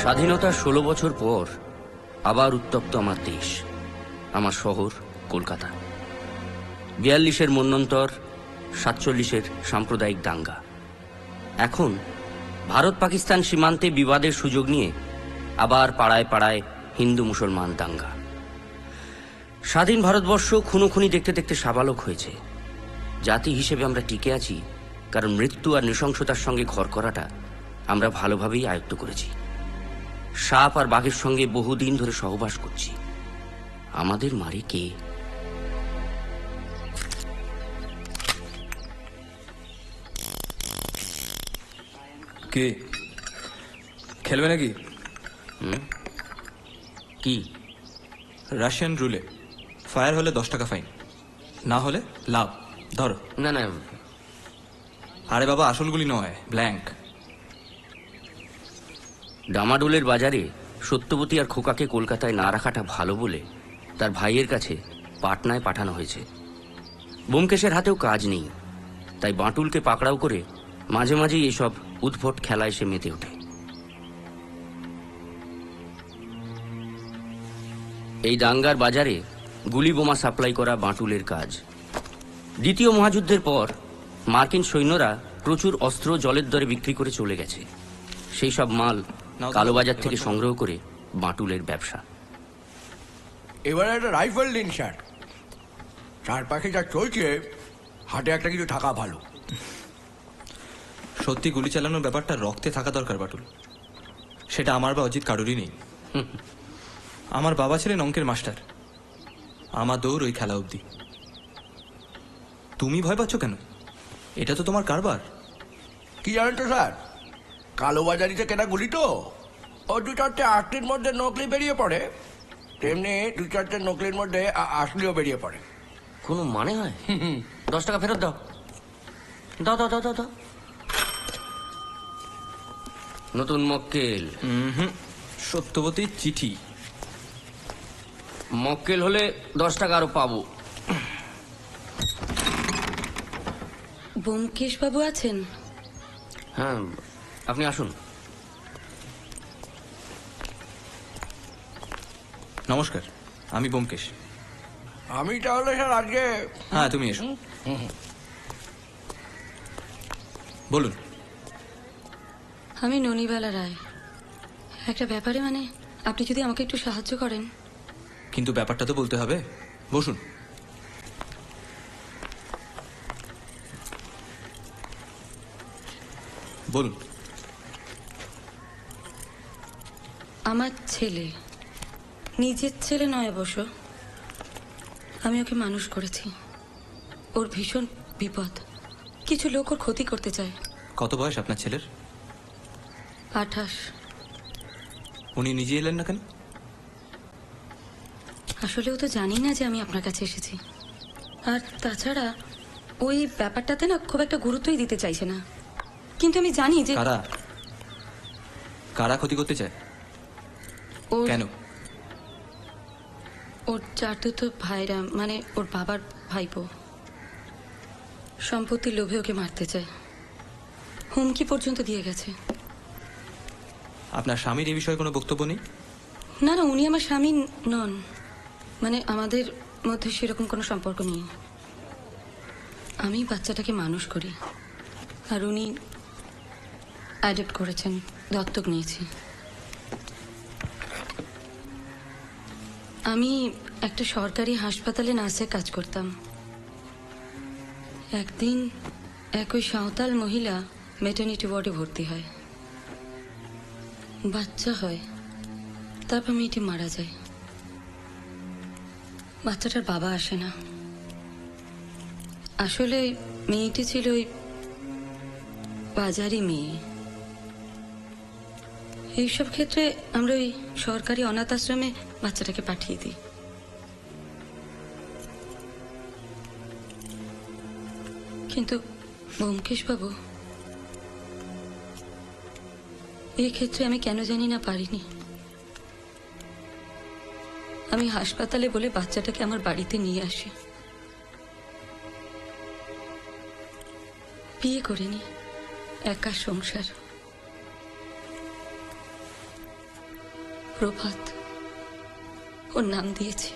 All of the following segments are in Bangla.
স্বাধীনতার 16 বছর পর আবার উত্তপ্ত আমার দেশ, আমার শহর কলকাতা। 42-এর মন্বন্তর, 47-এর সাম্প্রদায়িক দাঙ্গা। এখন ভারত পাকিস্তান সীমান্তে বিবাদের সুযোগ নিয়ে আবার পাড়ায় পাড়ায় হিন্দু মুসলমান দাঙ্গা। স্বাধীন ভারতবর্ষ খুনোখুনি দেখতে দেখতে সাবালক হয়েছে। জাতি হিসেবে আমরা টিকে আছি কারণ মৃত্যু আর নৃশংসতার সঙ্গে ঘর করাটা আমরা ভালোভাবেই আয়ত্ত করেছি। সাপ আর বাঘের সঙ্গে বহুদিন ধরে সহবাস করছি। আমাদের মারে কে? কে খেলবে নাকি? কি? রাশিয়ান রুলে ফায়ার হলে 10 টাকা ফাইন, না হলে লাভ। ধরো। না না, আরে বাবা, আসলগুলি নয়, ব্ল্যাঙ্ক। ডামাডোলের বাজারে সত্যবতী আর খোকাকে কলকাতায় না রাখাটা ভালো বলে তার ভাইয়ের কাছে পাটনায় পাঠানো হয়েছে। ব্যোমকেশের হাতেও কাজ নেই, তাই বাঁটুলকে পাকড়াও করে মাঝে মাঝেই এসব উদ্ভট খেলায় সে মেতে ওঠে। এই দাঙ্গার বাজারে গুলি বোমা সাপ্লাই করা বাঁটুলের কাজ। দ্বিতীয় মহাযুদ্ধের পর মার্কিন সৈন্যরা প্রচুর অস্ত্র জলের দরে বিক্রি করে চলে গেছে। সেই সব মাল কালোবাজার থেকে সংগ্রহ করে বাঁটুলের ব্যবসা। এবারে একটা রাইফেল দিন স্যার, চারপাশে যা চলছে হাতে একটা কিছু থাকা ভালো। সত্যি গুলি চালানোর ব্যাপারটা রক্তে থাকা দরকার বাটুল। সেটা আমার বা অজিত কারোরই নেই। আমার বাবা ছিলেন অঙ্কের মাস্টার, আমার দৌড় ওই খেলা অবধি। তুমি ভয় পাচ্ছ কেন? এটা তো তোমার কারবার। কি জানেন তো স্যার, কালোবাজারিতে কেনা গুলি তো, ও 2-4টে আটটির মধ্যে নকলি বেরিয়ে পড়ে, তেমনি 2-4টে নকলির মধ্যে আসলিও বেরিয়ে পড়ে। কোনো মানে হয়? 10 টাকা ফেরত দাও। দাও দাও দাও দাও দাও। নতুন মক্কেল। সত্যবতীর চিঠি। মক্কেল হলে 10 টাকা আরো পাবো। ব্যোমকেশ বাবু আছেন? হ্যাঁ, আপনি আসুন। নমস্কার, আমি ব্যোমকেশ। আমি তাহলে স্যার আজকে... হ্যাঁ, তুমি এসো। বলুন। আমি ননিবালা রায়। একটা ব্যাপারে, মানে আপনি যদি আমাকে একটু সাহায্য করেন। কিন্তু ব্যাপারটা তো বলতে হবে। বসুন। বলুন। আমার ছেলে, নিজের ছেলে নয় অবশ্য, আমি ওকে মানুষ করেছি। ওর ভীষণ বিপদ, কিছু লোক ওর ক্ষতি করতে চায়। কত বয়স আপনার ছেলের? 28। উনি নিজে এলেন না কেন? আসলে ও তো জানি না যে আমি আপনার কাছে এসেছি। আর তাছাড়া ওই ব্যাপারটাতে না খুব একটা গুরুত্বই দিতে চাইছে না। কিন্তু আমি জানি যে কারা কারা ক্ষতি করতে চায়? ওর কেন? ওর চারতুতো ভাইরা, মানে ওর বাবার ভাইপো, সম্পত্তির লোভে ওকে মারতে চায়। হুমকি পর্যন্ত দিয়ে গেছে। আপনার স্বামীর এই বিষয়ে কোনো বক্তব্য নেই? না না, উনি আমার স্বামী নন, মানে আমাদের মধ্যে সেরকম কোনো সম্পর্ক নেই। আমি বাচ্চাটাকে মানুষ করি, আর উনি অ্যাডপ্ট করেছেন, দত্তক নিয়েছি। আমি একটা সরকারি হাসপাতালে নার্সের কাজ করতাম। একদিন একই সাঁওতাল মহিলা মেটার্নিটি ওয়ার্ডে ভর্তি হয়, বাচ্চা হয়, তারপর মেয়েটি মারা যায়। বাচ্চাটার বাবা আসে না। আসলে মেয়েটি ছিল ওই বাজারি মেয়ে। এইসব ক্ষেত্রে আমরা ওই সরকারি অনাথ আশ্রমে বাচ্চাটাকে পাঠিয়ে দিই। কিন্তু ব্যোমকেশ বাবু, এই ক্ষেত্রে আমি কেন জানি না পারিনি। আমি হাসপাতালে বলে বাচ্চাটাকে আমার বাড়িতে নিয়ে আসি। বিয়ে করিনি, একা সংসার। প্রভাত ওর নাম দিয়েছে।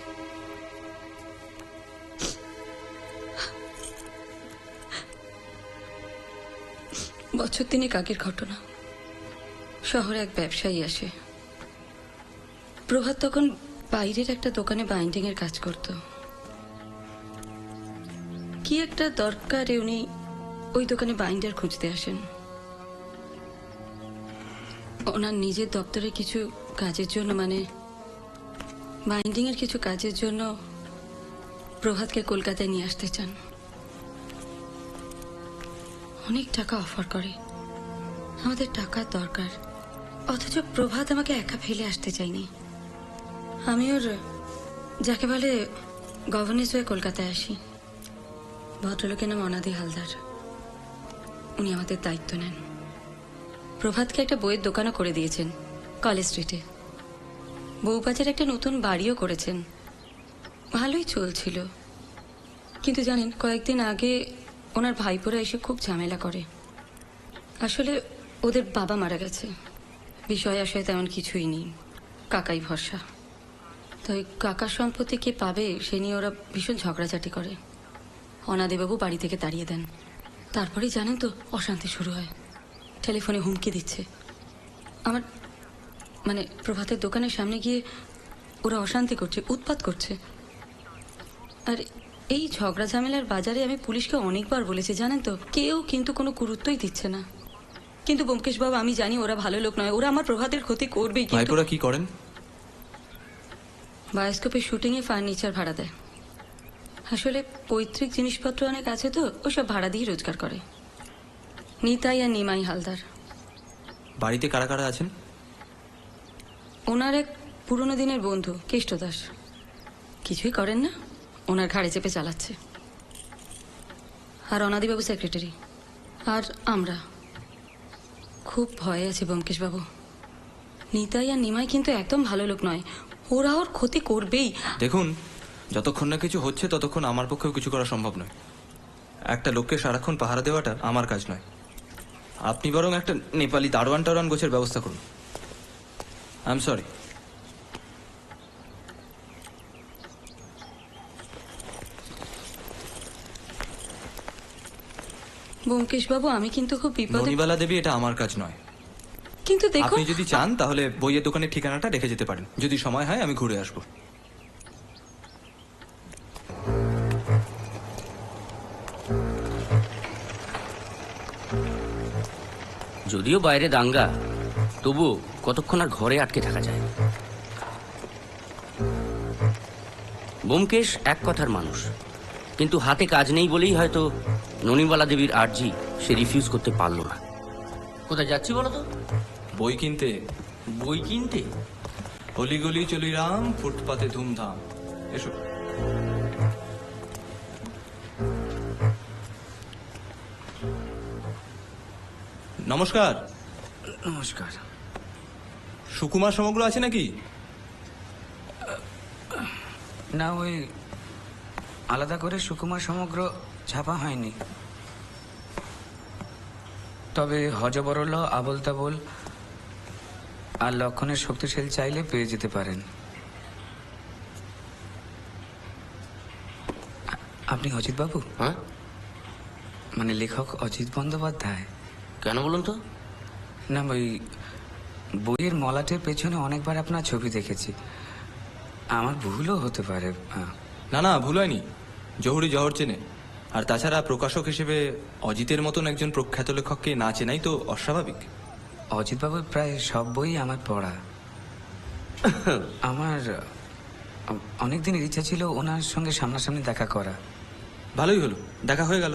বছর 3 আগের ঘটনা। শহরে এক ব্যবসায়ী আসে। প্রভাত তখন বাইরের একটা দোকানে বাইন্ডিং এর কাজ করত। কি একটা দরকারে উনি ওই দোকানে বাইন্ডার খুঁজতে আসেন। ওনার নিজের দপ্তরে কিছু কাজের জন্য, মানে বাইন্ডিং এর কিছু কাজের জন্য প্রভাতকে কলকাতায় নিয়ে আসতে চান। অনেক টাকা অফার করে। আমাদের টাকার দরকার, অথচ প্রভাত আমাকে একা ফেলে আসতে চাইনি। আমি ওর যাকে বলে গভর্নেন্স হয়ে কলকাতায় আসি। ভদ্রলোকের নাম অনাদি হালদার। উনি আমাদের দায়িত্ব নেন। প্রভাতকে একটা বইয়ের দোকানও করে দিয়েছেন কলেজ স্ট্রিটে। বউবাজার একটা নতুন বাড়িও করেছেন। ভালোই চলছিল, কিন্তু জানেন কয়েকদিন আগে ওনার ভাইপোরা এসে খুব ঝামেলা করে। আসলে ওদের বাবা মারা গেছে। বিষয় আশয় তেমন কিছুই নেই, কাকাই ভরসা। তাই কাকার সম্পত্তি কে পাবে সে নিয়ে ওরা ভীষণ ঝগড়াঝাটি করে। অনাদিবাবু বাড়ি থেকে তাড়িয়ে দেন। তারপরেই জানেন তো অশান্তি শুরু হয়। টেলিফোনে হুমকি দিচ্ছে। আমার মানে প্রভাতের দোকানের সামনে গিয়ে ওরা অশান্তি করছে, উৎপাত করছে। আর এই ঝগড়া ঝামেলার বাজারে আমি পুলিশকে অনেকবার বলেছি, জানেন তো, কেউ কিন্তু কোনো গুরুত্বই দিচ্ছে না। কিন্তু ব্যোমকেশ বাবু, আমি জানি ওরা ভালো লোক নয়, ওরা আমার প্রভাতের ক্ষতি করবেই। কিন্তু ভাইপোরা কি করেন? বায়োস্কোপের শুটিং এ ফার্নিচার ভাড়া দেয়। আসলে পৈতৃক জিনিসপত্র অনেক আছে তো, ওসব ভাড়া দিয়ে রোজগার করে। নিতাই আর নিমাই হালদার। বাড়িতে কারা কারা আছেন? ওনার এক পুরনো দিনের বন্ধু কেষ্ট দাস। কিছুই করেন না, ওনার ঘাড়ে চেপে চালাচ্ছে। আর অনাদিবাবু সেক্রেটারি। আর আমরা খুব ভয়ে আছি ব্যোমকেশ বাবু। নিতাই আর নিমাই কিন্তু একদম ভালো লোক নয়, ওরা ওর ক্ষতি করবেই। দেখুন, যতক্ষণ না কিছু হচ্ছে ততক্ষণ আমার পক্ষেও কিছু করা সম্ভব নয়। একটা লোককে সারাক্ষণ পাহারা দেওয়াটা আমার কাজ নয়। আপনি বরং একটা নেপালি দারোয়ান টারোয়ান গোছের ব্যবস্থা করুন। I am sorry. ব্যোমকেশ বাবু, আমি কিন্তু খুব বিপদে। ননিবালা দেবী, এটা আমার কাজ নয়। কিন্তু দেখুন, আপনি যদি চান তাহলে বইয়ের দোকানের ঠিকানাটা রেখে যেতে পারেন। যদি সময় হয় আমি ঘুরে আসবো। যদিও বাইরে দাঙ্গা, তবুও কতক্ষণ আর ঘরে আটকে থাকা যায়। ব্যোমকেশ এক কথার মানুষ, কিন্তু হাতে কাজ নেই বলেই হয়তো ননিবালা দেবীর আর্জি সে রিফিউজ করতে পারলো না। কোথায় যাচ্ছি বলো তো? বই কিনতে। বই কিনতে? অলিগলি চলি রাম, ফুটপাতে ধুমধাম। এসো। নমস্কার। নমস্কার। সুকুমার সমগ্র আছে নাকি? না, ওই আলাদা করে সুকুমার সমগ্র ছাপা হয়নি। তবে হজবরল, আবল তাবল আর লক্ষণের শক্তিশালী চাইলে পেয়ে যেতে পারেন। আপনি অজিত বাবু? হ্যাঁ, মানে লেখক অজিত বন্দ্যোপাধ্যায়? কেন বলুন তো? না, ওই বইয়ের মলাটের পেছনে অনেকবার আপনার ছবি দেখেছি। আমার ভুলও হতে পারে। না না, ভুল হয়নি। জহুরি জহর চেনে। আর তাছাড়া প্রকাশক হিসেবে অজিতের মতন একজন প্রখ্যাত লেখককে না চেনাই তো অস্বাভাবিক। অজিত বাবুর প্রায় সব বই আমার পড়া। আমার অনেক দিনের ইচ্ছা ছিল ওনার সঙ্গে সামনাসামনি দেখা করা। ভালোই হলো, দেখা হয়ে গেল।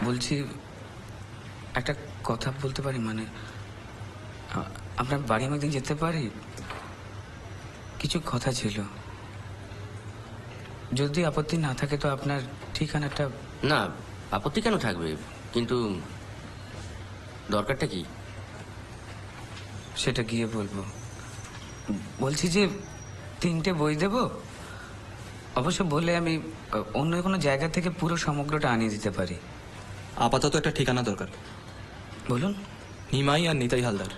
বলছি, একটা কথা বলতে পারি? মানে আপনার বাড়ি আমি একদিন যেতে পারি? কিছু কথা ছিল। যদি আপত্তি না থাকে তো আপনার ঠিকানাটা। না, আপত্তি কেন থাকবে, কিন্তু দরকারটা কি? সেটা গিয়ে বলবো। বলছি যে 3টে বই দেব। অবশ্য বলে আমি অন্য কোনো জায়গা থেকে পুরো সমগ্রটা আনিয়ে দিতে পারি। আপাতত একটা ঠিকানা দরকার। বলুন। নিমাই আর নিতাই হালদার।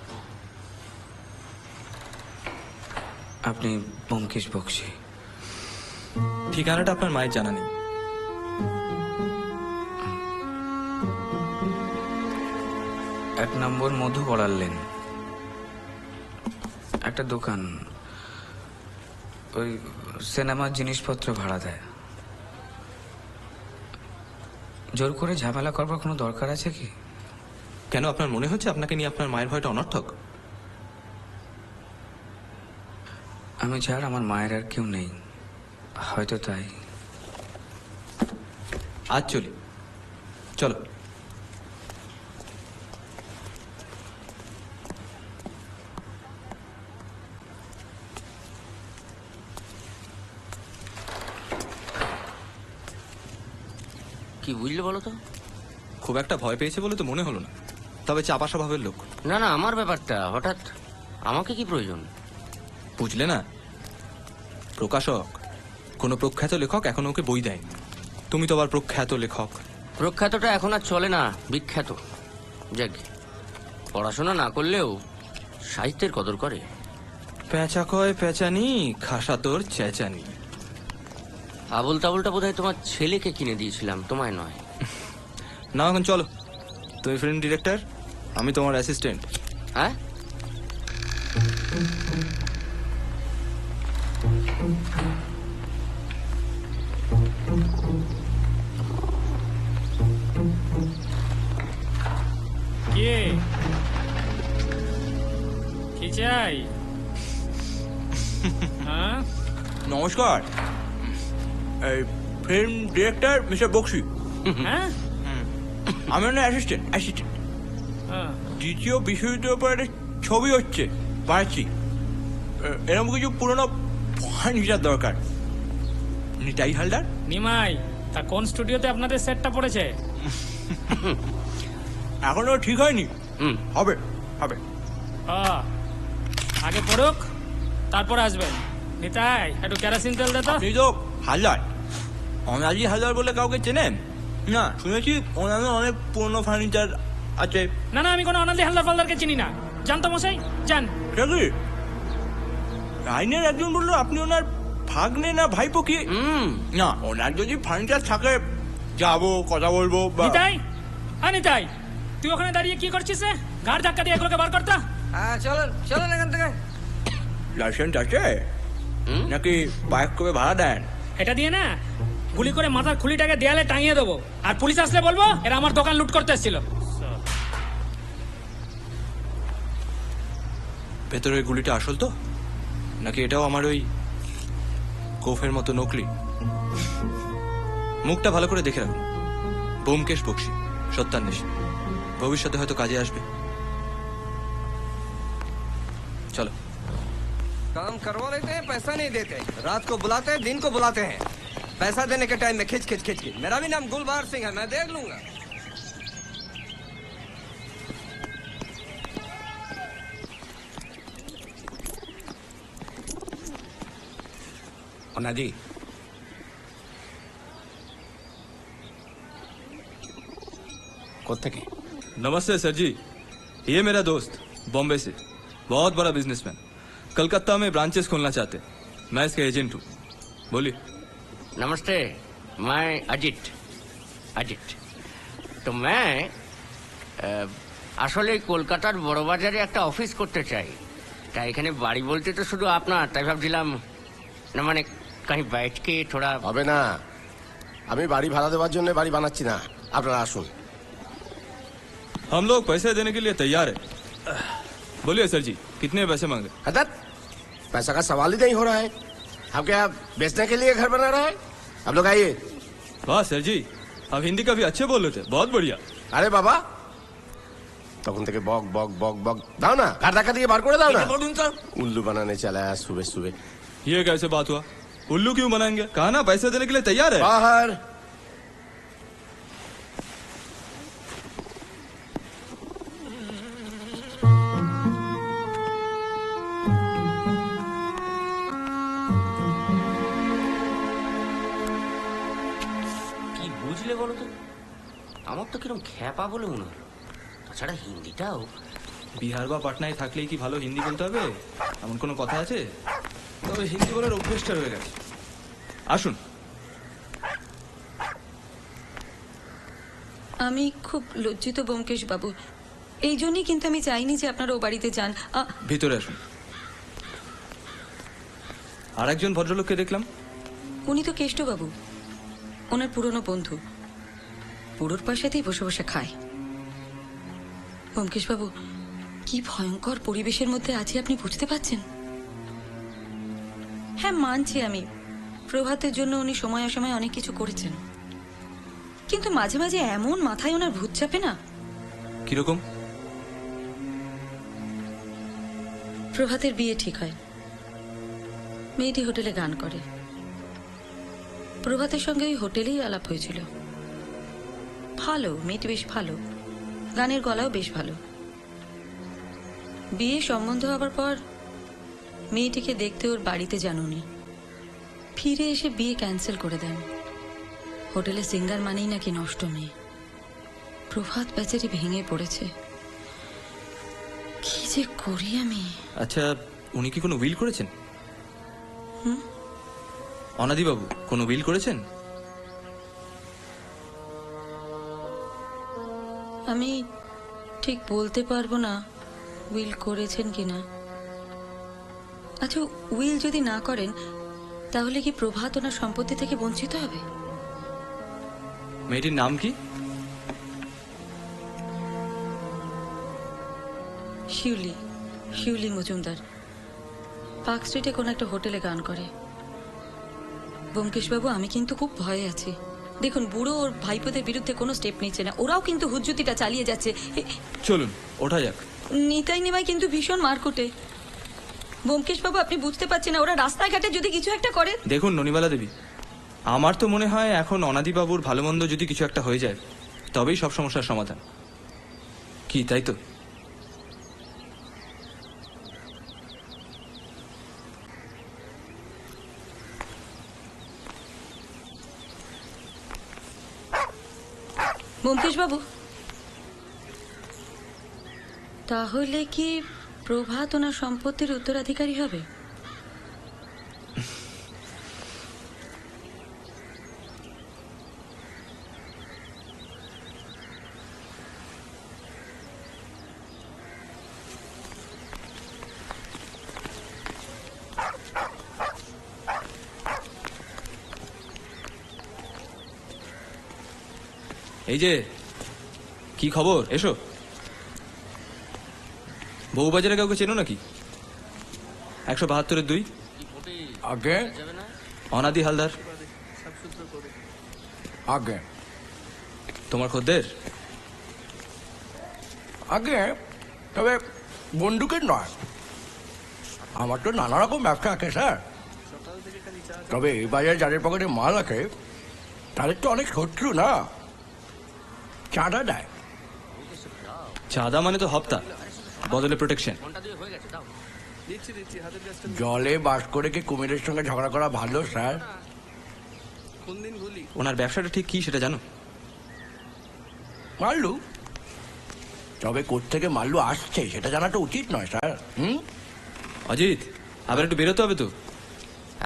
আপনি ব্যোমকেশ বক্সী। ঠিকানাটা আপনার মায়ের জানা নেই? 1 নম্বর মধুবড়ার লেন, একটা দোকান, ওই সিনেমার জিনিসপত্র ভাড়া দেয়। জোর করে ঝামেলা করবার কোনো দরকার আছে কি? কেন, আপনার মনে হচ্ছে আপনাকে নিয়ে আপনার মায়ের ভয়টা অনর্থক? আমি ছাড় আমার মায়ের আর কেউ নেই, হয়তো তাই। আজ চলি, চলো। কি বুঝলে বলো তো? খুব একটা ভয় পেয়েছে বলে তো মনে হলো না, তবে চাপা স্বভাবের লোক। না না, আমার ব্যাপারটা হঠাৎ আমাকে কি প্রয়োজন? বুঝলে না, প্রকাশক, কোনো প্রখ্যাত লেখক এখন ওকে বই দেয়। তুমি তো আবার প্রখ্যাত লেখক। প্রখ্যাতটা এখন আর চলে না, বিখ্যাত। যাক, পড়াশোনা না করলেও সাহিত্যের কদর করে। পেঁচা কয় পেঁচানি, খাসা তোর চেঁচানি। আবল তাবলটা বোধহয় তোমার ছেলেকে কিনে দিয়েছিলাম, তোমায় নয়। না, এখন চলো। তুমি ফিল্ম ডিরেক্টর, আমি তোমার অ্যাসিস্ট্যান্ট। হ্যাঁ, কে কি চাই? হ্যাঁ, নমস্কার, এই ফিল্ম ডিরেক্টর মিস্টার বক্সি। হ্যাঁ, আমি ওনার অ্যাসিস্ট্যান্ট। হ্যাঁ। দ্বিতীয় বিশ্বযুদ্ধের উপর একটা ছবি হচ্ছে, পাচ্ছি। এরকম কিছু পুরোনো ফার্নিচার দরকার। নিতাই হালদার। নিমাই, তা কোন স্টুডিওতে আপনাদের সেটটা পড়েছে? এখনো ঠিক হয়নি। হুম, হবে হবে। আগে পড়ুক, তারপর আসবেন। নিতাই, একটু কেরোসিন তেল দে তো। আপনি তো হালদার, অনাজি হালদার বলে কাউকে চেনেন? না, শুনেছি ওনার অনেক পুরনো ফার্নিচার আছে। না না, আমি কোনো অনাদি হালদার ফালদারকে চিনি না। জানতো মশাই, জান। দেখি আইনের একজন বললো আপনি ওনার ভাগ্নে না ভাইপো কি? না, ওনার যদি ফার্নিচার থাকে যাবো, কথা বলবো। নিতাই, নিতাই, তুই ওখানে দাঁড়িয়ে কি করছিস রে? ঘাড় ধাক্কা দিয়ে এগুলোকে বার করতা। চলুন চলুন এখান থেকে। লাইসেন্স আছে নাকি বাইক করে ভাড়া দেন? এটা দিয়ে না গুলি করে মাথার খুলিটাকে দেয়ালে টাঙিয়ে দেবো, আর পুলিশ আসলে বলবো এরা আমার দোকান লুট করতে এসেছিল। ভেতরের গুলিটা আসল তো, নাকি এটাও আমার ওই কোফের মতো নকলি? মুখটা ভালো করে দেখে রাখুন। ব্যোমকেশ বক্সী, সত্যান্বেষী, ভবিষ্যতে হয়তো কাজে আসবে। চলো। काम करवा लेते हैं, पैसा नहीं देते। रात को बुलाते हैं, दिन को बुलाते हैं। पैसा देने के टाइम में खिंच खिंच खिंच के। मेरा भी नाम गुलबार सिंह है, मैं देख लूंगा। অনাজি, কোত্থেকে? नमस्ते सर जी, ये मेरा दोस्त बॉम्बे से, बहुत बड़ा बिजनेसमैन, कलकत्ता में ब्रांचेस खोलना चाहते हैं। मैं इसका एजेंट हूँ। बोलिए। नमस्ते, मैं अजित। তো मैं আসলে কলকাতার বড় বাজারে একটা অফিস করতে চাই। তাই এখানে বাড়ি বলতে তো শুধু আপনার, তাই ভাবছিলাম না মানে কাहीं बैठ के थोड़ा। হবে না, আমি বাড়ি ভাড়া দেওয়ার জন্য বাড়ি বানাচ্ছি না, আপনারা আসুন। हम लोग पैसे देने के लिए तैयार है। बोलिए सर जी, कितने पैसे मांगे? हदत, पैसा का सवाल ही नहीं हो रहा है। हम क्या बेचने के लिए घर बना रहे हैं? आप लोग आइए। वाह सर जी, आप हिंदी का भी अच्छे बोल रहे थे, बहुत बढ़िया। আরে বাবা, তখন থেকে বক বক বক বক দাও না, ঘাট ধাক্কা দিয়ে বার করে দাও না। বলুন তো। উল্লু বানানে চলে আয়া সুবে সুবে। ये कैसे बात हुआ? उल्लू क्यों बनाएंगे? कहा ना पैसे देने के लिए तैयार है। বাহার কি বুঝলে বলো তো? আমার তো কিরম খ্যাপা বলে মনে হলো। তাছাড়া হিন্দিটাও। বিহার বা পাটনায় থাকলেই কি ভালো হিন্দি বলতে হবে এমন কোনো কথা আছে? তবে হিন্দি বলার অভ্যেসটা রয়ে গেছে। আসুন। আমি খুব লজ্জিত ব্যোমকেশ বাবু, এই জন্যই কিন্তু আমি চাইনি যে আপনারা ও বাড়িতে যান। ভিতরে আসুন। আর একজন ভদ্রলোককে দেখলাম। উনি তো কেষ্টবাবু, ওনার পুরনো বন্ধু, বুড়োর পয়সাতেই বসে বসে খায়। ব্যোমকেশ বাবু, কি ভয়ঙ্কর পরিবেশের মধ্যে আছি আপনি বুঝতে পারছেন? হ্যাঁ, মানছি আমি, প্রভাতের জন্য উনি সময় অসময়ে অনেক কিছু করেছেন, কিন্তু মাঝে মাঝে এমন মাথায় ওনার ভূত চাপে না। কিরকম? প্রভাতের বিয়ে ঠিক হয়, মেয়েটি হোটেলে গান করে। প্রভাতের সঙ্গে ওই হোটেলেই আলাপ হয়েছিল। ভালো মেয়েটি, বেশ ভালো, গানের গলাও বেশ ভালো। বিয়ে সম্বন্ধ হবার পর মেয়েটিকে দেখতে ওর বাড়িতে যান উনি, ফিরে এসে বিয়ে ক্যান্সেল করে দেন। হোটেলে সিঙ্গার মানেই নাকি নষ্ট মেয়ে। প্রভাত বেচারি ভেঙে পড়েছে, কি যে করি আমি। আচ্ছা, উনি কি কোনো উইল করেছেন? অনাদিবাবু কোনো উইল করেছেন? আমি ঠিক বলতে পারবো না উইল করেছেন কিনা। আচ্ছা, উইল যদি না করেন তাহলে কি প্রভাত ওনার সম্পত্তি থেকে বঞ্চিত হবে? মেয়েটির নাম কি? শিউলি, শিউলি মজুমদার। পার্ক স্ট্রিটে কোনো একটা হোটেলে গান করে। ব্যোমকেশবাবু, আমি কিন্তু খুব ভয়ে আছি। দেখুন, বুড়ো ওর ভাইপোদের বিরুদ্ধে কোনো স্টেপ নিচ্ছে না, ওরাও কিন্তু হুজ্জুতিটা চালিয়ে যাচ্ছে। চলুন ওঠা যাক। নিতাই নেমাই কিন্তু ভীষণ মারকুটে। ব্যোমকেশবাবু, আপনি বুঝতে পারছেন না, ওরা রাস্তাঘাটে যদি কিছু একটা করে। দেখুন ননিমালা দেবী, আমার তো মনে হয় এখন অনাদিবাবুর ভালো মন্দ যদি কিছু একটা হয়ে যায় তবেই সব সমস্যার সমাধান। কি তাই তো? ব্যোমকেশবাবু, তাহলে কি প্রভাত ওনার সম্পত্তির উত্তরাধিকারী হবে? এই যে, কি খবর? এসো। বউবাজারে কাউকে চেনো নাকি? 172-2 আগে অনাদি হালদার। আগে তোমার খদ্দের? আগে, তবে বন্দুকের নয়। আমার তো নানা রকম ব্যবসা আছে স্যার, তবে এই বাজারে যাদের পকেটে মাল আছে তাদের তো অনেক শত্রু না, চাঁদা দেয়। চাঁদা মানে তো হপ্তা, বদলে প্রোটেকশন। জলে বাস করে কি কুমিরের সঙ্গে ঝগড়া করা ভালো স্যার? ওনার ব্যবসাটা ঠিক কি সেটা জানো? মাল্লু, তবে কোত্থেকে মাল্লু আসছে সেটা জানাটা উচিত নয় স্যার। অজিত, আবার একটু বেরোতে হবে তো।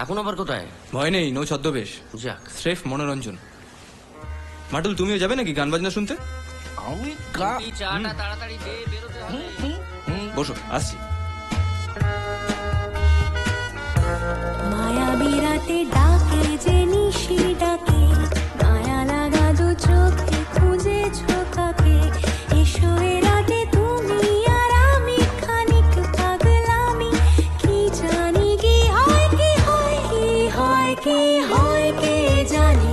এখন আবার কোথায়? ভয় নেই, নো ছদ্মবেশ, যাক, স্রেফ মনোরঞ্জন। মাটুল, তুমিও যাবে নাকি গান বাজনা শুনতে? আমি চাটা তাড়াতাড়ি দে, বেরোতে হবে। বসো, আসছি। মায়াবী রাতে ডাকে যে নিশি ডাকে, মায়া লাগা দু চোখে খুঁজেছো কাকে। এসো এ রাতে তুমি আর আমি, খানিক পাগলামি, কি জানি কি হয়, কি হয়, কি হয়, কি হয়, কে জানে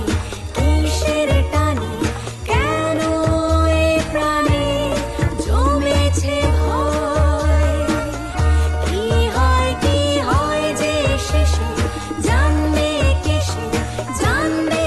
কিসের টানে, কেন এ প্রাণে জমেছে ভয়। কি হয় যে শেষে জানবে কেসে, জানবে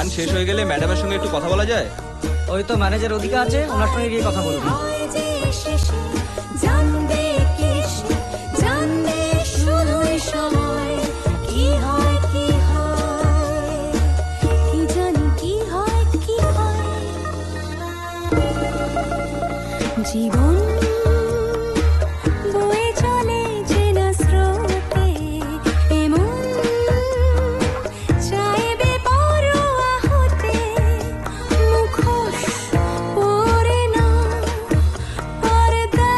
গান শেষ হয়ে গেলে ম্যাডামের সঙ্গে একটু কথা বলা যায়? ওই তো ম্যানেজার ওদিকে আছে, ওনার সঙ্গে গিয়ে কথা বলবি। হয় যে শেষে জানবে কি সে, জানবে শুধুই সময় কি হয় কি হয়, কি জানি কি হয় কি হয়। জীবন বয়ে চলে চেনা স্রোতে, এমন চাইবে পরোয়া হতে, মুখোশ পরে না, পর্দা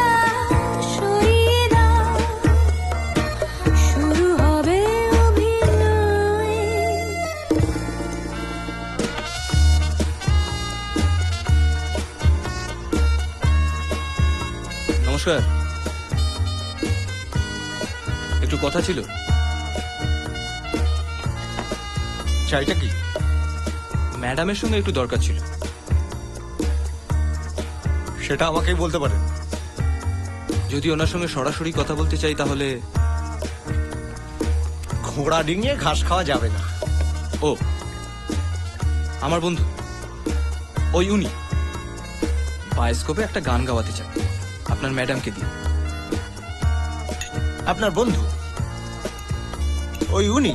সরিয়ে দাও, শুরু হবে অভিনয়। নমস্কার, একটু কথা ছিল। চাইটা কি? ম্যাডামের সঙ্গে একটু দরকার ছিল। সেটা আমাকেই বলতে পারেন। যদি ওনার সঙ্গে সরাসরি কথা বলতে চাই তাহলে? ঘোড়া ডিঙিয়ে ঘাস খাওয়া যাবে না। ও, আমার বন্ধু ওই উনি বায়োস্কোপে একটা গান গাওয়াতে চান আপনার ম্যাডামকে দিয়ে। আপনার বন্ধু ওই উনি,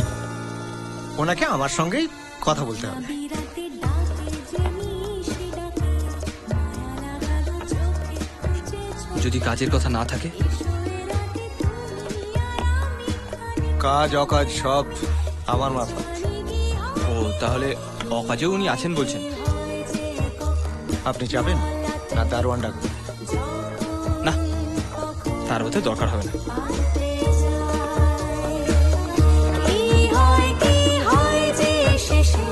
ওনাকে আমার সঙ্গেই কথা বলতে হবে। বিরাতে ডাকে যে নিশি ডাকে, মায়া লাগালো চোখে খুঁজে যদি কাজের কথা না থাকে? কাজ অকাজ সব আমার মাথা। ও, তাহলে অকাজেও উনি আছেন বলছেন? আপনি যাবেন না দারোয়ান ডাকবেন? না, তার হতে দরকার হবে না। কি হয় যে শেষে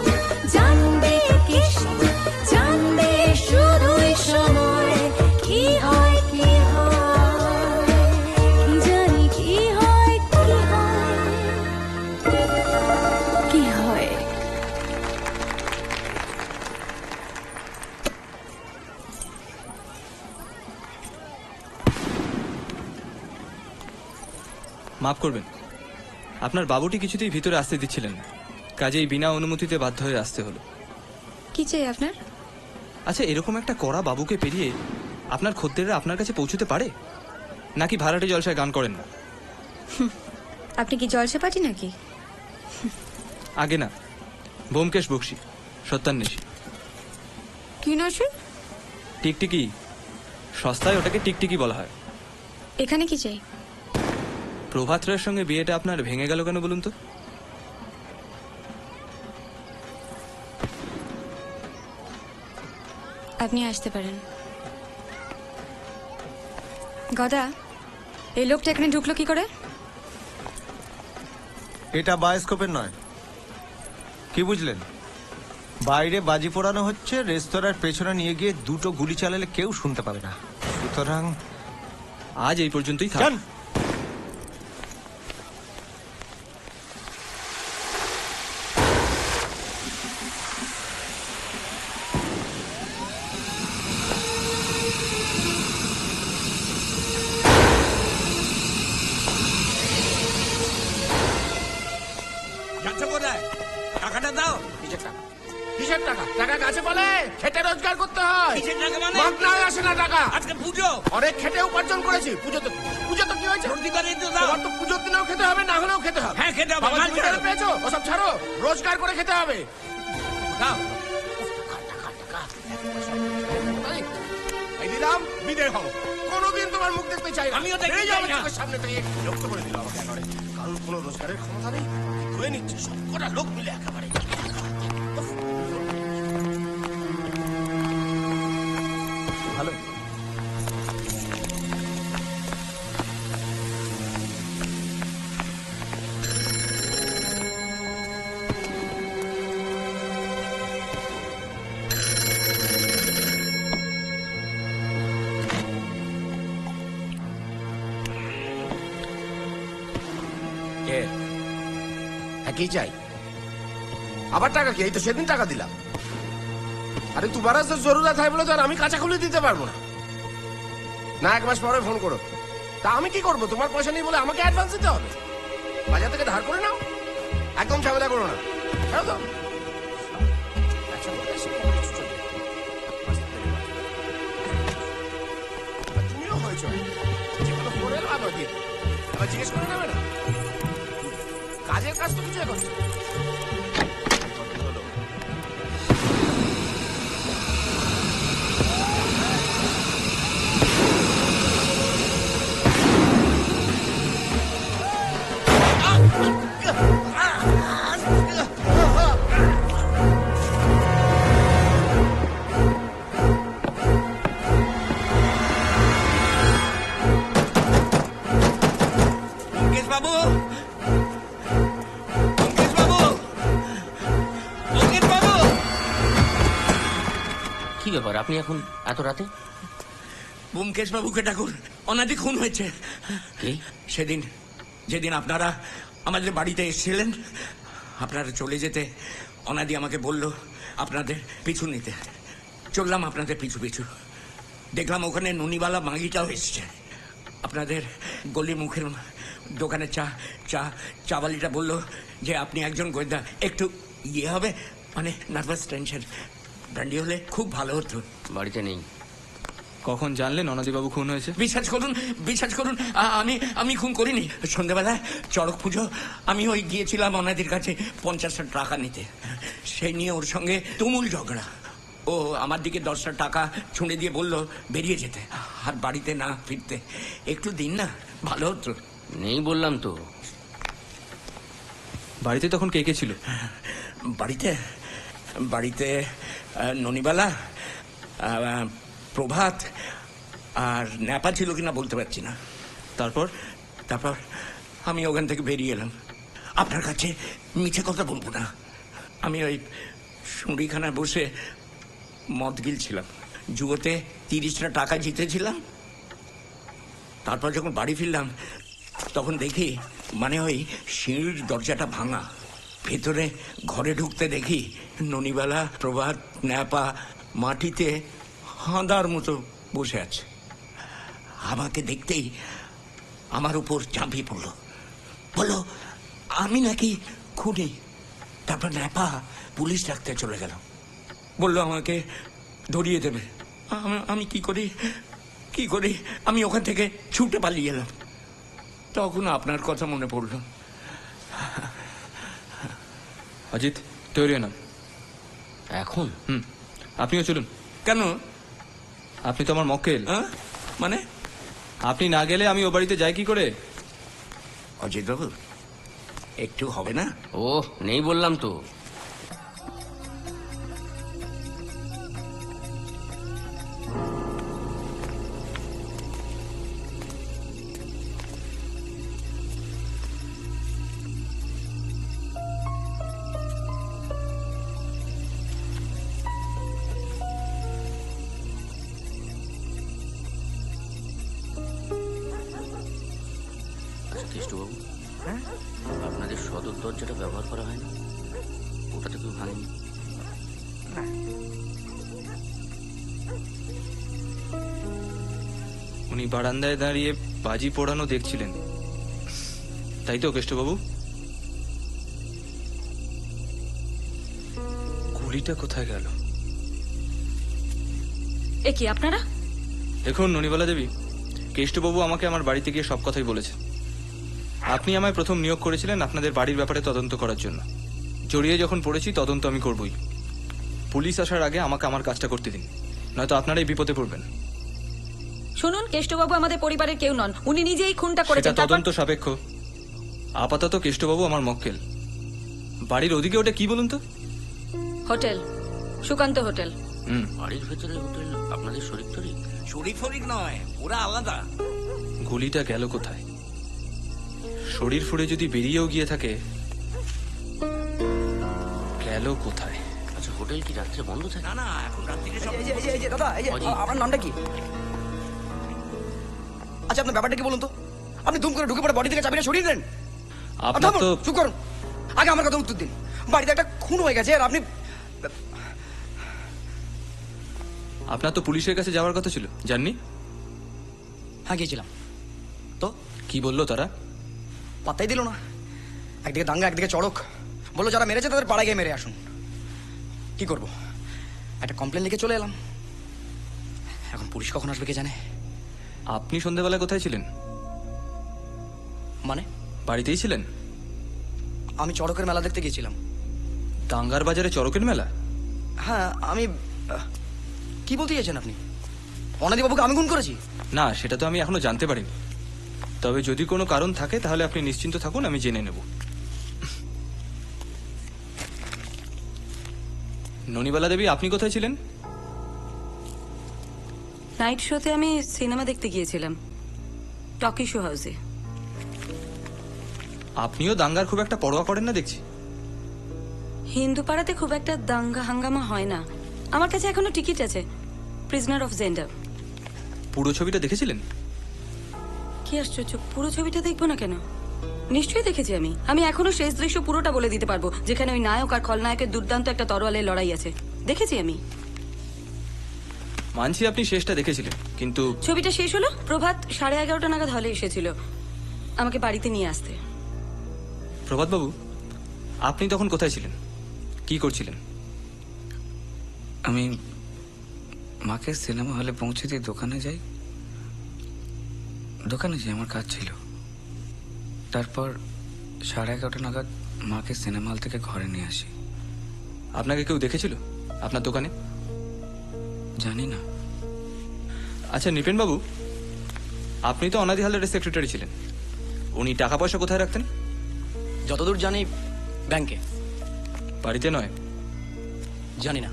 জানবে কি সে, জানবে শুধুই সময় কি হয় কি হয়, কি জানি কি হয় কি হয়, কি হয়। মাফ করবেন, আপনার বাবুটি কিছুতেই ভিতরে আসতে দিচ্ছিলেন না, কাজেই বিনা অনুমতিতে বাধ্য হয়ে আসতে হলো। কি চাই আপনার? আচ্ছা, এরকম একটা কড়া বাবুকে পেরিয়ে আপনার খদ্দেররা আপনার কাছে পৌঁছতে পারে? নাকি ভাড়াটে জলসায় গান করেন না? আপনি কি জলসা পার্টি নাকি? আগে না, ব্যোমকেশ বক্সী, সত্যান্বেষী। কি নসে? টিকটিকি, সস্তায় ওটাকে টিকটিকি বলা হয়। এখানে কি চাই? প্রভাত রায়ের সঙ্গে বিয়েটা আপনার ভেঙে গেল কেন বলুন তো? আপনি আসতে পারেন। গদা, এই লোকটা এখানে ঢুকলো কি করে? এটা বায়োস্কোপের নয়, কি বুঝলেন? বাইরে বাজি পোড়ানো হচ্ছে, রেস্তোরাঁর পেছনে নিয়ে গিয়ে দুটো গুলি চালালে কেউ শুনতে পাবে না। সুতরাং আজ এই পর্যন্তই থাক। যান। যাচ্ছে কোথায়? টাকাটা দাও। কিসের টাকা? টাকা গাছে বলে খেটে রোজগার করতে হয়। কিসের টাকা মানে? মাগনায় আসে না টাকা। আজকে পুজো, অনেক খেটে উপার্জন করেছি। পুজো তো কি হয়েছে? প্রতিবারই তো দাও। তোমার তো পুজোর দিনেও খেতে হবে, না হলেও খেতে হবে। হ্যাঁ, খেতে হবে। বাবা মাল জমিদারে ছাড়ো। পেয়েছো? ওসব ছাড়ো, রোজগার করে খেতে হবে। দাও। এই দিলাম, বিদায় হও। কোনোদিন তোমার মুখ দেখতে চাই না। আমিও দেখতে বেরিয়ে চাই যাও না। চোখের সামনে থেকে। লক্ষ্য করে দিলাম আমাকে একেবারে। কারণ কোনো রোজগারের ক্ষমতা নেই, ধুয়ে নিচ্ছে সব কটা লোক মিলে একেবারে। ভালো। কি চাই? আবার টাকা কি? এই তো সেদিন টাকা দিলাম। আরে তোমার তো জরুরত হয় বলে তো আর আমি কাঁচা খুলে দিতে পারবো না। না, এক মাস পরে ফোন করো। তা আমি কি করবো? তোমার পয়সা নেই বলে আমাকে অ্যাডভান্স দিতে হবে? বাজার থেকে ধার করে নাও, একদম ঝামেলা করো না। ছাড়ো তো। সে কোনো কিছু চলবে না। আর তুমিও হয়েছ যে কোনো ফোন এলো আবার দিয়ে দেবে। আবার জিজ্ঞেস করে নেবে না, কাজের কাজ তো কিছুই করছে। বাবু, বাবু, বাবু, কি ব্যাপার আপনি এখন এত রাতে? ব্যোমকেশ বাবুকে ডাকুন, অনাদি খুন হয়েছে। কি? সেদিন যেদিন আপনারা আমাদের বাড়িতে এসেছিলেন, আপনারা চলে যেতে অনাদি আমাকে বলল আপনাদের পিছু নিতে। চললাম আপনাদের পিছু পিছু, দেখলাম ওখানে নুনিওয়ালা মাগিটাও এসছে। আপনাদের গলি মুখের দোকানে চাওয়ালিটা বলল যে আপনি একজন গোয়েন্দা, একটু ইয়ে হবে, মানে নার্ভাস টেনশন, ব্র্যান্ডি হলে খুব ভালো হতো। বাড়িতে নেই। কখন জানলেন অনাদিবাবু খুন হয়েছে? বিশ্বাস করুন আমি খুন করিনি। সন্ধ্যেবেলায় চড়ক পুজো, আমি ওই গিয়েছিলাম অনাদির কাছে 50টা টাকা নিতে। সেই নিয়ে ওর সঙ্গে তুমুল ঝগড়া। ও আমার দিকে 10টা টাকা ছুঁড়ে দিয়ে বলল বেরিয়ে যেতে, আর বাড়িতে না ফিরতে। একটু দিন না, ভালো হতো। নেই বললাম তো। বাড়িতে তখন কে কে ছিল? বাড়িতে ননিবালা, প্রভাত আর ন্যাপা ছিল কিনা বলতে পারছি না। তারপর আমি ওখান থেকে বেরিয়ে এলাম। আপনার কাছে মিছে কথা বলবো না, আমি ওই সুঁড়িখানায় বসে মদ গিলছিলাম। জুয়োতে 30টা টাকা জিতেছিলাম। তারপর যখন বাড়ি ফিরলাম তখন দেখি মানে ওই সিঁড়ির দরজাটা ভাঙা। ভেতরে ঘরে ঢুকতে দেখি ননিবালা, প্রভাত, ন্যাপা মাটিতে হাঁদার মতো বসে আছে। আমাকে দেখতেই আমার উপর ঝাঁপিয়ে পড়লো, বললো আমি নাকি খুনি। তারপর ন্যাপা পুলিশ ডাকতে চলে গেল, বললো আমাকে ধরিয়ে দেবে। আমি কি করি আমি ওখান থেকে ছুটে পালিয়ে এলাম। তখন আপনার কথা মনে পড়লো। অজিত, তৈরি হন। এখন? আপনিও চলুন। কেন? আপনি তো আমার মক্কেল। মানে? আপনি না গেলে আমি ও বাড়িতে যাই কি করে? অজিত বাবু, একটু হবে না? ও নেই বললাম তো। কেষ্টবাবু, আপনাদের সদর দরজাটা ব্যবহার করা হয় না? ওটা তো কেউ ভাঙেনি। উনি বারান্দায় দাঁড়িয়ে বাজি পোড়ানো দেখছিলেন, তাই তো কেষ্টবাবু? গুলিটা কোথায় গেল? এ কি আপনারা? দেখুন ননিবালা দেবী, কেষ্টবাবু আমাকে আমার বাড়িতে গিয়ে সব কথাই বলেছে। আপনি আমায় প্রথম নিয়োগ করেছিলেন আপনাদের বাড়ির ব্যাপারে তদন্ত করার জন্য। জড়িয়ে যখন পড়েছি তদন্ত আমি করবই। পুলিশ আসার আগে আমাকে আমার কাজটা করতে দিন, নয়তো আপনারাই বিপদে পড়বেন। শুনুন, কেষ্টবাবু আমাদের পরিবারের কেউ নন, উনি নিজেই খুনটা করেছেন। সেটা তদন্ত সাপেক্ষ। আপাতত কেষ্টবাবু আমার মক্কেল। বাড়ির ওদিকে ওটা কি বলুন তো? Hotel, Sukanta hotel. বাড়ির ভেতরে হোটেল আপনাদের শরীর টরিক? শরীর ফরিক নয়, ওরা আলাদা। গুলিটা গেল কোথায়? শরীর ফুড়ে যদি বেরিয়েও গিয়ে থাকে, গেল কোথায়? আচ্ছা, হোটেল কি রাত্রে বন্ধ থাকে? না এখন রাত্রিরে সব। দাদা, আপনার নামটা কি? আচ্ছা, আপনার ব্যাপারটা কি বলুন তো? আপনি দুম করে ঢুকে পড়ে বডি থেকে চাবিটা সরিয়ে দেন। আপনার তো চুপ করুন, আগে আমার কথা উত্তর দিন। বাড়িতে একটা খুন হয়ে গেছে আর আপনি... আপনার তো পুলিশের কাছে যাওয়ার কথা ছিল, জাননি? হ্যাঁ, গিয়েছিলাম তো। কি বললো তারা? পাত্তাই দিল না। একদিকে দাঙ্গা, একদিকে চড়ক। বললো যারা মেরেছে তাদের পাড়ায় গিয়ে মেরে আসুন। কি করবো, একটা কমপ্লেন লিখে চলে এলাম। এখন পুলিশ কখন আসবে কে জানে। আপনি সন্ধেবেলায় কোথায় ছিলেন? মানে বাড়িতেই ছিলেন? আমি চড়কের মেলা দেখতে গিয়েছিলাম। দাঙ্গার বাজারে চড়কের মেলা? হ্যাঁ আমি কি বলতে চাইছেন আপনি? অনাদিবাবুকে আমি খুন করেছি? না, সেটা তো আমি এখনো জানতে পারিনি। তবে যদি কোনো কারণ থাকে তাহলে আপনি নিশ্চিন্ত থাকুন, আমি জেনে নেব। ননিবালা দেবী, আপনি কোথায় ছিলেন? নাইট শোতে আমি সিনেমা দেখতে গিয়েছিলাম, টকি শো হাউসে। আপনিও দাঙ্গার খুব একটা পরোয়া করেন না দেখছি। হিন্দু পাড়াতে খুব একটা দাঙ্গা হাঙ্গামা হয় না। আমার কাছে এখনো টিকিট আছে, প্রিজনার অফ জেন্ডার। পুরো ছবিটা দেখেছিলেন? কি আশ্চর্য, পুরো ছবিটা দেখবো না কেন? নিশ্চয়ই দেখেছি আমি। আমি এখনো শেষ দৃশ্য পুরোটা বলে দিতে পারবো, যেখানে ওই নায়ক আর খলনায়কের দুর্দান্ত একটা তরোয়ালের লড়াই আছে। দেখেছি আমি। মানছি আপনি শেষটা দেখেছিলেন, কিন্তু ছবিটা শেষ হলো প্রভাত 11:30 নাগাদ হলে এসেছিল আমাকে বাড়িতে নিয়ে আসতে। প্রভাতবাবু, আপনি তখন কোথায় ছিলেন, কি করছিলেন? আমি মাকে সিনেমা হলে পৌঁছে দিয়ে দোকানে যাই। আমার কাজ ছিল। তারপর 11:30 নাগাদ মাকে সিনেমা হল থেকে ঘরে নিয়ে আসি। আপনাকে কেউ দেখেছিল আপনার দোকানে? জানি না। আচ্ছা নৃপেনবাবু, আপনি তো অনাদি হালদারের সেক্রেটারি ছিলেন। উনি টাকা পয়সা কোথায় রাখতেন? যতদূর জানি ব্যাংকে। বাড়িতে নয়? জানি না।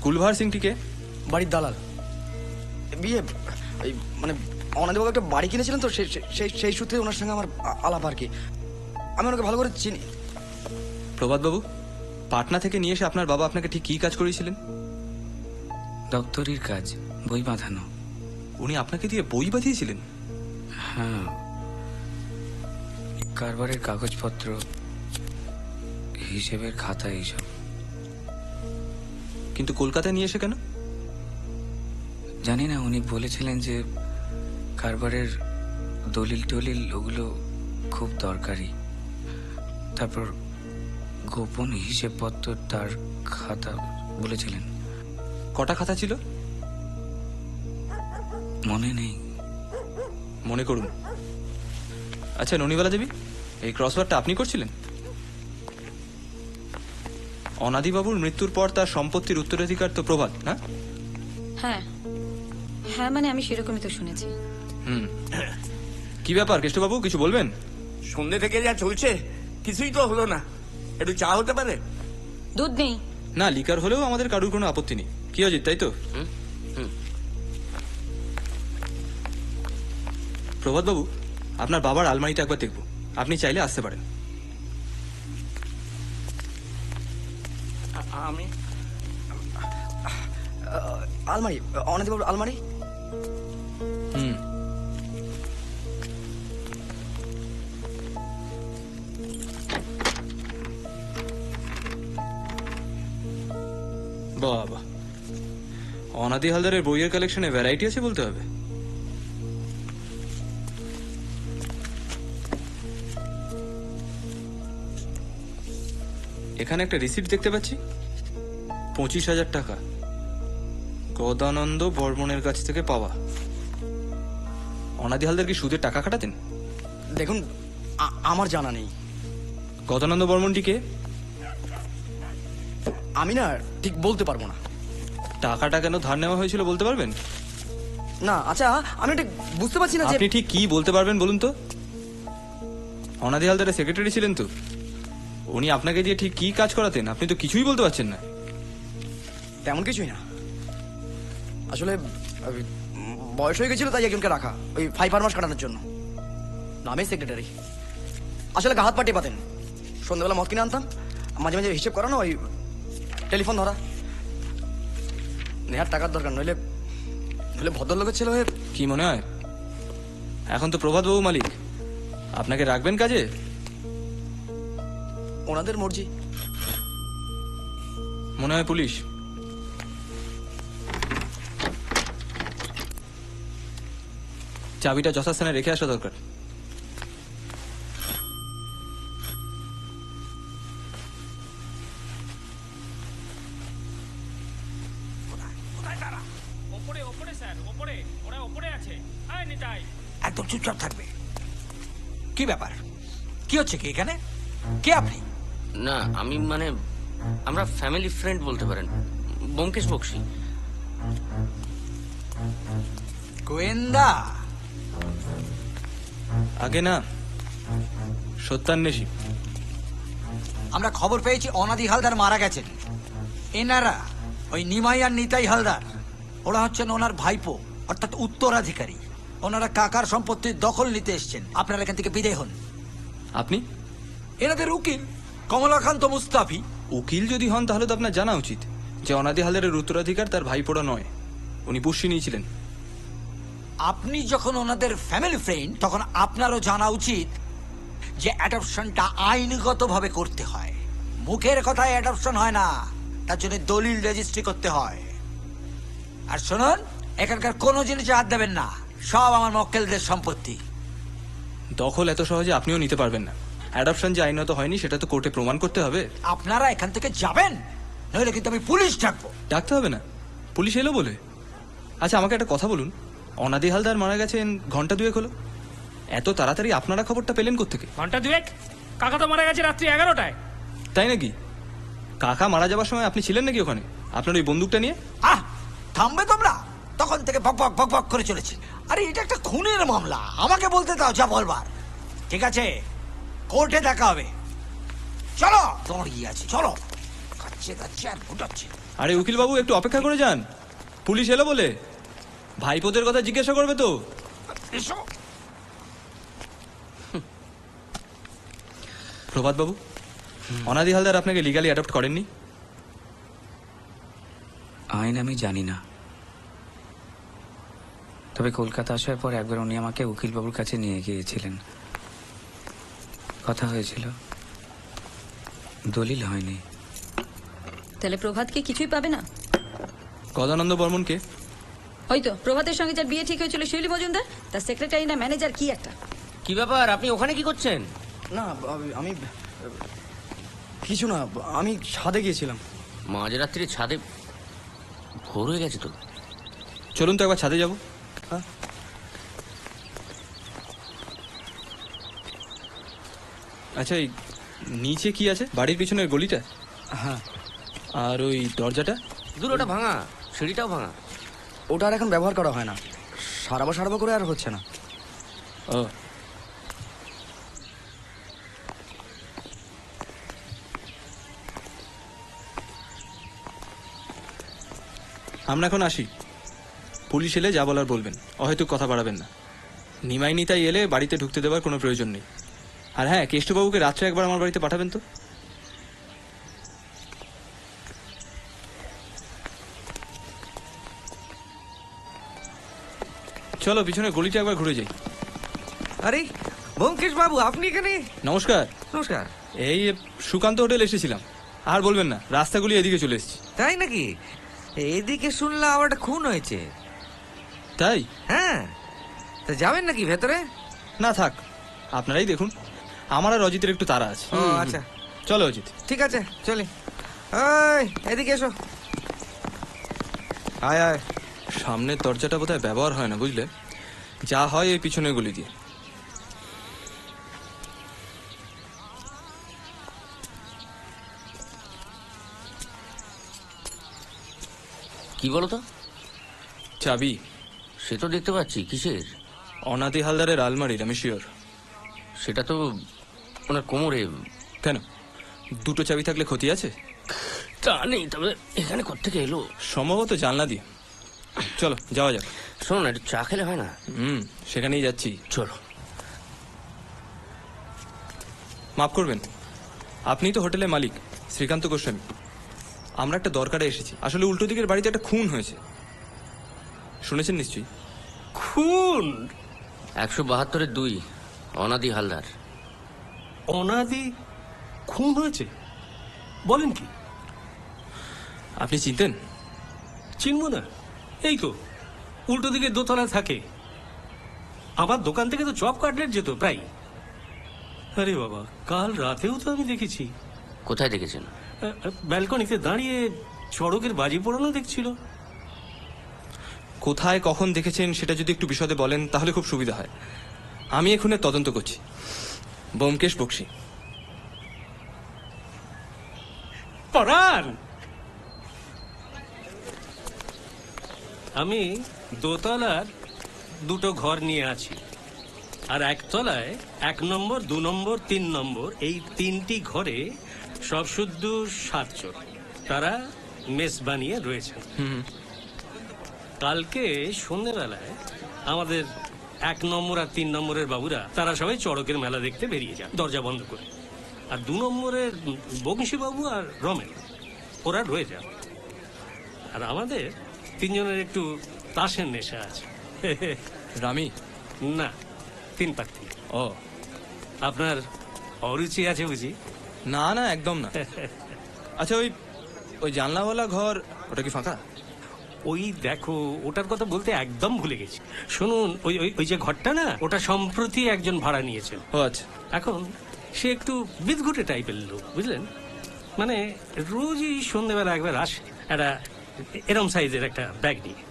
গুলভার সিংটিকে? বাড়ির দালাল। বিয়ে এই মানে অনাদিবাবু একটা বাড়ি কিনেছিলেন তো, সেই সূত্রে ওনার সঙ্গে আমার আলাপ আর কি। আমি ওনাকে ভালো করে চিনি। প্রভাতবাবু, পাটনা থেকে নিয়ে এসে আপনার বাবা আপনাকে ঠিক কী কাজ করিয়েছিলেন? দপ্তরির কাজ, বই বাঁধানো। উনি আপনাকে দিয়ে বই বাঁধিয়েছিলেন? হ্যাঁ, কারবারের কাগজপত্র, হিসেবের খাতা, এইসব। কিন্তু কলকাতায় নিয়ে এসে কেন? জানি না, উনি বলেছিলেন যে কারবারের দলিল টলিল ওগুলো খুব দরকারি। তারপর গোপন হিসেবপত্র, তার খাতা বলেছিলেন। কটা খাতা ছিল মনে নেই। মনে করুন। আচ্ছা ননিবালা দেবী, এই ক্রসওয়ার্ডটা আপনি করছিলেন? অনাদিবাবুর মৃত্যুর পর তার সম্পত্তির উত্তরাধিকার তো প্রভাত, না? হ্যাঁ হ্যাঁ, মানে আমি সেরকমই তো শুনেছি। কি ব্যাপার কেষ্টবাবু, কিছু বলবেন? সন্ধ্যে থেকে যা চলছে কিছুই তো হলো না। একটু চা হতে পারে? দুধ নেই। না, লিকার হলেও আমাদের কারুর কোনো আপত্তি নেই। কি অজিত, তাই তো? প্রভাতবাবু, আপনার বাবার আলমারিটা একবার দেখব। আপনি চাইলে আসতে পারেন। আমি আলমারি, অনাদিবাবুর আলমারি। বাবা, অনাদি হালদারের বইয়ের কালেকশনে ভ্যারাইটি আছে বলতে হবে। এখানে একটা রিসিপ্ট দেখতে পাচ্ছি, 25,000 টাকা, গদানন্দ বর্মনের কাছ থেকে পাওয়া। অনাদি হালদার কি সুদের টাকা খাটাতেন? দেখুন, আমার জানা নেই। গদানন্দ বর্মনটি কে? আমি না ঠিক বলতে পারবো না। টাকাটা কেন ধার নেওয়া হয়েছিল বলতে পারবেন? না, আচ্ছা আমি ঠিক বুঝতে পারছি না যে আপনি ঠিক কি বলতে পারবেন বলুন তো? অনাদি হালদারের সেক্রেটারি ছিলেন তো, উনি আপনাকে দিয়ে ঠিক কি কাজ করাতেন আপনি তো কিছুই বলতে পারছেন না। তেমন কিছুই না। আসলে বয়স হয়ে গেছিল, তাই একজনকে রাখা ওই 5 মাস কাটানোর জন্য। নামে সেক্রেটারি। আসলে গা হাত পাটিয়ে পাতেন। সন্ধ্যাবেলা মদ কিনে আনতাম, মাঝে মাঝে হিসেব করানো, ওই টেলিফোন ধরা। নেহার টাকার দরকার, নইলে ভদ্রলোকের ছেলে হয়ে। কি মনে হয় এখন তো প্রভাতবাবু মালিক, আপনাকে রাখবেন কাজে? ওনাদের মর্জি। মনে হয় পুলিশ। চাবিটা যথাস্থানে রেখে আসা দরকার। একদম চুপচাপ থাকবে। কি ব্যাপার, কি হচ্ছে কি এখানে? কে আপনি? না আমি মানে আমরা ফ্যামিলি ফ্রেন্ড বলতে পারেন, ব্যোমকেশ বক্সী। গোয়েন্দা? আগে না, সত্যান্বেষী। আমরা খবর পেয়েছি অনাদি হালদার মারা গেছেন। এনারা ওই নিমাই আর নিতাই হালদার, ওরা হচ্ছেন ওনার ভাইপো অর্থাৎ উত্তরাধিকারী। ওনারা কাকার সম্পত্তির দখল নিতে এসছেন। আপনারা এখান থেকে বিদায় হন। আপনি? এনাদের উকিল কমলাকান্ত মুস্তাফি। উকিল যদি হন তাহলে তো আপনার জানা উচিত যে অনাদি হালদারের উত্তরাধিকার তার ভাইপোড়া নয়, উনি পুষ্যি নিয়েছিলেন। আপনি যখন ওনাদের ফ্যামিলি ফ্রেন্ড, তখন আপনারও জানা উচিত যে অ্যাডপশনটা আইনগতভাবে করতে হয়। মুখের কথায় অ্যাডপশন হয় না, তার জন্য দলিল রেজিস্ট্রি করতে হয়। আর শুনুন, এখানকার কোনো জিনিসে হাত দেবেন না, সব আমার মক্কেলদের সম্পত্তি। দখল এত সহজে আপনিও নিতে পারবেন না। অ্যাডপশন যে আইনত হয়নি সেটা তো কোর্টে প্রমাণ করতে হবে। আপনারা এখান থেকে যাবেন, নইলে কিন্তু আমি পুলিশ ডাকবো। ডাকতে হবে না, পুলিশ এলো বলে। আচ্ছা আমাকে একটা কথা বলুন, অনাদি হালদার মারা গেছেন ঘন্টা দুয়েক হলো, এত তাড়াতাড়ি আপনারা খবরটা পেলেন কোত্থেকে? ঘন্টা দুয়েক? কাকা তো মারা গেছে রাত্রি 11টায়। তাই নাকি? কাকা মারা যাবার সময় আপনি ছিলেন নাকি ওখানে আপনার ওই বন্দুকটা নিয়ে? থামবে তোমরা? তখন থেকে বক বক বক বক করে চলেছে। আরে এটা একটা খুনের মামলা, আমাকে বলতে দাও যা বলবার। ঠিক আছে, কোর্টে দেখা হবে। চলো, তোমার কি আছে, চলো। খাচ্ছে খাচ্ছে আর ফুটাচ্ছে। আরে উকিল বাবু একটু অপেক্ষা করে যান, পুলিশ এলো বলে। ভাইপোদের কথা জিজ্ঞাসা করবে তো। এসো। প্রভাত বাবু, অনাদি হালদার আপনাকে লিগালি অ্যাডপ্ট করেননি? আইন আমি জানি না, তবে কলকাতা আসার পর একবার উনি আমাকে উকিলবাবুর কাছে নিয়ে গিয়েছিলেন, কথা হয়েছিল, দলিল হয়নি। তাহলে প্রভাতকে কিছুই পাবে না? গদানন্দ বর্মনকে? হয়তো প্রভাতের সঙ্গে যার বিয়ে ঠিক হয়েছিল শিউলি মজুমদার, তার সেক্রেটারি না ম্যানেজার কি একটা। কি ব্যাপার, আপনি ওখানে কি করছেন? না আমি কিছু না, আমি ছাদে গিয়েছিলাম। মাঝরাত্রি ছাদে? ভোর হয়ে গেছে তো। চলুন তো একবার ছাদে যাব। আচ্ছা এই নিচে কি আছে? বাড়ির পিছনের গলিটা? হ্যাঁ। আর ওই দরজাটা? দূর, ওটা ভাঙা, সিঁড়িটাও ভাঙা। ওটা আর এখন ব্যবহার করা হয় না, সারাবো সারাবো করে আর হচ্ছে না। ও, আমরা এখন আসি। পুলিশ এলে যা বলার বলবেন, হয়তো কথা বাড়াবেন না। নিমাই নিতাই এলে বাড়িতে ঢুকতে দেওয়ার কোনো প্রয়োজন নেই। আর হ্যাঁ, কেষ্টবাবুকে রাত্রে একবার আমার বাড়িতে পাঠাবেন তো। চলো পিছনে গলিটা একবার ঘুরে যাই। আরে ব্যোমকেশ বাবু, আপনি এখানে? নমস্কার। নমস্কার। এই সুকান্ত হোটেল এসেছিলাম। আর বলবেন না, রাস্তাগুলি এদিকে চলে এসেছি। তাই নাকি? এদিকে শুনলাম আবার একটা খুন হয়েছে। তাই? হ্যাঁ, তা যাবেন নাকি ভেতরে? না থাক, আপনারাই দেখুন, আমার আর অজিতের একটু তাড়া আছে। ও আচ্ছা, চলো অজিত। ঠিক আছে চলি। ওই এদিকে এসো। আয় আয়। সামনের দরজাটা বোধহয় ব্যবহার হয় না, বুঝলে? যা হয় এই পিছনের গলি দিয়ে। কি বলো তো? চাবি? সে তো দেখতে পাচ্ছি। কিসের? অনাদি হালদারের আলমারির, আমি শিওর। সেটা তো ওনার কোমরে। কেন, দুটো চাবি থাকলে ক্ষতি আছে? তা নেই, তবে এখানে কোত্থেকে এলো? সম্ভবত জানলা দিয়ে। চলো যাওয়া যাক। শোনো না, একটু চা খেলে হয় না? সেখানেই যাচ্ছি। চলো। মাফ করবেন, আপনিই তো হোটেলের মালিক, শ্রীকান্ত গোস্বামী। আমরা একটা দরকারে এসেছি। আসলে উল্টো দিকের বাড়িতে একটা খুন হয়েছে, শুনেছেন নিশ্চয়ই? খুন? 172-2 অনাদি হালদার। অনাদি খুন হয়েছে? বলেন কি? আপনি চিনতেন? চিনব না? এই তো উল্টো দিকে দোতলায় থাকে। আমার দোকান থেকে তো চপ কাটলেট যেত প্রায়। আরে বাবা, কাল রাতেও তো আমি দেখেছি। কোথায় দেখেছেন? ব্যালকনিতে দাঁড়িয়ে চড়কের বাজি পোড়ানো দেখছিল। কোথায় কখন দেখেছেন সেটা যদি একটু বিশদে বলেন তাহলে খুব সুবিধা হয়। আমি এখানে তদন্ত করছি। ব্যোমকেশ বক্সী। পরাণ, আমি দোতলার দুটো ঘর নিয়ে আছি, আর একতলায় 1 নম্বর, 2 নম্বর, 3 নম্বর, এই 3টি ঘরে সব শুদ্ধ 7 জন। তারা মেস বানিয়ে রয়েছেন। কালকে সন্ধ্যেবেলায় আমাদের 1 নম্বর আর 3 নম্বরের বাবুরা তারা সবাই চড়কের মেলা দেখতে বেরিয়ে যান দরজা বন্ধ করে। আর 2 নম্বরের বংশীবাবু আর রমেন ওরা রয়ে যান। আর আমাদের 3 জনের একটু তাসের নেশা আছে। রামি? না, 3 পাত্রী। ও, আপনার অরুচি আছে বুঝি? না না, একদম না। আচ্ছা, ওই জানলাওয়ালা ঘর ওটা কি ফাঁকা? ওই দেখো, ওটার কথা বলতে একদম ভুলে গেছি। শুনুন, ওই ওই ওই যে ঘরটা না, ওটা সম্প্রতি একজন ভাড়া নিয়েছেন। ও আচ্ছা। এখন সে একটু বিদঘুটে টাইপের লোক, বুঝলেন? মানে রোজই সন্ধ্যেবেলা একবার আসে একটা এরম সাইজের একটা ব্যাগ নিয়ে,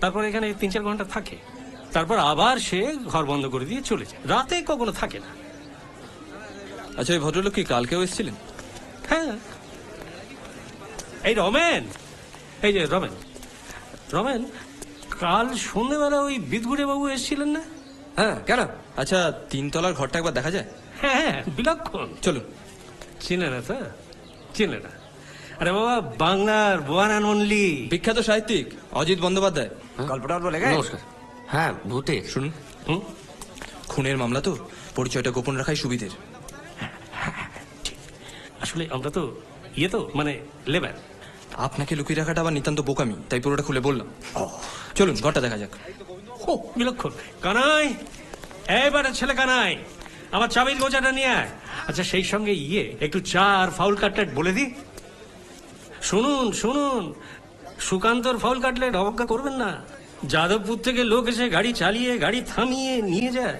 তারপর এখানে 3-4 ঘন্টা থাকে, তারপর আবার সে ঘর বন্ধ করে দিয়ে চলে যায়। রাতে কখনো থাকে না। আচ্ছা, এই ভদ্রলোক কি কালকেও এসেছিলেন? হ্যাঁ, এই রমেন, এই যে রমেন, রমেন কাল সন্ধ্যেবেলা ওই বিদঘুটে বাবু এসেছিলেন না? হ্যাঁ, কেন? আচ্ছা, 3 তলার ঘরটা একবার দেখা যায়? হ্যাঁ, বিলক্ষণ। চলুন। চিনে না তো? চিনে না? আরে বাবা, বাংলার ওয়ান অ্যান্ড অনলি বিখ্যাত সাহিত্যিক অজিত বন্দ্যোপাধ্যায়। গল্পটা বলে নমস্কার। হ্যাঁ, ভূতে। শুনুন, খুনের মামলা তো, পরিচয়টা গোপন রাখাই সুবিধের। আসলে আমরা তো মানে লেবার। আপনাকে লুকিয়ে রাখাটা আবার নিতান্ত বোকামি, তাই পুরোটা খুলে বললাম। চলুন, ঘরটা দেখা যাক। ও, বিলক্ষণ। কানাই, এবারে ছেলে কানাই, আমার চাবির গোছাটা নিয়ে আয়। আচ্ছা, সেই সঙ্গে একটু চা আর ফাউল কাটলেট বলে দি। শুনুন শুনুন, সুকান্তর ফাউল কাটলেট অবজ্ঞা করবেন না। যাদবপুর থেকে লোক এসে গাড়ি চালিয়ে গাড়ি থামিয়ে নিয়ে যায়।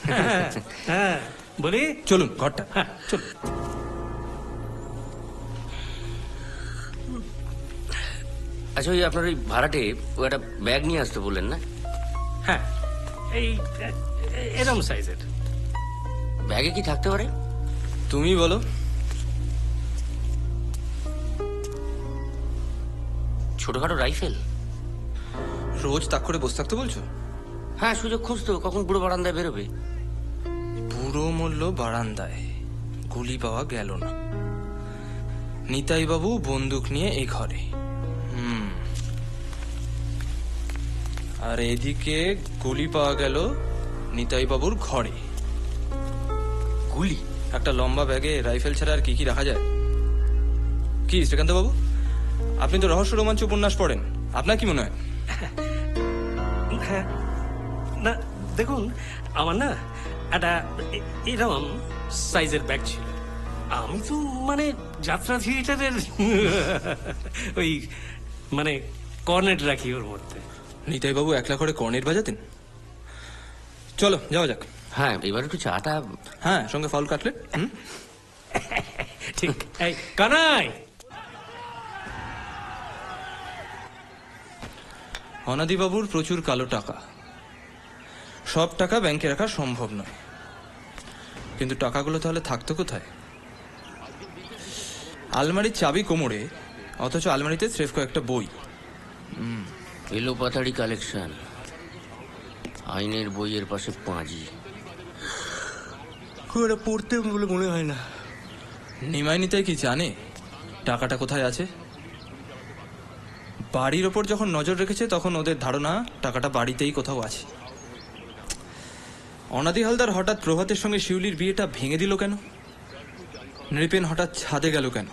হ্যাঁ হ্যাঁ, বলি চলুন ঘরটা। হ্যাঁ, চলুন। আচ্ছা, ওই আপনার ওই ভাড়াটে ও একটা ব্যাগ নিয়ে আসতে বললেন না? হ্যাঁ, এই এরম সাইজের ব্যাগে কি থাকতে পারে? তুমি বলো। ছোটখাটো রাইফেল? রোজ তাক করে বসে থাকতে বলছো? হ্যাঁ, সুযোগ খুঁজতো, কখন বুড়ো বারান্দায় বেরোবে। বুড়ো মূল্য বারান্দায়, গুলি পাওয়া গেল না। নিতাই বাবু বন্দুক নিয়ে এই ঘরে। আর এদিকে গুলি পাওয়া গেল নিতাই বাবুর ঘরে। গুলি? একটা লম্বা ব্যাগে রাইফেল ছাড়া আর কি কি রাখা যায়? কি শ্রীকান্ত বাবু, আপনি তো রহস্য রোমাঞ্চ উপন্যাস পড়েন, আপনার কি মনে হয়? হ্যাঁ, না দেখুন, আমার না একটা এরকম সাইজের ব্যাগ ছিল। আমি তো মানে যাত্রা থিয়েটারের ওই মানে কর্নেট রাখি ওর মধ্যে। নিতাই বাবু একলা করে কর্নেট বাজাতেন? চলো যাওয়া যাক। হ্যাঁ, এবার একটু চাটা। হ্যাঁ, সঙ্গে ফাউল কাটলেট। ঠিক। এই কানাই, অনাদিবাবুর প্রচুর কালো টাকা। সব টাকা ব্যাংকে রাখা সম্ভব নয়, কিন্তু টাকাগুলো তাহলে থাকতো কোথায়? আলমারির চাবি কোমরে, অথচ আলমারিতে স্রেফ কয়েকটা বই। এলোপাতাড়ি কালেকশন, আইনের বইয়ের পাশে পাঁজি। খুব একটা পড়তে বলে মনে হয় না। নিমাই নিতাই কি জানে টাকাটা কোথায় আছে? বাড়ির ওপর যখন নজর রেখেছে তখন ওদের ধারণা টাকাটা বাড়িতেই কোথাও আছে। অনাদি হালদার হঠাৎ প্রভাতের সঙ্গে শিউলির বিয়েটা ভেঙে দিল কেন? নৃপেন হঠাৎ ছাদে গেল কেন?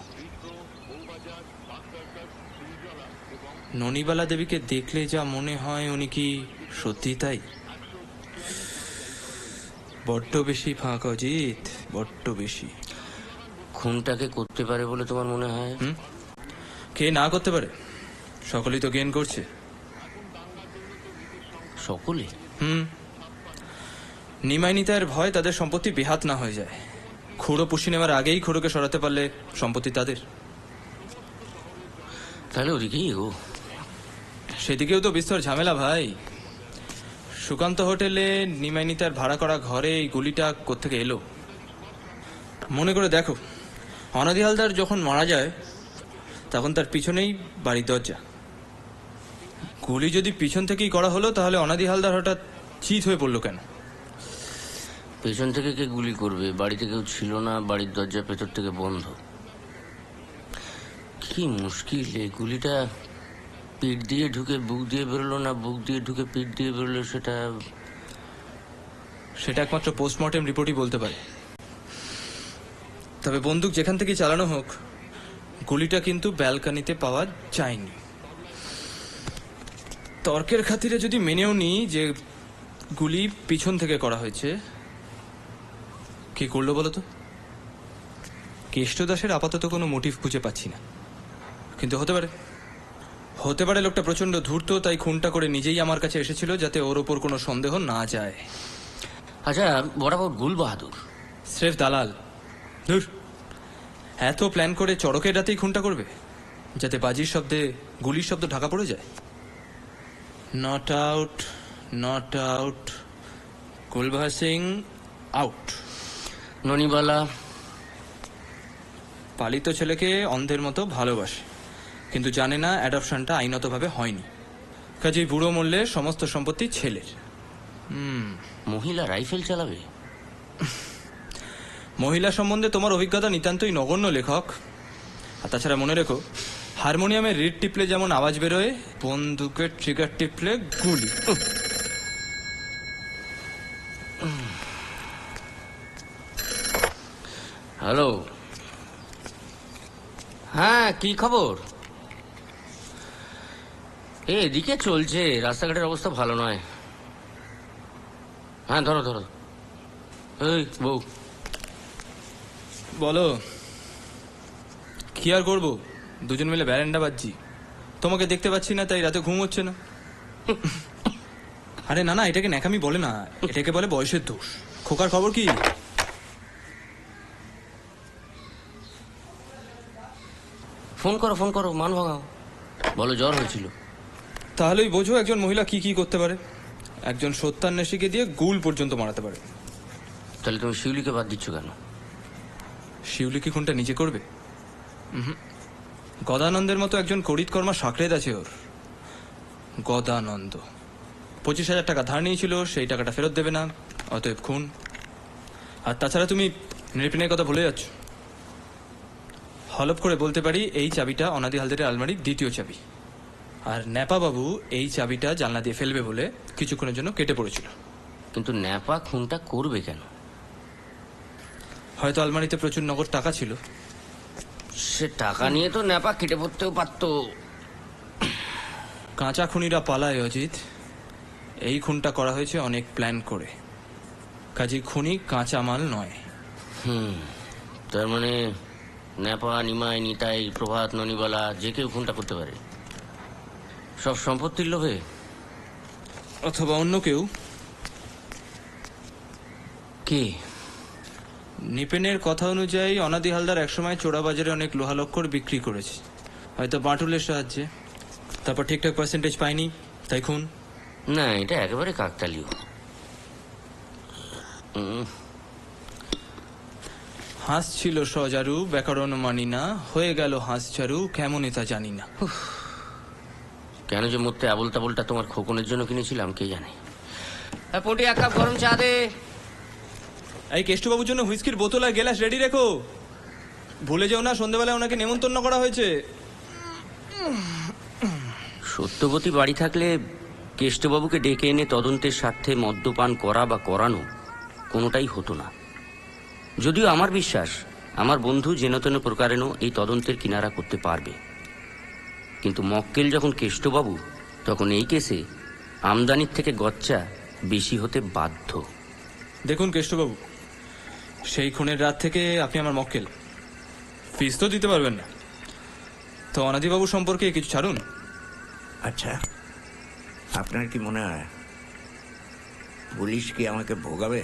ননিবালা দেবীকে দেখলে যা মনে হয় উনি কি সত্যি তাই? বড্ড বেশি ফাঁক অজিত, বড্ড বেশি। খুনটাকে করতে পারে বলে তোমার মনে হয়? কে না করতে পারে? সকলেই তো জ্ঞান করছে। সকলে? নিমাই নিতাইয়ের ভয় তাদের সম্পত্তি বেহাত না হয়ে যায়। খুঁড়ো পুষি নেওয়ার আগেই খুঁড়োকে সরাতে পারলে সম্পত্তি তাদের। তাহলে ওদিকেই ও সেদিকেও তো বিস্তর ঝামেলা ভাই। সুকান্ত হোটেলে নিমাইনি তার ভাড়া করা ঘরে এই গুলিটা কোত্থেকে এলো মনে করে দেখো। অনাদি হালদার যখন মারা যায় তখন তার পিছনেই বাড়ির দরজা। গুলি যদি পিছন থেকেই করা হলো তাহলে অনাদি হালদার হঠাৎ চিত হয়ে পড়লো কেন? পেছন থেকে কে গুলি করবে? বাড়িতে কেউ ছিল না, বাড়ির দরজা ভেতর থেকে বন্ধ। কি মুশকিল! এই গুলিটা পিঠ দিয়ে ঢুকে বুক দিয়ে বেরোলো না বুক দিয়ে ঢুকে পিঠ দিয়ে বেরোলো, সেটা একমাত্র পোস্টমর্টেম রিপোর্টই বলতে পারে। তবে বন্দুক যেখান থেকে চালানো হোক, গুলিটা কিন্তু ব্যালকনিতে পাওয়া যায়নি। তর্কের খাতিরে যদি মেনেও নিই যে গুলি পিছন থেকে করা হয়েছে, কি করলো বলো তো? কেষ্ট দাসের আপাতত কোনো মোটিভ খুঁজে পাচ্ছি না, কিন্তু হতে পারে লোকটা প্রচন্ড ধূর্ত, তাই খুনটা করে নিজেই আমার কাছে এসেছিল যাতে ওর ওপর কোনো সন্দেহ না যায়। আচ্ছা, বরাবর গুল বাহাদুর স্রেফ দালাল। ধুর, এত প্ল্যান করে চড়কের রাতেই খুনটা করবে যাতে বাজির শব্দে গুলির শব্দ ঢাকা পড়ে যায়। Not out, not out. Kulbahar Singh out. Nonibala Palit ছেলেকে অন্ধের মতো ভালোবাসে, কিন্তু জানে না অ্যাডপশনটা আইনতভাবে হয়নি, কাজেই বুড়ো মরলে সমস্ত সম্পত্তি ছেলের। মহিলা রাইফেল চালাবে? মহিলা সম্বন্ধে তোমার অভিজ্ঞতা নিতান্তই নগণ্য লেখক। আর তাছাড়া মনে রেখো, হারমোনিয়ামের রিড টিপলে যেমন আওয়াজ বেরোয়, বন্দুকের ট্রিগার টিপলে গুলি। হ্যালো, হ্যাঁ কি খবর? এদিকে চলছে, রাস্তাঘাটের অবস্থা ভালো নয়। হ্যাঁ ধরো ধরো। এই বউ, বলো। কি আর করবো, দুজন মিলে ব্যারেন্ডা বাজছি। তোমাকে দেখতে পাচ্ছি না তাই রাতে ঘুম হচ্ছে না। আরে না না, এটাকে ন্যাকামি বলে না, এটাকে বলে বয়সের দোষ। খোকার খবর কি? ফোন করো ফোন করো, মান ভাঙাও, বলো জ্বর হয়েছিল। তাহলেই বোঝো একজন মহিলা কি কি করতে পারে। একজন সত্যান্বেষীকে দিয়ে গুল পর্যন্ত মারাতে পারে। তাহলে তুমি শিউলিকে বাদ দিচ্ছ কেন? শিউলি কি খুনটা নিজে করবে? গদানন্দের মতো একজন করিতকর্মা সাকরেদ আছে ওর। গদানন্দ 25,000 টাকা ধার নিয়েছিল, সেই টাকাটা ফেরত দেবে না, অতএব খুন। আর তাছাড়া তুমি নৃপিনের কথা ভুলে যাচ্ছ। হলপ করে বলতে পারি এই চাবিটা অনাদি হালদারের আলমারির দ্বিতীয় চাবি। আর ন্যাপা বাবু এই চাবিটা জানলা দিয়ে ফেলবে বলে কিছুক্ষণের জন্য কেটে পড়েছিল। কিন্তু ন্যাপা খুনটা করবে কেন? হয়তো আলমারিতে প্রচুর নগদ টাকা ছিল। সে টাকা নিয়ে তো ন্যাপা কেটে পড়তেও পারতো। কাঁচা খুনিরা পালায় অজিত, এই খুনটা করা হয়েছে অনেক প্ল্যান করে। কাজী খুনি কাঁচা মাল নয়। তার মানে ন্যাপা, নিমাই, নিতাই, প্রভাত, ননিবালা যে কেউ খুনটা করতে পারে, সব সম্পত্তির লোভে। অথবা অন্য কেউ। কে? নিপেনের কথা অনুযায়ী অনাদি হালদার একসময় চোরাবাজারে অনেক লোহালক্কর বিক্রি করেছে, হয়তো বাটুলের সাহায্যে। তারপর ঠিকঠাক পার্সেন্টেজ পাইনি, তাই খুন। না, এটা একেবারে কাকতালীয়। হাসছিল সজারু, ব্যাকরণ মানি না, হয়ে গেল হাঁসচারু, কেমনই তা জানি না। কেন যে মরতে আবল তাবলটা তোমার খোকনের জন্য কিনেছিলাম কে জানে। পটি, এক কাপ গরম চা দে। এই কেষ্টবাবুর জন্য হুইস্কির বোতল আর গ্লাস রেডি রেখো। ভুলে যাও না সন্ধ্যাবেলায় ওনাকে নেমন্তন্ন করা হয়েছে। সত্যবতী বাড়ি থাকলে কেষ্টবাবুকে ডেকে এনে তদন্তের স্বার্থে মদ্যপান করা বা করানো কোনোটাই হতো না। যদিও আমার বিশ্বাস আমার বন্ধু যেন তেন প্রকারেণ এই তদন্তের কিনারা করতে পারবে, কিন্তু মক্কেল যখন কেষ্টবাবু, তখন এই কেসে আমদানির থেকে গচ্চা বেশি হতে বাধ্য। দেখুন কেষ্টবাবু, সেই খুনের রাত থেকে আপনি আমার মক্কেল, ফিস তো দিতে পারবেন না, তো অনাদিবাবু সম্পর্কে কিছু ছাড়ুন। আচ্ছা, আপনার কি মনে হয় পুলিশ কি আমাকে ভোগাবে?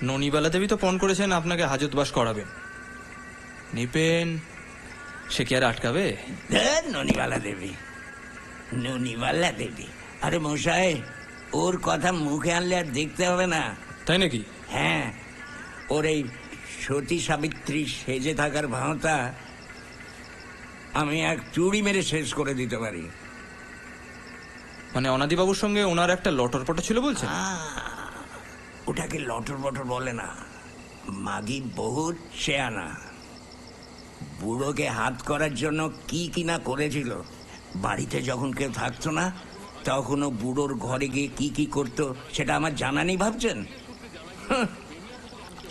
ননিবালা দেবী তো পণ করেছেন আপনাকে হাজতবাস করাবেন। নিপেন সে কি আর আটকাবে? ননিবালা দেবী, ননিবালা দেবী। আরে মশাই, ওর কথা মুখে আনলে আর দেখতে হবে না। তাই নাকি? হ্যাঁ, ওর এই সতী সাবিত্রী সেজে থাকার ভাঁওতা আমি এক চুড়ি মেরে শেষ করে দিতে পারি। মানে অনাদিবাবুর সঙ্গে ওনার একটা লটরপটা ছিল বলছেন? ওটাকে লটর বটর বলে না, মাগি বহুত শেয়ানা। বুড়োকে হাত করার জন্য কি কিনা করেছিল। বাড়িতে যখন কেউ থাকতো না তখনও বুড়োর ঘরে গিয়ে কি কি করতো সেটা আমার জানা নেই ভাবছেন? হাহ,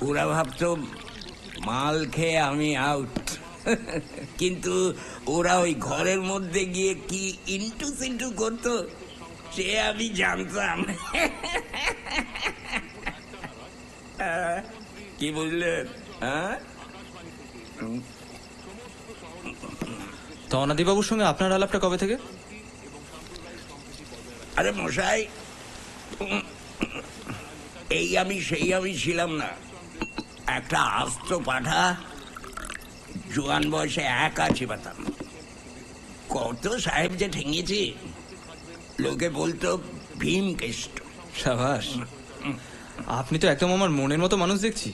ওরা ভাবতো মাল খেয়ে আমি আউট, কিন্তু ওরা ওই ঘরের মধ্যে গিয়ে কি ইন্টু সিন্টু করতো সে আমি জানতাম। কি বুঝলেন? হ্যাঁ, তো অনাদিবাবুর সঙ্গে আপনার আলাপটা কবে থেকে? আরে মশাই, এই আমি সেই আমি ছিলাম না। একটা আস্ত পাঠা, জোয়ান বয়সে একা চিবাতাম। কত সাহেব যে ঠেঙেছি, লোকে বলতো ভীমকেষ্ট। সাবাস, আপনি তো একদম আমার মনের মতো মানুষ দেখছি।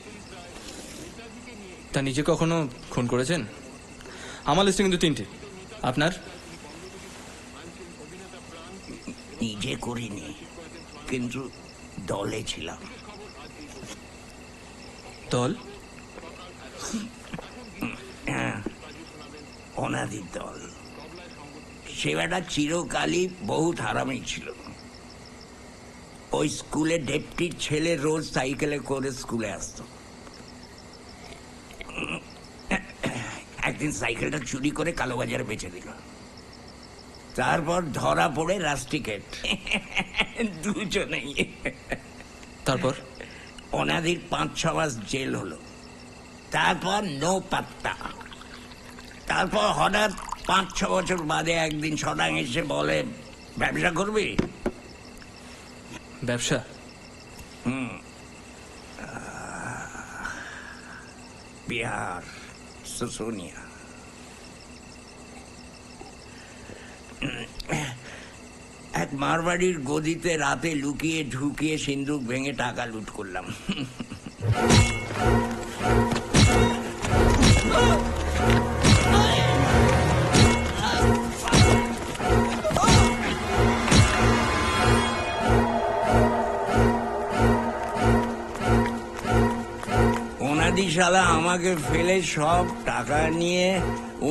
তা নিজে কখনো খুন করেছেন? আমার লিস্টে কিন্তু 3টে। আপনার? নিজে করিনি, কিন্তু দলে ছিলাম। দল? হ্যাঁ, অনাদির দল। সে বেটা চিরকালই বহুত হারামি ছিল। ওই স্কুলে ডেপুটির ছেলে রোজ সাইকেলে করে স্কুলে আসতো। একদিন সাইকেলটা চুরি করে কালোবাজারে বেচে দিল। তারপর ধরা পড়ে রাস্টিকেট দুজনেই। তারপর অনাদির 5-6 মাস জেল হলো। তারপর নো পাত্তা। তারপর হঠাৎ 5-6 বছর বাদে একদিন সদাং এসে বলে, ব্যবসা করবি? ব্যবসা? বিহার, সুসুনিয়া। এক মারবাড়ির গদিতে রাতে লুকিয়ে ঢুকিয়ে সিন্দুক ভেঙে টাকা লুট করলাম। ওনাদি শালা আমাকে ফেলে সব টাকা নিয়ে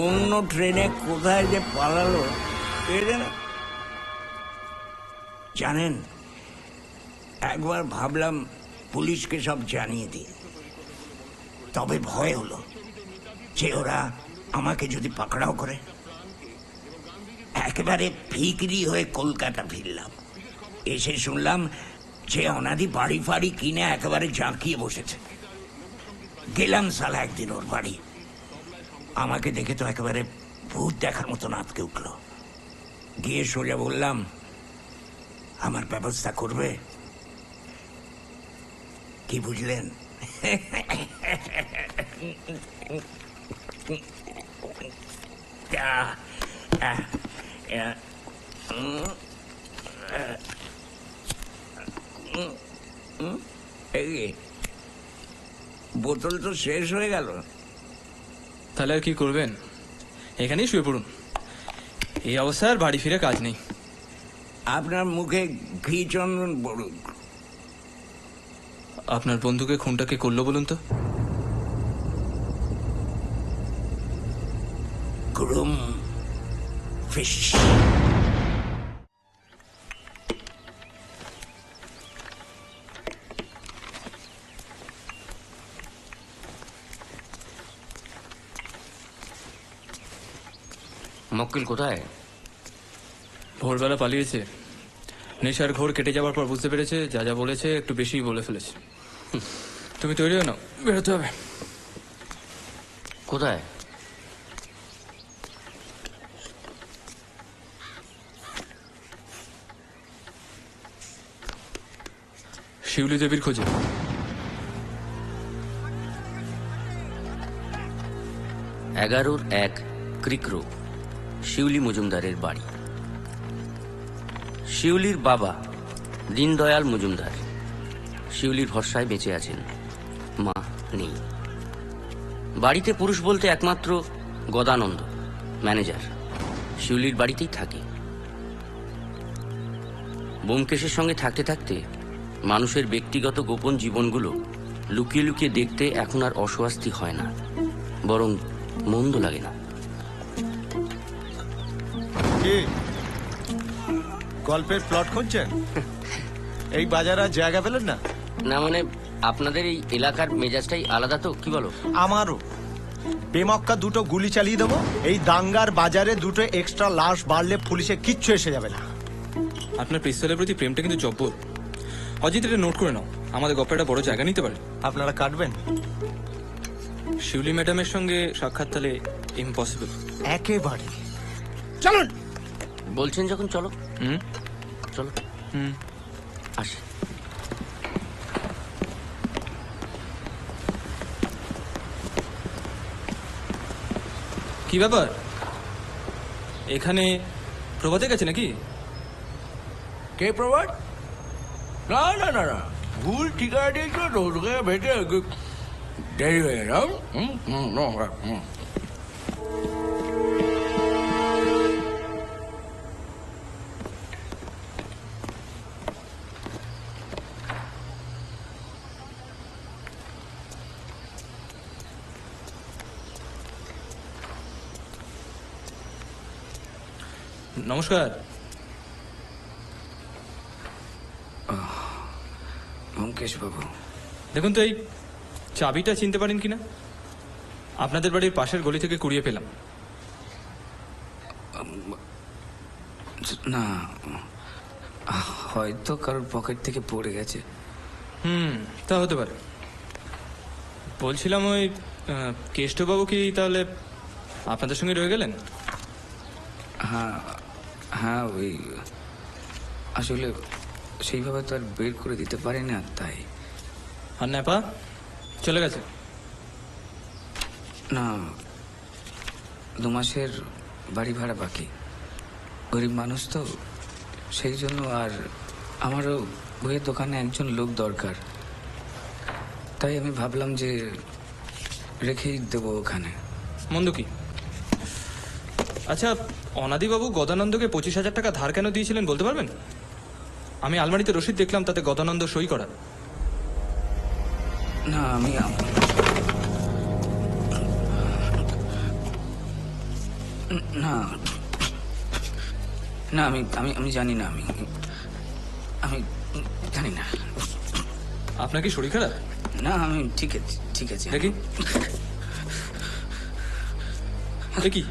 অন্য ট্রেনে কোথায় যে পালালো কে জানে। জানেন, একবার ভাবলাম পুলিশকে সব জানিয়ে দিই, তবে ভয় হলো যে ওরা আমাকে যদি পাকড়াও করে। একেবারে ফিকরি হয়ে কলকাতা ফিরলাম। এসে শুনলাম যে অনাদি বাড়ি ফাড়ি কিনে একেবারে জাঁকিয়ে বসেছে। গেলাম সালা একদিন ওর বাড়ি। আমাকে দেখে তো একেবারে ভূত দেখার মতো আঁতকে উঠল। গিয়ে সোজা বললাম, আমার ব্যবস্থা করবে? কি বুঝলেন? বোতল তো শেষ হয়ে গেল। তাহলে আর কি করবেন? এখানেই শুয়ে পড়ুন। এই অবস্থায় আর বাড়ি ফিরে কাজ নেই। আপনার মুখে ঘি চন্দন পড়ুক। আপনার বন্ধুকে খুনটা কে করলো বলুন তো? Groom fish. মক্কেল কোথায়? ভোরবেলা পালিয়েছে। নেশার ঘোর কেটে যাওয়ার পর বুঝতে পেরেছে যা যা বলেছে একটু বেশিই বলে ফেলেছে। তুমি তৈরি হও না, বেরোতে হবে। কোথায়? শিউলি দেবীর খোঁজে। এগারোর 1 ক্রিকরো শিউলি মজুমদারের বাড়ি। শিউলির বাবা দীনদয়াল মজুমদার শিউলির ভরসায় বেঁচে আছেন, মা নেই। বাড়িতে পুরুষ বলতে একমাত্র গদানন্দ ম্যানেজার, শিউলির বাড়িতেই থাকে। ব্যোমকেশের সঙ্গে থাকতে থাকতে মানুষের ব্যক্তিগত গোপন জীবনগুলো লুকিয়ে লুকিয়ে দেখতে এখন আর অস্বস্তি হয় না, বরং মন্দ লাগে না। কি গল্পের প্লট খুঁজছেন? এই বাজার আর জায়গা পেলেন না? না মানে আপনাদের এই এলাকার মেজাজটাই আলাদা, তো কি বলো? আমারও। বেমক্কা দুটো গুলি চালিয়ে দেবো, এই দাঙ্গার বাজারে দুটো এক্সট্রা লাশ বাড়লে পুলিশে কিচ্ছু এসে যাবে না। আপনার পিস্তলের প্রতি প্রেমটা কিন্তু জব্বর। অজিত, এটা নোট করে নাও, আমাদের গল্পটা বড় জায়গা নিতে পারে। আপনারা কাটবেন? শিউলি ম্যাডামের সঙ্গে সাক্ষাৎ তাহলে ইম্পসিবল। একেবারে। চলুন বলছেন যখন, চলো। চলো আসি। কি ব্যাপার, এখানে প্রভাতের কাছে নাকি? কে প্রভাত? না না না না, ভুল ঠিকানা দিয়েছিল তো, তোকে ভেটে দেরি হয়ে গেল। নমস্কার। ব্যোমকেশ বাবু, দেখুন তো এই চাবিটা চিনতে পারেন কিনা? আপনাদের বাড়ির পাশের গলি থেকে কুড়িয়ে পেলাম। না, হয়তো কারোর পকেট থেকে পড়ে গেছে। তা হতে পারে। বলছিলাম ওই কেষ্টবাবু কি তাহলে আপনাদের সঙ্গে রয়ে গেলেন? হ্যাঁ হ্যাঁ, ওই আসলে সেইভাবে তো আর বের করে দিতে পারি না, তাই। আর নেপা চলে গেছে? না, 2 মাসের বাড়ি ভাড়া বাকি। গরিব মানুষ তো, সেই জন্য। আর আমারও বইয়ের দোকানে একজন লোক দরকার, তাই আমি ভাবলাম যে রেখেই দেবো ওখানে। মন্দ কি? আচ্ছা, অনাদিবাবু গদানন্দকে 25,000 টাকা ধার কেন দিয়েছিলেন বলতে পারবেন? আমি আলমারিতে রসিদ দেখলাম, তাতে গদানন্দ সই করা। না, আমি না না আমি আমি আমি জানি না, আমি আমি জানি না। আপনার কি শরীর খারাপ? না, আমি ঠিক আছে, ঠিক আছে। দেখি দেখি,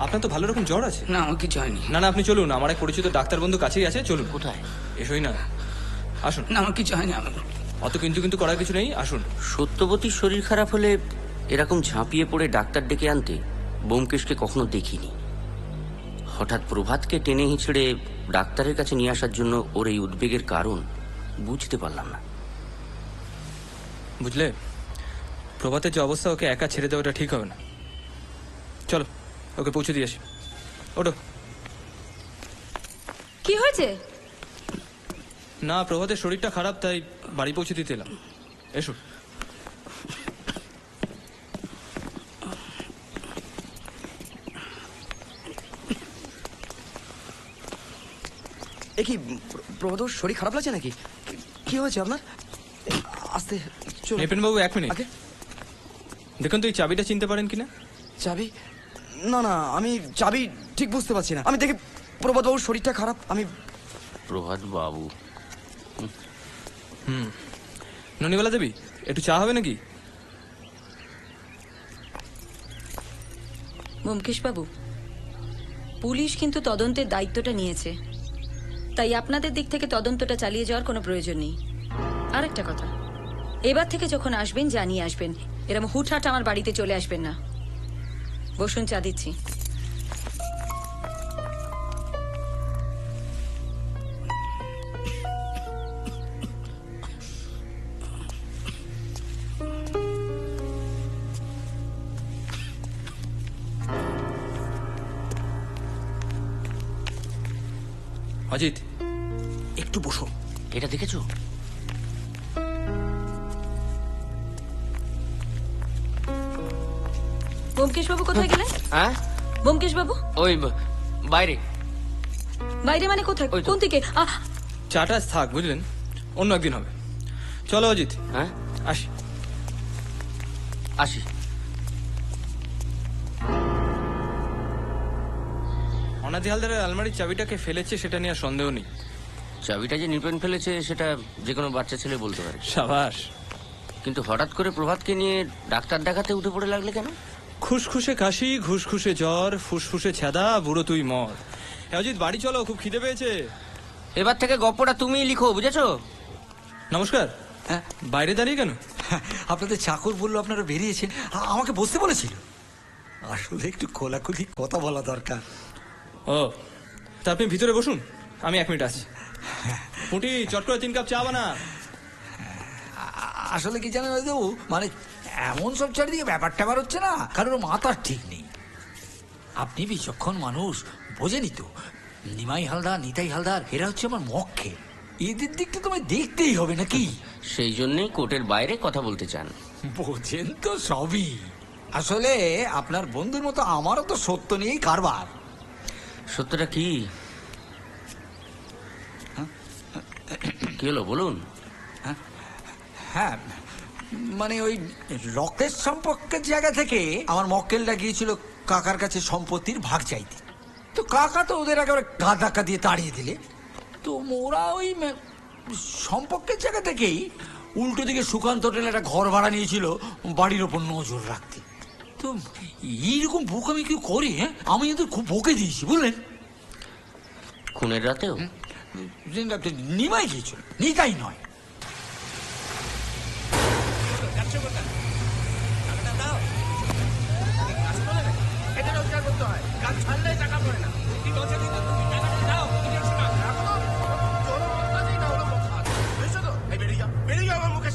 আপনার তো ভালো রকম জ্বর আছে। না, আমার কিছু হয়নি। না না, আপনি চলুন, আমার এক পরিচিত ডাক্তার বন্ধু কাছেই আছে, চলুন। কোথায়? এসোই না, আসুন। না, আমার কিছু হয়নি। অত কিন্তু কিন্তু করার কিছু নেই, আসুন। সত্যবতীর শরীর খারাপ হলে এরকম ঝাঁপিয়ে পড়ে ডাক্তার ডেকে আনতে ব্যোমকেশকে কখনো দেখিনি। হঠাৎ প্রভাতকে টেনে হিঁচড়ে ডাক্তারের কাছে নিয়ে আসার জন্য ওর এই উদ্বেগের কারণ বুঝতে পারলাম না। বুঝলে, প্রভাতের যে অবস্থা, ওকে একা ছেড়ে দেওয়াটা ঠিক হবে না। চলো ওকে পৌঁছে দিয়ে আসি। ওটো। কি হয়েছে? না, প্রভাতের শরীরটা খারাপ, তাই বাড়ি পৌঁছে দিতে এলাম। এসো। এ কি প্রভাত, শরীর খারাপ লাগছে নাকি? কি হয়েছে আপনার? আস্তে চলুন। বাবু 1 মিনিট দেখুন তো, এই চাবিটা চিনতে পারেন কিনা? চাবি? না না, আমি চাবি ঠিক বুঝতে পারছি না। আমি দেখি প্রভাত বাবুর শরীরটা খারাপ। আমি প্রভাত বাবু? ননিবালা দেবী, একটু চা হবে নাকি? ব্যোমকেশ বাবু, পুলিশ কিন্তু তদন্তের দায়িত্বটা নিয়েছে, তাই আপনাদের দিক থেকে তদন্তটা চালিয়ে যাওয়ার কোনো প্রয়োজন নেই। আরেকটা কথা, এবার থেকে যখন আসবেন জানিয়ে আসবেন, এরকম হুটহাট আমার বাড়িতে চলে আসবেন না। বসুন, চা দিচ্ছি। অজিত একটু বসো। এটা দেখেছো? ব্যোমকেশ বাবু কোথায় গেলেন? হ্যাঁ, ব্যোমকেশ বাবু ওই বাইরে। বাইরে মানে কোথায়? ওই তো। কোন দিকে? চাটা আজ থাক, বুঝলেন, অন্য একদিন হবে। চলো অজিত, হ্যাঁ আসি। আসি। অনাদি হালদারের আলমারির চাবিটাকে ফেলেছে সেটা নিয়ে আর সন্দেহ নেই। চাবিটা যে নিপেন ফেলেছে সেটা যে কোনো বাচ্চা ছেলে বলতে পারে। সাবাস। কিন্তু হঠাৎ করে প্রভাতকে নিয়ে ডাক্তার দেখাতে উঠে পড়ে লাগলে কেন? খুশখুশে কাশি, ঘুষখুশে জ্বর, ফুসফুসে ছেদা, বুড়ো তুই মর। অজিত বাড়ি চলো, খুব খিদে পেয়েছে। এবার থেকে গপ্পটা তুমিই লিখো, বুঝেছো? নমস্কার। হ্যাঁ, বাইরে দাঁড়িয়ে কেন? আপনাদের চাকর বললো আপনারা বেরিয়েছেন, আমাকে বসতে বলেছিল। আসলে একটু খোলাখুলি কথা বলা দরকার। ও, তা আপনি ভিতরে বসুন, আমি 1 মিনিট আসছি। পুঁটি, চট করে 3 কাপ চা বানা। আসলে কি জানেন বাবু, মানে এমন সব চারিদিকে ব্যাপার ট্যাপার হচ্ছে না, কারোর মাথার ঠিক নেই। আপনি বিচক্ষণ মানুষ, বোঝেনি তো? নিমাই হালদার, নিতাই হালদার এরা হচ্ছে আমার মক্কে। এদের দিকটা তোমায় দেখতেই হবে নাকি? সেই জন্যই কোর্টের বাইরে কথা বলতে চান। বোঝেন তো সবই। আসলে আপনার বন্ধুর মতো আমারও তো সত্য নিয়েই কারবার। সত্যটা কি? কি হলো বলুন? হ্যাঁ, মানে ওই রক্তের সম্পর্কের জায়গা থেকে আমার মক্কেলটা গিয়েছিল কাকার কাছে সম্পত্তির ভাগ চাইতে। তো কাকা তো ওদের একেবারে গা ধাক্কা দিয়ে তাড়িয়ে দিলে। তো ওরা ওই সম্পর্কের জায়গা থেকেই উল্টো দিকে সুকান্ত হোটেলে একটা ঘর ভাড়া নিয়েছিল বাড়ির ওপর নজর রাখতে। তো এইরকম বোকামি কেউ করে? হ্যাঁ, আমি কিন্তু খুব বকে দিয়েছি, বুঝলেন। খুনের রাতেও নিমাই গিয়েছিল, নিতাই নয়।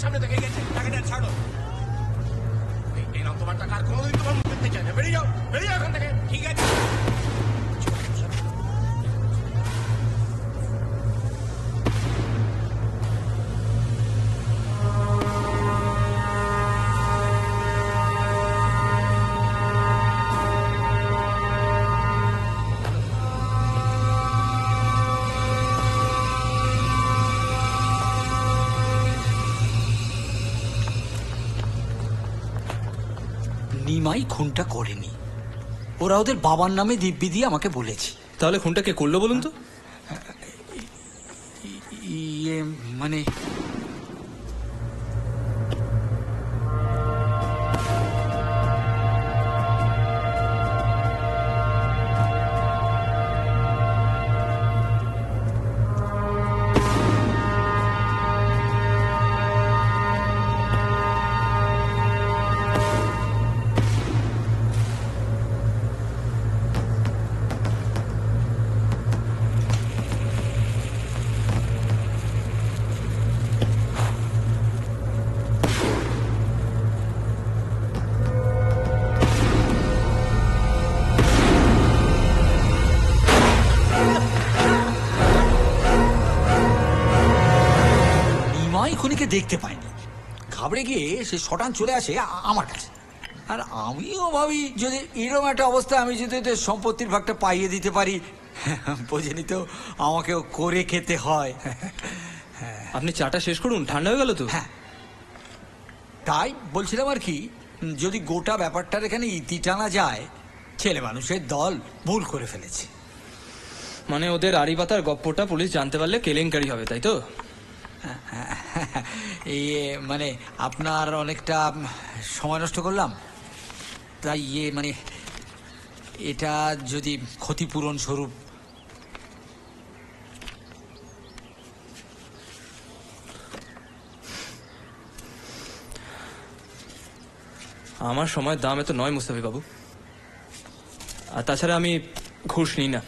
সামনে থেকে গেছে, টাকাটা ছাড়ো। এই নাও তোমার টাকা, আর কোনোদিন তোমার মুখ দেখতে চাই না। বেরিয়ে যাও, বেরিয়ে যাও এখান থেকে। ঠিক আছে। নিমাই খুনটা করেনি, ওরা ওদের বাবার নামে দিব্যি দিয়ে আমাকে বলেছে। তাহলে খুনটা কে করলো বলুন তো? ইয়ে মানে খুনিকে দেখতে পায়নি, ঘাবড়ে গিয়ে সে শটান চলে আসে আমার কাছে। আর আমিও ভাবি যদি এরকম একটা অবস্থায় আমি যদি ওদের সম্পত্তির ভাগটা পাইয়ে দিতে পারি, বোঝেনি তো আমাকেও করে খেতে হয়। আপনি চাটা শেষ করুন, ঠান্ডা হয়ে গেল তো। হ্যাঁ, তাই বলছিলাম আর কি, যদি গোটা ব্যাপারটার এখানে ইতি টানা যায়, ছেলে মানুষের দল ভুল করে ফেলেছে। মানে ওদের আড়ি পাতার গপ্পটা পুলিশ জানতে পারলে কেলেঙ্কারি হবে, তাই তো? মানে আপনার অনেকটা সময় নষ্ট করলাম, তাই মানে এটা যদি ক্ষতিপূরণ স্বরূপ। আমার সময়ের দাম এত নয় মুস্তাফি বাবু, আর তাছাড়া আমি ঘুষ নিই না।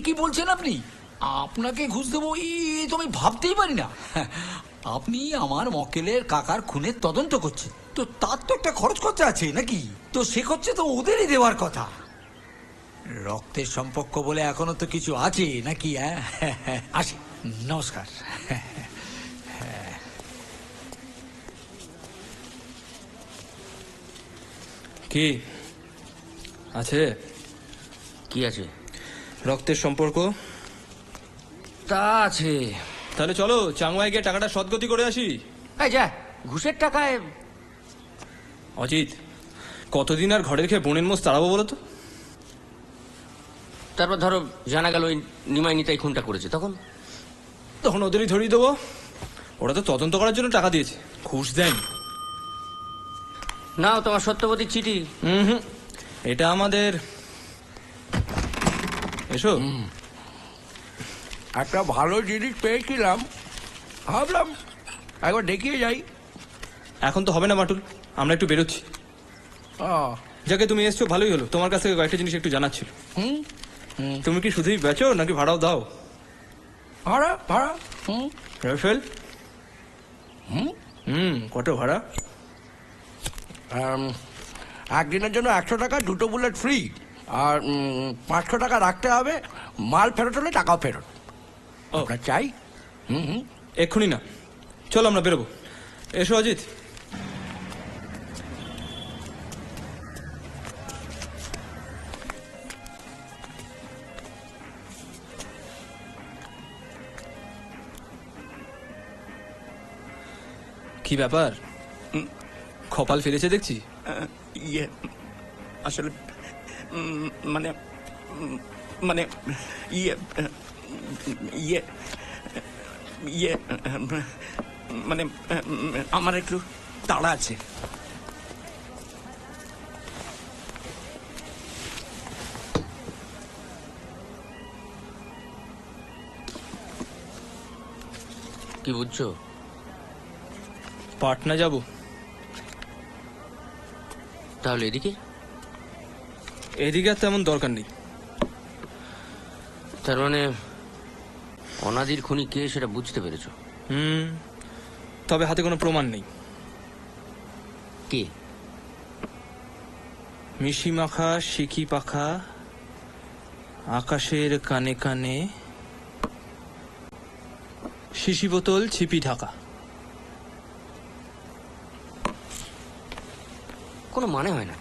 কি বলছেন আপনি? আপনাকে ঘুষ দেবো তো আমি ভাবতেই পারি না। আপনি আমার মক্কেলের কাকার খুনের তদন্ত করছেন, তো তার তো একটা খরচ খরচা আছে নাকি? তো সে খরচা তো ওদেরই দেওয়ার কথা। রক্তের সম্পর্ক বলে এখনো তো কিছু আছে নাকি? হ্যাঁ, আসি, নমস্কার। কি আছে? কি আছে? রক্তের সম্পর্ক তা আছে। তাহলে চলো চাংমাই গিয়ে টাকাটা সদ্গতি করে আসি। এই যা, ঘুষের টাকায়। অজিত, কতদিন আর ঘরের খেয়ে বোনের মোষ তাড়াবো বলো তো? তারপর ধরো জানা গেল ওই নিমাই নিতাই খুনটা করেছে, তখন ওদেরই ধরিয়ে দেবো। ওরা তো তদন্ত করার জন্য টাকা দিয়েছে, ঘুষ দেয়নি। নাও তোমার সত্যবতীর চিঠি। হুম, এটা আমাদের। এসো। একটা ভালো জিনিস পেয়েছিলাম, ভাবলাম একবার দেখিয়ে যাই। এখন তো হবে না বাটুল, আমরা একটু বেরোচ্ছি। যাকে তুমি এসছো ভালোই হলো, তোমার কাছ থেকে কয়েকটা জিনিস একটু জানার ছিল। তুমি কি শুধুই বেচো নাকি ভাড়াও দাও? ভাড়া ভাড়া। রাইফেল? কত ভাড়া? একদিনের জন্য 100 টাকা, 2টো বুলেট ফ্রি, আর 500 টাকা রাখতে হবে। মাল ফেরত হলে টাকাও ফেরত। আপনার চাই? এক্ষুনি না, চলো আমরা বেরোবো। এসো অজিত। কি ব্যাপার, কপাল ফিরেছে দেখছি। ইয়ে আসলে মানে মানে ইয়ে ইয়ে ইয়ে মানে আমার একটু তাড়া আছে। কি বুঝছো? পাটনা যাব। তাহলে এদিকে? এদিকে আর তেমন দরকার নেই। তার মানে অনাদির খুনি কে সেটা বুঝতে পেরেছো? তবে হাতে কোনো প্রমাণ নেই। কে? মিশি মাখা শিখি পাখা, আকাশের কানে কানে, শিশি বোতল ছিপি ঢাকা। কোনো মানে হয় না।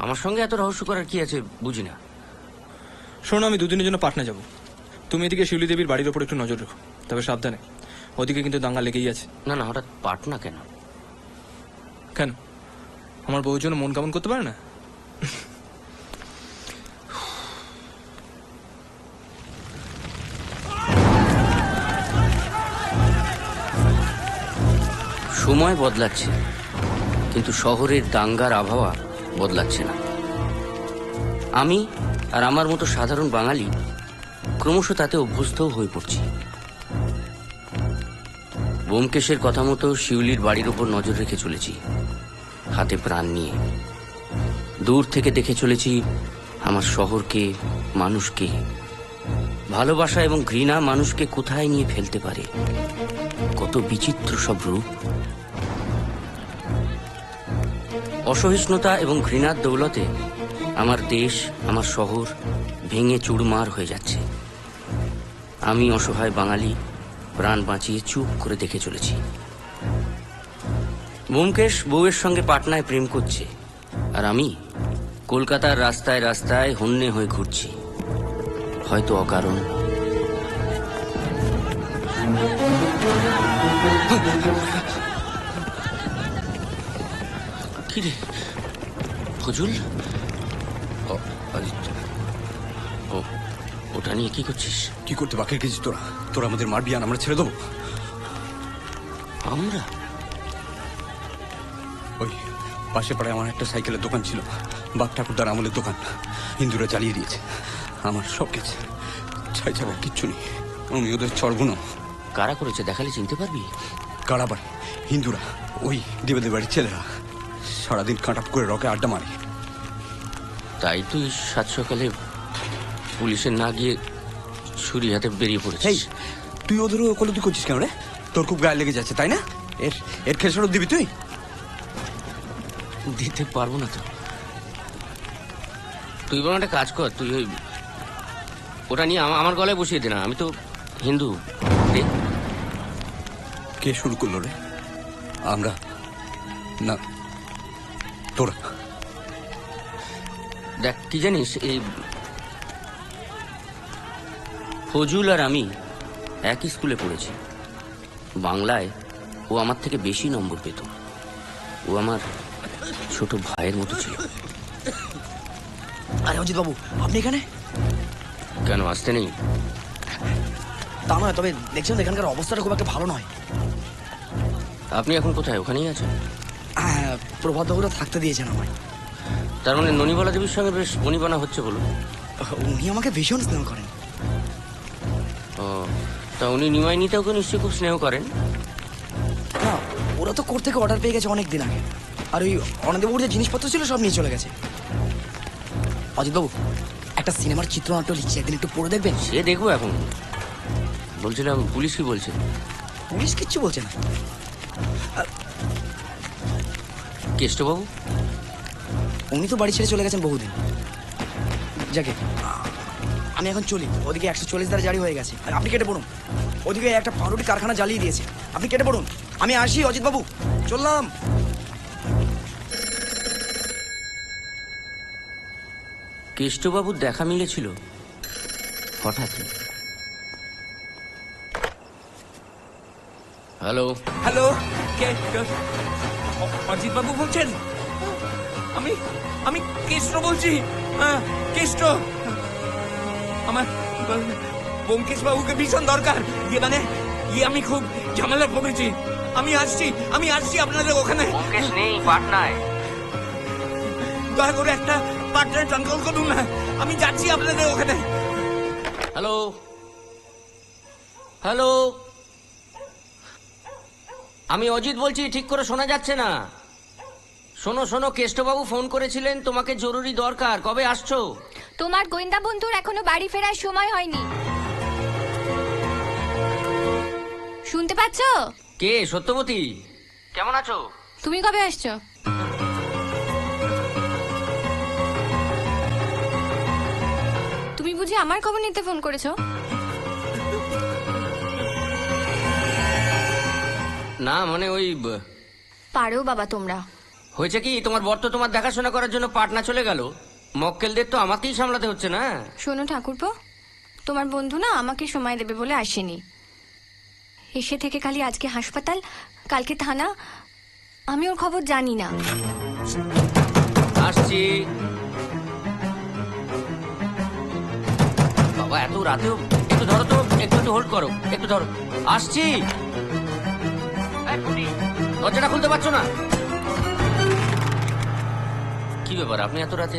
আমার সঙ্গে এত রহস্য করার কি আছে বুঝি না। শোনো, আমি দুদিনের জন্য পাটনা যাব। তুমি এদিকে শিউলি দেবীর বাড়ির ওপর একটু নজর রেখো, তবে সাবধানে। ওদিকে কিন্তু দাঙ্গা লেগেই আছে। না না, হঠাৎ পাটনা কেন? কেন, আমার বউর জন্য মন কেমন করতে পারে না? সময় বদলাচ্ছে, কিন্তু শহরের দাঙ্গার আবহাওয়া বদলাচ্ছে না। আমি আর আমার মতো সাধারণ বাঙালি ক্রমশ তাতে অভ্যস্তও হয়ে পড়ছি। ব্যোমকেশের কথা মতো শিউলির বাড়ির ওপর নজর রেখে চলেছি, হাতে প্রাণ নিয়ে। দূর থেকে দেখে চলেছি আমার শহরকে, মানুষকে। ভালোবাসা এবং ঘৃণা মানুষকে কোথায় নিয়ে ফেলতে পারে, কত বিচিত্র সব রূপ। অসহিষ্ণুতা এবং ঘৃণার দৌলতে আমার দেশ, আমার শহর ভেঙে চুরমার হয়ে যাচ্ছে। আমি অসহায় বাঙালি প্রাণ বাঁচিয়ে চুপ করে দেখে চলেছি। ব্যোমকেশ বউয়ের সঙ্গে পাটনায় প্রেম করছে, আর আমি কলকাতার রাস্তায় রাস্তায় হন্যে হয়ে ঘুরছি, হয়তো অকারণ। কি রে ফজল? ওটা নিয়ে কি করছিস? কি করতে বাকি রেখেছিস তোরা? তোরা আমাদের মারবি আর আমরা ছেড়ে দেবো? আমরা? ওই পাশে পাড়ায় আমার একটা সাইকেলের দোকান ছিল, বাপ ঠাকুরদার আমলের দোকান। হিন্দুরা জ্বালিয়ে দিয়েছে, আমার সব গেছে, ছাই ছাড়া কিচ্ছু নেই। আমি ওদের চড়গুনো। কারা করেছে দেখালে চিনতে পারবি? কারা বাড়ি? হিন্দুরা, ওই দেবেদের বাড়ির ছেলেরা সারাদিন কাঁটাপ করে রকে আড্ডা মারে। তাই তুই সাত সকালে পুলিশে না গিয়ে ছুরি হাতে বেরিয়ে পড়েছিস। তুই ওদেরও ওকলতি করছিস কেন রে? তোর খুব গায়ে লেগে যাচ্ছে তাই না? এর খেসারত দিবি তুই? দিতে পারবো না তো। তুই বরং একটা কাজ কর, তুই ওই ওটা নিয়ে আমার গলায় বসিয়ে দে না, আমি তো হিন্দু। দে। কে শুরু করলো রে? আমরা না তোরা? দেখ কি জানিস, এই ফজুল আর আমি একই স্কুলে পড়েছি। বাংলায় ও আমার থেকে বেশি নম্বর পেত। ও আমার ছোট ভাইয়ের মতো ছিল। আরে অজিত বাবু, আপনি এখানে? কেন আসতে নেই? তা নয়, তবে দেখছেন তো এখানকার অবস্থাটা খুব একটা ভালো নয়। আপনি এখন কোথায়? ওখানেই আছেন? হ্যাঁ, প্রভাত বাবুরা থাকতে দিয়েছেন আমায়। তার মানে ননিবালা দেবীর সঙ্গে বেশ বনিবানা হচ্ছে বলো? উনি আমাকে ভীষণ স্নেহ করেন। ও, তা উনি নিমাই নিতেও নিশ্চয়ই খুব স্নেহ করেন? না, ওরা তো কোর্ট থেকে অর্ডার পেয়ে গেছে অনেক দিন আগে। আর ওই অনাদিবাবুর যে জিনিসপত্র ছিল সব নিয়ে চলে গেছে। অজিতবাবু, একটা সিনেমার চিত্রনাট্য লিখছি, একদিন একটু পড়ে দেখবেন? সে দেখবো। এখন বলছিলাম পুলিশ কি বলছে? পুলিশ কিচ্ছু বলছে না। কেষ্টবাবু? উনি তো বাড়ি ছেড়ে চলে গেছেন বহুদিন। যাকে আমি এখন চলি, ওদিকে 144 ধারা জারি হয়ে গেছে। আর আপনি কেটে পড়ুন, ওদিকে একটা পাউরুটি কারখানা জ্বালিয়ে দিয়েছে। আপনি কেটে পড়ুন, আমি আসি অজিতবাবু, চললাম। কেষ্টবাবুর দেখা মিলেছিল হঠাৎ। হ্যালো হ্যালো, কে? অজিত বাবু বলছেন? আমি আমি কেষ্ট বলছি। কেষ্ট, আমার ব্যোমকেশ বাবুকে ভীষণ দরকার। আমি খুব ঝামেলা পড়েছি। আমি আসছি আপনাদের ওখানে। ব্যোমকেশ নেই পাটনায়। দয়া করে একটা পার্টনার কন্ট্রোল করুন না, আমি যাচ্ছি আপনাদের ওখানে। হ্যালো হ্যালো, আমি অজিত বলছি, ঠিক করে শোনা যাচ্ছে না। শোনো শোনো, কেষ্টবাবু ফোন করেছিলেন, তোমাকে জরুরি দরকার। কবে আসছো? তোমার গোয়েন্দা বন্ধুর এখনো বাড়ি ফেরার সময় হয়নি, শুনতে পাচ্ছো? কে? সত্যবতী, কেমন আছো? তুমি কবে আসছো? তুমি বুঝি আমার খবর নিতে ফোন করেছো? না মানে ওই পারো বাবা তোমরা। হয়েছে কি, তোমার বর তো তোমার দেখাশোনা করার জন্য পাটনা চলে গেল। মক্কেলদের তো আমাকেই সামলাতে হচ্ছে না। শোনো ঠাকুরপো, তোমার বন্ধু না আমাকে সময় দেবে বলে আসেনি। এসে থেকে খালি আজকে হাসপাতাল, কালকে থানা। আমি ওর খবর জানি না। আসছি। বাবা এত রাতেও, একটু ধরো তো, একটু হোল্ড করো, একটু ধরো। আসছি। দরজাটা খুলতে পারছো না? কি ব্যাপার, আপনি এত রাতে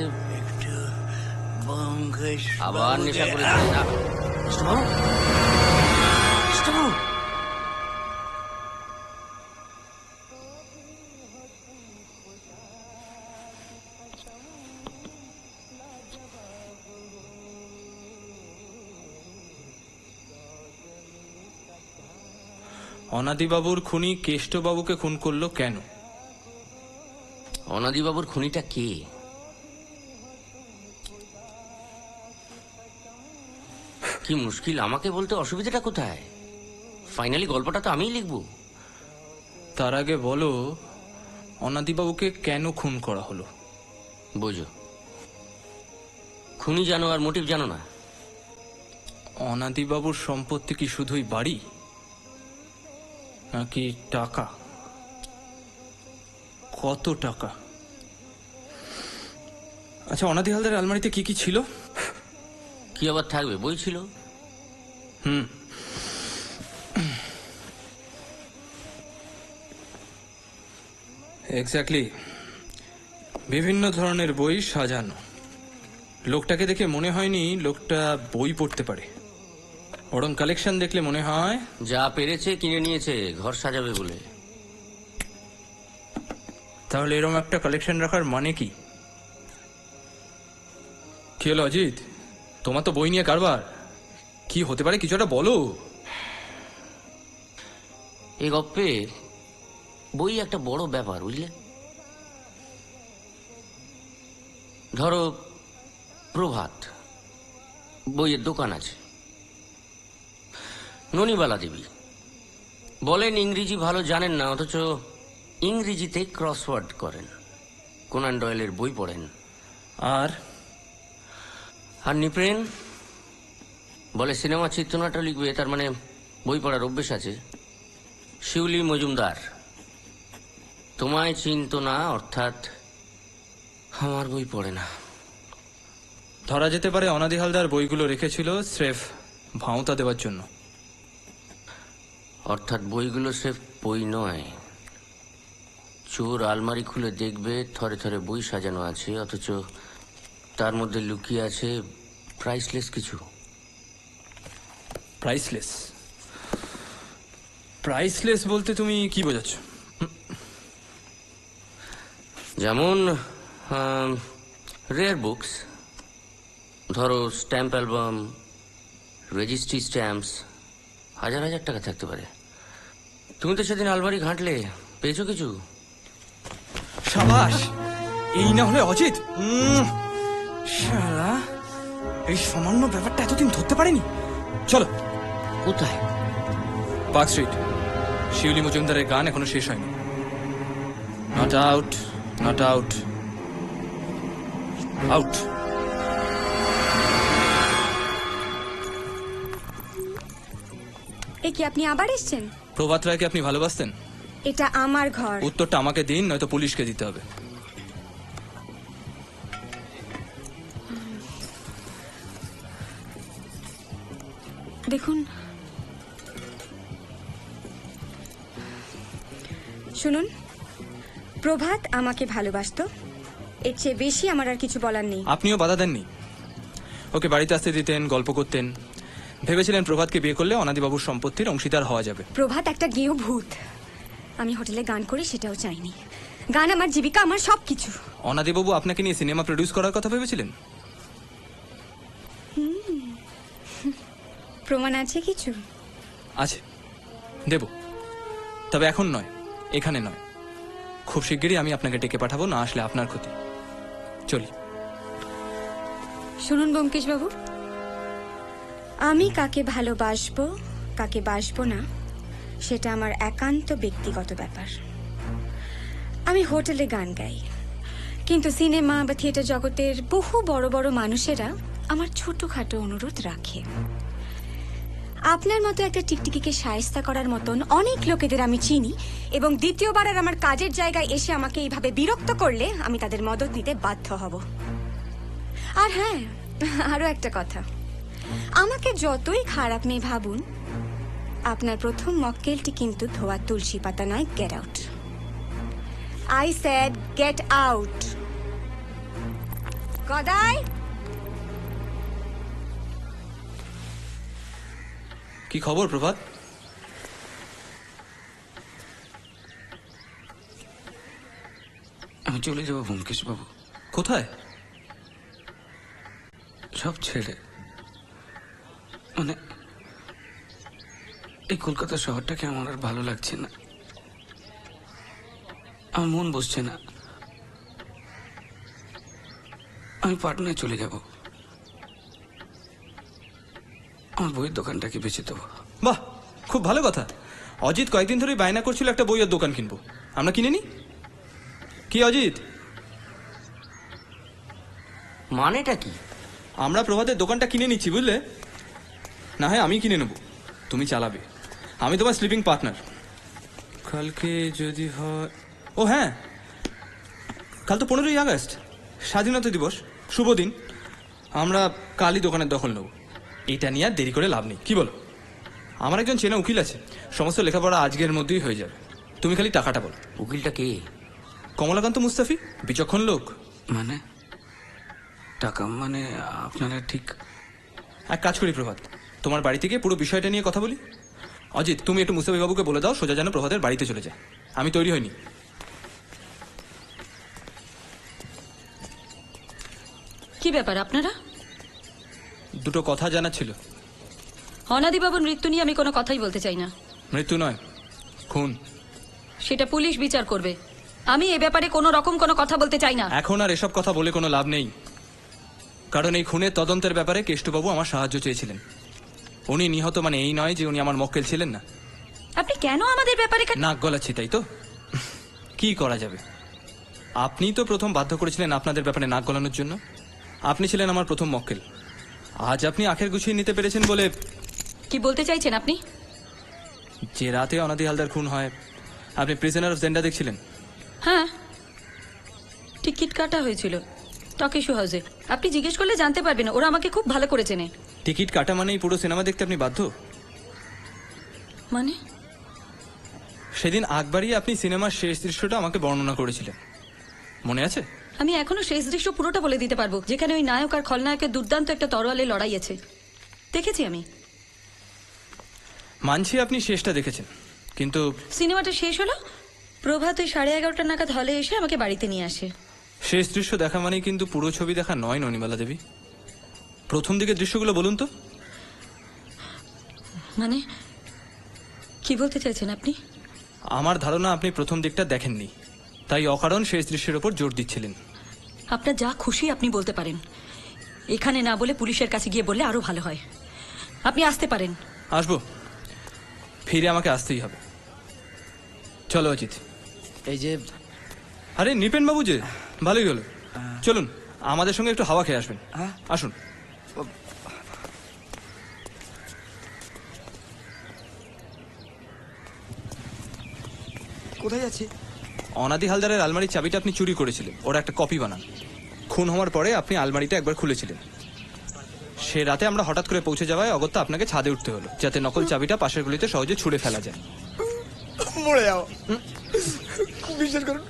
আবার নেশা করেছেন না? অনাদিবাবুর খুনি কেষ্টবাবুকে খুন করলো কেন? অনাদিবাবুর খুনিটা কে? কি মুশকিল, আমাকে বলতে অসুবিধাটা কোথায়? ফাইনালি গল্পটা তো আমিই লিখবো। তার আগে বলো, অনাদিবাবুকে কেন খুন করা হলো? বোঝো, খুনি জানো আর মোটিভ জানো না। অনাদিবাবুর সম্পত্তি কি শুধুই বাড়ি, নাকি টাকা? কত টাকা? আচ্ছা, অনাদি হালদার আলমারিতে কি কি ছিল? কি আবার থাকবে, বই ছিল। এক্স্যাক্টলি, বিভিন্ন ধরনের বই সাজানো। লোকটাকে দেখে মনে হয়নি লোকটা বই পড়তে পারে, বরং কালেকশন দেখলে মনে হয় যা পেরেছে কিনে নিয়েছে ঘর সাজাবে বলে। তাহলে এরকম একটা কালেকশন রাখার মানে কি? কি হলো অজিত, তোমার তো বই নিয়ে কারবার, কি হতে পারে কিছু একটা বলো। এই গপ্পে বই একটা বড় ব্যাপার, বুঝলে? ধরো প্রভাত, বইয়ের দোকান আছে। ননিবালা দেবী বলেন ইংরেজি ভালো জানেন না, অথচ ইংরেজিতে ক্রসওয়ার্ড করেন, কোনান ডয়েলের বই পড়েন। আর নিপ্রেন বলে সিনেমা চিত্রনাট্য লিখবে, তার মানে বই পড়ার অভ্যেস আছে। শিউলি মজুমদার তোমায় চিনত না, অর্থাৎ আমার বই পড়ে না। ধরা যেতে পারে অনাদি হালদার বইগুলো রেখেছিল স্রেফ ভাঁওতা দেওয়ার জন্য। অর্থাৎ বইগুলো স্রেফ বই নয়, চোর আলমারি খুলে দেখবে থরে থরে বই সাজানো আছে, অথচ তার মধ্যে লুকিয়ে আছে প্রাইসলেস কিছু। প্রাইসলেস? প্রাইসলেস বলতে তুমি কি বোঝাচ্ছ? যেমন রেয়ার বুকস, ধরো স্ট্যাম্প অ্যালবাম, রেজিস্ট্রি স্ট্যাম্পস, হাজার হাজার টাকা থাকতে পারে। তুমি তো সেদিন আলমারি ঘাঁটলে, পেয়েছো কিছু? সাবাস! এই না হলে অজিত। শালা, এই সামান্য ব্যাপারটা এতদিন ধরতে পারেনি। চলো। কোথায়? Park street. শিউলি মজুমদারের গান এখনো শেষ হয়নি। Not out, not out, out. এ কি আপনি আবার এসেছেন? প্রভাত রায়কে আপনি ভালোবাসতেন? এটা আমার ঘর। উত্তরটা আমাকে দিন, নয়তো পুলিশকে দিতে হবে। দেখুন, শুনুন, প্রভাত আমাকে ভালোবাসতো, এর চেয়ে বেশি আমার আর কিছু বলার নেই। আপনিও বাধা দেননি, ওকে বাড়িতে আসতে দিতেন, গল্প করতেন, ভেবেছিলেন প্রভাতকে বিয়ে করলে অনাদিবাবুর সম্পত্তির অংশীদার হওয়া যাবে। প্রভাত একটা গেঁয়ো ভূত। আমি হোটেলে গান করি সেটাও চাইনি। গান আমার জীবিকা, আমার সবকিছু। অনাদিবাবু আপনাকে নিয়ে সিনেমা প্রডিউস করার কথা ভেবেছিলেন? প্রমাণ আছে কিছু? আছে, দেব, তবে এখন নয়, এখানে নয়। খুব শিগগিরই আমি আপনাকে ডেকে পাঠাবো, না আসলে আপনার ক্ষতি। চলি। শুনুন ব্যোমকেশ বাবু, আমি কাকে ভালোবাসবো কাকে বাসবো না সেটা আমার একান্ত ব্যক্তিগত ব্যাপার। আমি হোটেলে গান গাই, কিন্তু সিনেমা বা থিয়েটার জগতের বহু বড় বড় মানুষেরা আমার ছোটখাটো অনুরোধ রাখে। আপনার মতো একটা টিকটিকিকে শায়েস্তা করার মতন অনেক লোকেদের আমি চিনি, এবং দ্বিতীয়বার আর আমার কাজের জায়গায় এসে আমাকে এইভাবে বিরক্ত করলে আমি তাদের মদত নিতে বাধ্য হব। আর হ্যাঁ, আরো একটা কথা, আমাকে যতই খারাপ মেয়ে ভাবুন, আপনার প্রথম মক্কেলটি কিন্তু ধোয়া তুলসী পাতা নয়। Get out. I said get out. Gadai! কি খবর প্রভাত? আমি চলে যাবো ব্যোমকেশ বাবু। কোথায়? সব ছেড়ে, মানে এই কলকাতা শহরটাকে আমার আর ভালো লাগছে না, আমার মন বসছে না। আমি পাটনায় চলে যাব, আমার বইয়ের দোকানটাকে বেচে দেবো। বাহ, খুব ভালো কথা। অজিত কয়েকদিন ধরেই বায়না করছিল একটা বইয়ের দোকান কিনবো, আমরা কিনে নি। কি অজিত, মানেটা কি? আমরা প্রভাতের দোকানটা কিনে নিচ্ছি, বুঝলে? না হয় আমি কিনে নেব, তুমি চালাবে, আমি তোমার স্লিপিং পার্টনার। কালকে যদি হয়, ও হ্যাঁ, কাল তো 15ই আগস্ট, স্বাধীনতা দিবস, শুভ দিন। আমরা কালই দোকানের দখল নেব, এটা নিয়ে আর দেরি করে লাভ নেই, কি বলো? আমার একজন চেনা উকিল আছে, সমস্ত লেখাপড়া আজকের মধ্যেই হয়ে যাবে। তুমি খালি টাকাটা বলো। উকিলটা কে? কমলাকান্ত মুস্তাফি, বিচক্ষণ লোক। মানে টাকা মানে আপনারা ঠিক? এক কাজ করি প্রভাত, তোমার বাড়ি থেকে পুরো বিষয়টা নিয়ে কথা বলি। অজিত, তুমি একটু মুস্তাফি বাবুকে বলে দাও সোজা যেন প্রভাতের বাড়িতে চলে যায়। আমি তৈরি হইনি। কি ব্যাপার আপনারা? দুটো কথা জানার ছিল। অনাদিবাবুর মৃত্যু নিয়ে আমি কোনো কথাই বলতে চাই না। মৃত্যু নয়, খুন। সেটা পুলিশ বিচার করবে, আমি এ ব্যাপারে কোনো রকম কোনো কথা বলতে চাই না। এখন আর এসব কথা বলে কোনো লাভ নেই। কারণ এই খুনের তদন্তের ব্যাপারে কেষ্টবাবু আমার সাহায্য চেয়েছিলেন। উনি নিহত মানে এই নয় যে উনি আমার মক্কেল ছিলেন না। আপনি কেন আমাদের ব্যাপারে নাক গলাচ্ছি তাই তো? কি করা যাবে? আপনি তো প্রথম বাধ্য করেছিলেন আপনাদের ব্যাপারে নাক গলানোর জন্য। আপনি ছিলেন আমার প্রথম মক্কেল। আজ আপনি আখের গুছিয়ে নিতে পেরেছেন বলে। কি বলতে চাইছেন আপনি? যে রাতে অনাদি হালদার খুন হয় আপনি প্রিজনার অফ জেন্ডা দেখছিলেন? হ্যাঁ, টিকিট কাটা হয়েছিল টক ইস্যু হাউসে। আপনি জিজ্ঞেস করলে জানতে পারবেন, ওরা আমাকে খুব ভালো করে চেনে। টিকিট কাটা মানেই পুরো সিনেমা দেখতে আপনি বাধ্য? মানে সেদিন আগ বাড়িয়ে আপনি সিনেমার শেষ দৃশ্যটা আমাকে বর্ণনা করেছিলেন, মনে আছে? আমি এখনো শেষ দৃশ্য পুরোটা বলে দিতে পারবো, যেখানে ওই নায়ক আর খলনায়কের দুর্দান্ত একটা তরোয়ালে লড়াই আছে। দেখেছি আমি। মানছি আপনি শেষটা দেখেছেন, কিন্তু সিনেমাটা শেষ হলো, প্রভাত ওই 11:30 নাগাদ হলে এসে আমাকে বাড়িতে নিয়ে আসে। শেষ দৃশ্য দেখা মানেই কিন্তু পুরো ছবি দেখা নয় ননিমালা দেবী। প্রথম দিকের দৃশ্যগুলো বলুন তো। মানে কি বলতে চাইছেন আপনি? আমার ধারণা আপনি প্রথম দিকটা দেখেননি, তাই অকারণ শেষ দৃশ্যের ওপর জোর দিচ্ছিলেন। আপনার যা খুশি আপনি বলতে পারেন, এখানে না বলে পুলিশের কাছে গিয়ে বললে আরো ভালো হয়। আপনি আসতে পারেন। আসবো, ফিরে আমাকে আসতেই হবে। চলো অজিত। এই যে আরে নিপেন বাবু যে, ভালোই হলো। চলুন আমাদের সঙ্গে একটু হাওয়া খেয়ে আসবেন। আসুন। কোথায় যাচ্ছি? অনাদি হালদারের আলমারির চাবিটা আপনি চুরি করেছিলেন, ওরা একটা কপি বানান। খুন হওয়ার পরে আপনি আলমারিটা একবার খুলেছিলেন। সে রাতে আমরা হঠাৎ করে পৌঁছে যাওয়ায় অগত্যা আপনাকে ছাদে উঠতে হলো, যাতে নকল চাবিটা পাশের গুলিতে সহজে ছুঁড়ে ফেলা যায়। মরে যাও। বিশ্বাস করুন,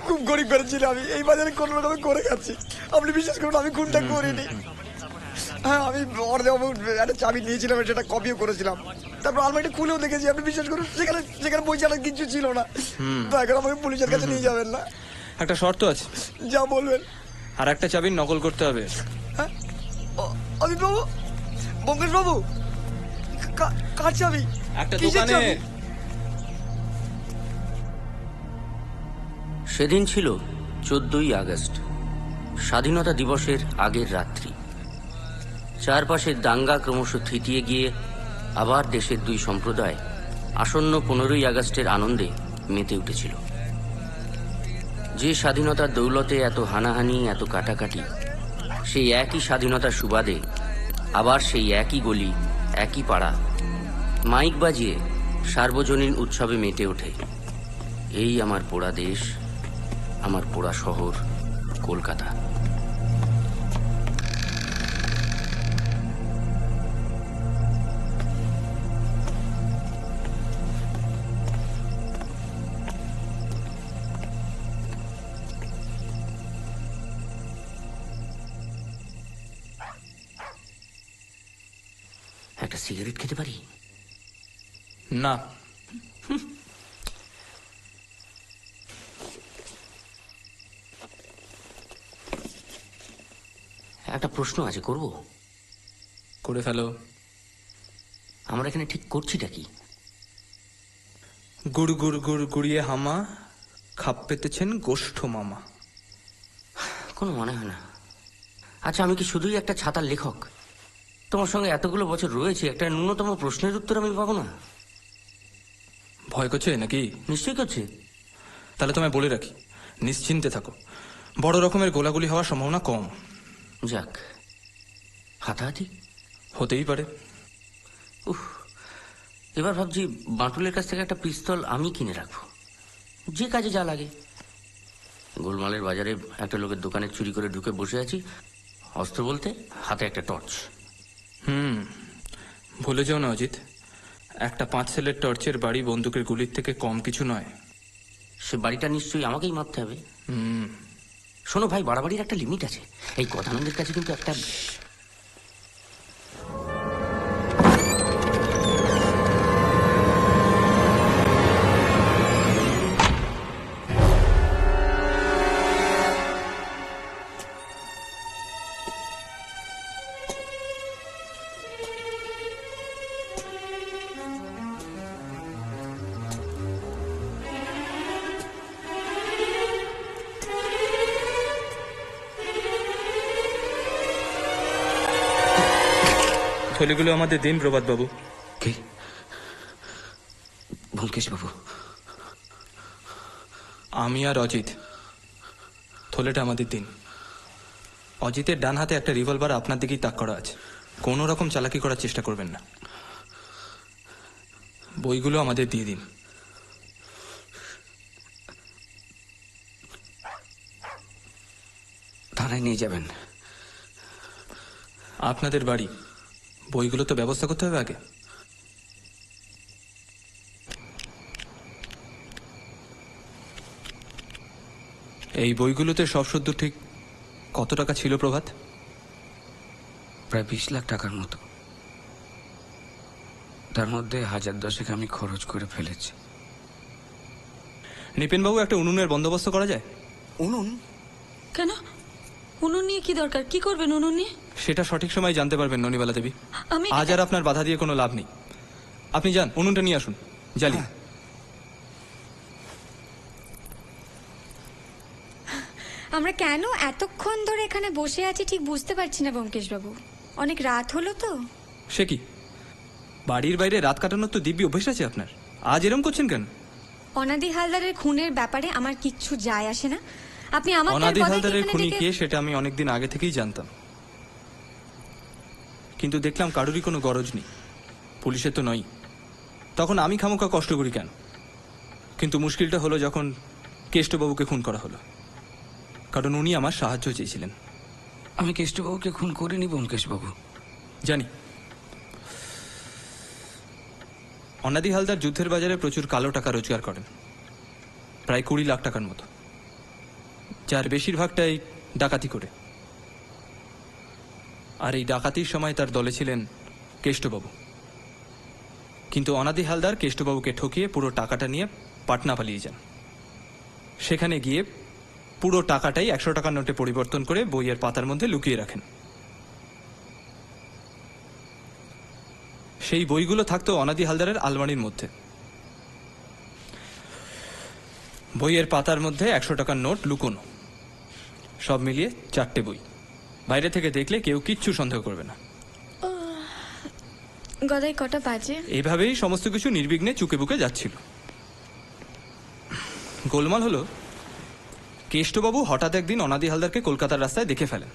খুব গরিব ঘরে ছিল আমি, এই বাজারে কোনো রকমে করে খাচ্ছি। আপনি বিশ্বাস করুন আমি খুনটা করিনি। হ্যাঁ, আমি একটা চাবি নিয়েছিলাম, সেটা কপিও করেছিলাম। তারপর আলমারিটা খুলেও দেখেছি। আপনি বিশ্বাস করুন, সেখানে বই চালার কিছু ছিল না। তো এখন আমাকে পুলিশের কাছে নিয়ে যাবেন না? একটা শর্ত আছে। যা বলবেন। আর একটা চাবির নকল করতে হবে। অজিত বাবু, বঙ্কেশ বাবু, কার চাবি? একটা কিসের দোকানে। চাবি? সেদিন ছিল 14ই আগস্ট, স্বাধীনতা দিবসের আগের রাত্রি। চারপাশের দাঙ্গা ক্রমশ থিতিয়ে গিয়ে আবার দেশের দুই সম্প্রদায় আসন্ন 15ই আগস্টের আনন্দে মেতে উঠেছিল। যে স্বাধীনতার দৌলতে এত হানাহানি, এত কাটাকাটি, সেই একই স্বাধীনতার সুবাদে আবার সেই একই গলি, একই পাড়া মাইক বাজিয়ে সার্বজনীন উৎসবে মেতে ওঠে। এই আমার পোড়া দেশ, আমার পোড়া শহর কলকাতা। একটা সিগারেট খেতে পারি? না। একটা প্রশ্ন আছে, করব? করে ফেলো। আমরা এখানে ঠিক করছিটা কি? গুড় গুড় গুড় গুড়িয়ে হামা খাপ পেতেছেন গোষ্ঠ মামা। কোনো মনে হয় না। আচ্ছা, আমি কি শুধুই একটা ছাতার লেখক? তোমার সঙ্গে এতগুলো বছর রয়েছে, একটা ন্যূনতম প্রশ্নের উত্তর আমি পাবো না? ভয় করছে নাকি? নিশ্চয়ই করছে। তাহলে তোমায় বলে রাখি, নিশ্চিন্তে থাকো, বড় রকমের গোলাগুলি হওয়ার সম্ভাবনা কম। যাক, হাতাহাতি হতেই পারে। এবার ভাবছি বাঁটুলের কাছ থেকে একটা পিস্তল আমি কিনে রাখবো, যে কাজে যা লাগে। গোলমালের বাজারে একটা লোকের দোকানে চুরি করে ঢুকে বসে আছি, অস্ত্র বলতে হাতে একটা টর্চ। ভুলে যাও না অজিত, একটা 5 সেলের টর্চের বাড়ি বন্দুকের গুলির থেকে কম কিছু নয়। সে বাড়িটা নিশ্চয়ই আমাকেই মারতে হবে। শোনো ভাই, বাড়াবাড়ির একটা লিমিট আছে। এই কথানন্দের কাছে কিন্তু একটা থলিগুলো আমাদের দিন প্রভাত বাবু। কে? ব্যোমকেশ বাবু? আমি আর অজিত, থলেটা আমাদের দিন। অজিতের ডান হাতে একটা রিভলভার আপনার দিকেই তাক করা আছে, কোনো রকম চালাকি করার চেষ্টা করবেন না। বইগুলো আমাদের দিয়ে দিন। থানায় নিয়ে যাবেন? আপনাদের বাড়ি, বইগুলো তো ব্যবস্থা করতে হবে আগে। এই বইগুলোতে সব সদ্য ঠিক কত টাকা ছিল প্রভাত? প্রায় 20 লাখ টাকার মতো। তার মধ্যে 1010 আমি খরচ করে ফেলেছি। নিপেনবাবু, একটা উনুনের বন্দোবস্ত করা যায়? উনুন? কেন? উনুন নিয়ে কি দরকার? কি করবেন উনুন নিয়ে? সেটা সঠিক সময় জানতে পারবেন ননিবালা দেবী। আমি আজ আর আপনার বাধা দিয়ে কোনো লাভ নেই। আপনি যান, উনুনটা নিয়ে আসুন, জ্বালি। আমরা কেন এতক্ষণ ধরে এখানে বসে আছি ঠিক বুঝতে পারছি না ব্যোমকেশ বাবু। অনেক রাত হলো তো। সে কি, বাড়ির বাইরে রাত কাটানোর তো দিব্যি অভ্যেস আছে আপনার, আজ এরম করছেন কেন? অনাদি হালদারের খুনের ব্যাপারে আমার কিচ্ছু যায় আসে না। আপনি আমার অনাদি হালদারের খুনি কে সেটা আমি অনেকদিন আগে থেকেই জানতাম, কিন্তু দেখলাম কারোরই কোনো গরজ নেই, পুলিশের তো নয়। তখন আমি খামোখা কষ্ট করি কেন? কিন্তু মুশকিলটা হলো যখন কেষ্টবাবুকে খুন করা হলো, কারণ উনি আমার সাহায্য চেয়েছিলেন। আমি কেষ্টবাবুকে খুন করিনি ব্যোমকেশ বাবু। জানি। অনাদি হালদার যুদ্ধের বাজারে প্রচুর কালো টাকা রোজগার করেন, প্রায় 20 লাখ টাকার মতো, যার বেশিরভাগটাই ডাকাতি করে। আর এই ডাকাতির সময় তার দলে ছিলেন কেষ্টবাবু। কিন্তু অনাদি হালদার কেষ্টবাবুকে ঠকিয়ে পুরো টাকাটা নিয়ে পাটনা পালিয়ে যান। সেখানে গিয়ে পুরো টাকাটাই 100 টাকার নোটে পরিবর্তন করে বইয়ের পাতার মধ্যে লুকিয়ে রাখেন। সেই বইগুলো থাকতো অনাদি হালদারের আলমারির মধ্যে। বইয়ের পাতার মধ্যে 100 টাকার নোট লুকোনো, সব মিলিয়ে 4টে বই। বাইরে থেকে দেখলে কেউ কিচ্ছু সন্দেহ করবে না। গদাই কটা বাজে? এইভাবেই সমস্ত কিছু নির্বিঘ্নে চুকে বুকে যাচ্ছিল। গোলমাল হলো, কেষ্টবাবু হঠাৎ একদিন অনাদি হালদারকে কলকাতার রাস্তায় দেখে ফেলেন।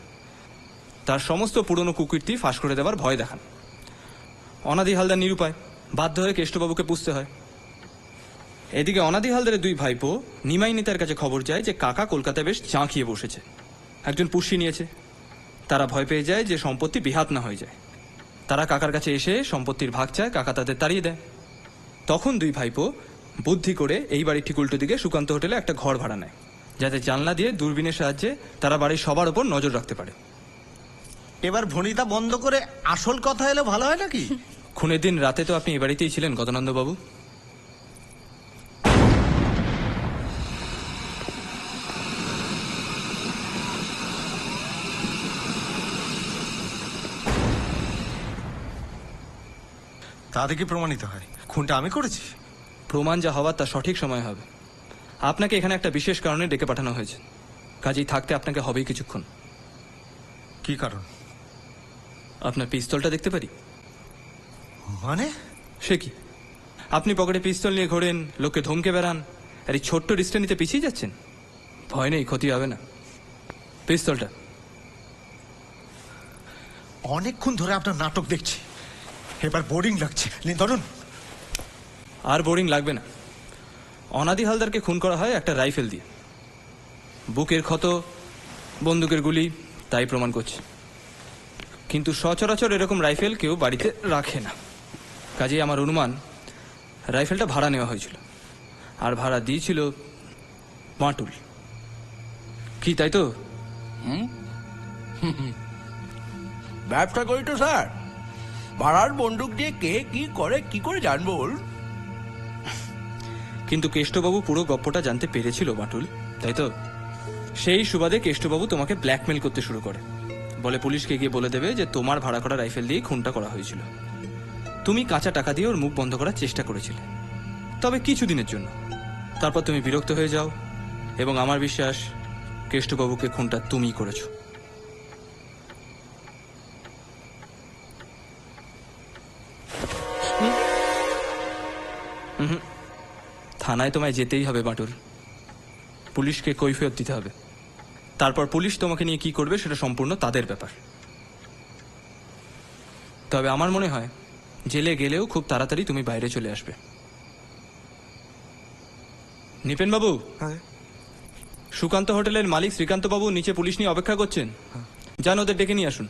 তার সমস্ত পুরনো কুকীর্তি ফাঁস করে দেওয়ার ভয় দেখান। অনাদি হালদার নিরুপায়, বাধ্য হয়ে কেষ্টবাবুকে পুষতে হয়। এদিকে অনাদি হালদারের 2 ভাইপো নিমাই নেতার কাছে খবর যায় যে কাকা কলকাতায় বেশ চাঁকিয়ে বসেছে, একজন পুষ্যি নিয়েছে। তারা ভয় পেয়ে যায় যে সম্পত্তি বিহাত না হয়ে যায়। তারা কাকার কাছে এসে সম্পত্তির ভাগ চায়, কাকা তাদের তাড়িয়ে দেয়। তখন 2 ভাইপো বুদ্ধি করে এই বাড়ির ঠিক উল্টো দিকে সুকান্ত হোটেলে একটা ঘর ভাড়া নেয়, যাতে জানলা দিয়ে দূরবীনের সাহায্যে তারা বাড়ির সবার ওপর নজর রাখতে পারে। এবার ভনিতা বন্ধ করে আসল কথা এলে ভালো হয় নাকি? খুনের দিন রাতে তো আপনি এ বাড়িতেই ছিলেন গদানন্দবাবু। তাতে কি প্রমাণিত হয় খুনটা আমি করেছি? প্রমাণ যা হওয়ার তা সঠিক সময় হবে। আপনাকে এখানে একটা বিশেষ কারণে ডেকে পাঠানো হয়েছে, কাজেই থাকতে আপনাকে হবেই কিছুক্ষণ। কি কারণ? আপনার পিস্তলটা দেখতে পারি? মানে? সে কি, আপনি পকেটে পিস্তল নিয়ে ঘোরেন, লোককে ধমকে বেড়ান, আর এই ছোট্ট রিস্কটা নিতে পিছিয়ে যাচ্ছেন? ভয় নেই, ক্ষতি হবে না। পিস্তলটা। অনেকক্ষণ ধরে আপনার নাটক দেখছি, এবার বোরিং লাগছে। ধরুন। আর বোরিং লাগবে না। অনাদি হালদারকে খুন করা হয় একটা রাইফেল দিয়ে। বুকের ক্ষত, বন্দুকের গুলি তাই প্রমাণ করছে। কিন্তু সচরাচর এরকম রাইফেল কেউ বাড়িতে রাখে না, কাজেই আমার অনুমান রাইফেলটা ভাড়া নেওয়া হয়েছিল, আর ভাড়া দিয়েছিল বাঁটুল। কি তাই তো? ব্যবসা করি তো স্যার, ভাড়ার বন্দুক দিয়ে কে কি করে কি করে জানবো? কিন্তু কেষ্টবাবু পুরো গপ্পটা জানতে পেরেছিল বাঁটুল, তাই তো? সেই সুবাদে কেষ্টবাবু তোমাকে ব্ল্যাকমেল করতে শুরু করে, বলে পুলিশকে গিয়ে বলে দেবে যে তোমার ভাড়া করা রাইফেল দিয়ে খুনটা করা হয়েছিল। তুমি কাঁচা টাকা দিয়ে ওর মুখ বন্ধ করার চেষ্টা করেছিলে, তবে কিছুদিনের জন্য। তারপর তুমি বিরক্ত হয়ে যাও, এবং আমার বিশ্বাস কেষ্টবাবুকে খুনটা তুমিই করেছো। থানায় তোমায় যেতেই হবে বাটুল। পুলিশকে কৈফিয়ত দিতে হবে। তারপর পুলিশ তোমাকে নিয়ে কি করবে সেটা সম্পূর্ণ তাদের ব্যাপার। তবে আমার মনে হয় জেলে গেলেও খুব তাড়াতাড়ি তুমি বাইরে চলে আসবে। নিপেন বাবু, সুকান্ত হোটেলের মালিক শ্রীকান্ত বাবু নিচে পুলিশ নিয়ে অপেক্ষা করছেন, যান ওদের ডেকে নিয়ে আসুন।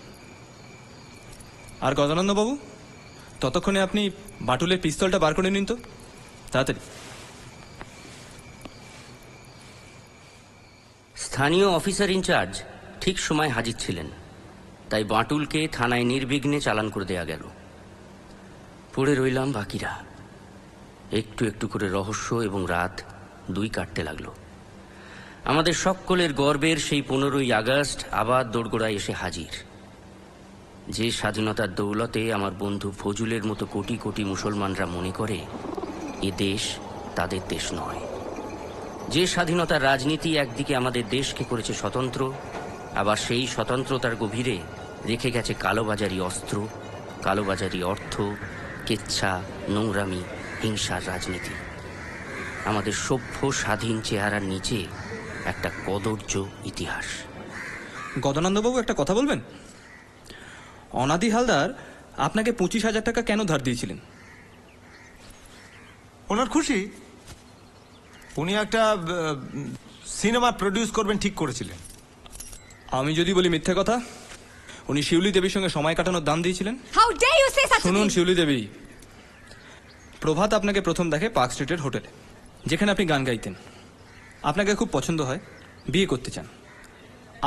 আর গজানন্দ বাবু, ততক্ষণে আপনি বাটুলের পিস্তলটা বার করে নিন তো, তাড়াতাড়ি। স্থানীয় অফিসার ইনচার্জ ঠিক সময় হাজির ছিলেন, তাই বাটুলকে থানায় নির্বিঘ্নে চালান করে দেয়া গেল। পড়ে রইলাম বাকিরা। একটু একটু করে রহস্য এবং রাত দুই কাটতে লাগলো। আমাদের সকলের গর্বের সেই 15ই আগস্ট আবার দোরগোড়ায় এসে হাজির। যে স্বাধীনতার দৌলতে আমার বন্ধু ফজুলের মতো কোটি কোটি মুসলমানরা মনে করে এ দেশ তাদের দেশ নয়, যে স্বাধীনতার রাজনীতি একদিকে আমাদের দেশকে করেছে স্বতন্ত্র, আবার সেই স্বতন্ত্রতার গভীরে রেখে গেছে কালোবাজারি অস্ত্র, কালোবাজারি অর্থ, কেচ্ছা, নোংরামি, হিংসার রাজনীতি। আমাদের সভ্য স্বাধীন চেহারার নিচে একটা কদর্য ইতিহাস। গদানন্দবাবু, একটা কথা বলবেন? অনাদি হালদার আপনাকে 25,000 টাকা কেন ধার দিয়েছিলেন? ওনার খুশি, উনি একটা সিনেমা প্রডিউস করবেন ঠিক করেছিলেন। আমি যদি বলি মিথ্যে কথা, উনি শিউলি দেবীর সঙ্গে সময় কাটানোর দান দিয়েছিলেন। How dare you say such শুনুন শিউলি দেবী, প্রভাত আপনাকে প্রথম দেখে পার্ক স্ট্রিটের হোটেলে, যেখানে আপনি গান গাইতেন। আপনাকে খুব পছন্দ হয়, বিয়ে করতে চান।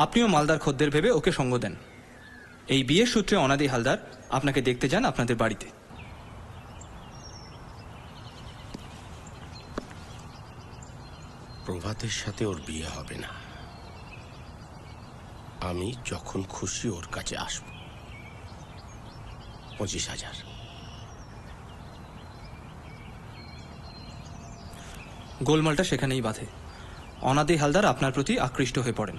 আপনিও মালদার খদ্দের ভেবে ওকে সঙ্গ দেন। এই বিয়ের সূত্রে অনাদি হালদার আপনাকে দেখতে যান আপনাদের বাড়িতে। প্রভাতের সাথে ওর বিয়ে হবে না। আমি যখন খুশি ওর কাছে আসব। 25,000। গোলমালটা সেখানেই বাধে। অনাদি হালদার আপনার প্রতি আকৃষ্ট হয়ে পড়েন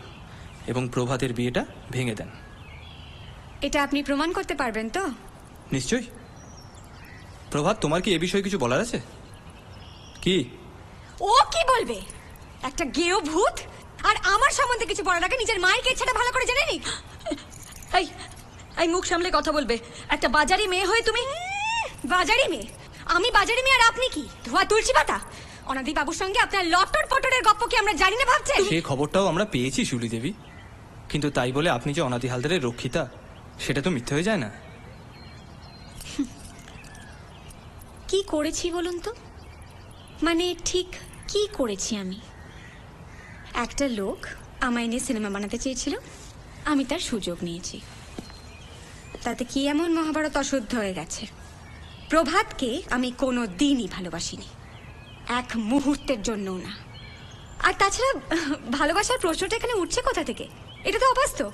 এবং প্রভাতের বিয়েটা ভেঙে দেন। এটা আপনি প্রমাণ করতে পারবেন তো? নিশ্চয়ই। প্রভাত, তোমার কি এ বিষয়ে কিছু বলার আছে? কি? ও কি বলবে? একটা গেও ভূত আর আমার সম্বন্ধে কিছু বলার আগে নিজের মায়ের কেচ্ছাটা ভালো করে জেনে নি। এই এই মুখ সামলে কথা বলবে। একটা বাজারি মেয়ে হয়ে তুমি। বাজারি মেয়ে? আমি বাজারি মেয়ে আর আপনি কি ধোয়া তুলসী পাতা? অনাদি বাবুর সঙ্গে আপনার লটর পটরের গপ্প কি আমরা জানি না ভাবছেন? সেই খবরটাও আমরা পেয়েছি শিউলি দেবী, কিন্তু তাই বলে আপনি যে অনাদি হালদারের রক্ষিতা সেটা তো মিথ্যে হয়ে যায় না। কি করেছি বলুন তো? মানে ঠিক কি করেছি আমি? একটা লোক আমায় নিয়ে সিনেমা বানাতে চেয়েছিল, আমি তার সুযোগ নিয়েছি। তাতে কি এমন মহাভারত অশুদ্ধ হয়ে গেছে? প্রভাতকে আমি কোনো দিনই ভালোবাসিনি, এক মুহূর্তের জন্যও না। আর তাছাড়া ভালোবাসার প্রশ্নটা এখানে উঠছে কোথা থেকে? এটা তো অবাস্তব।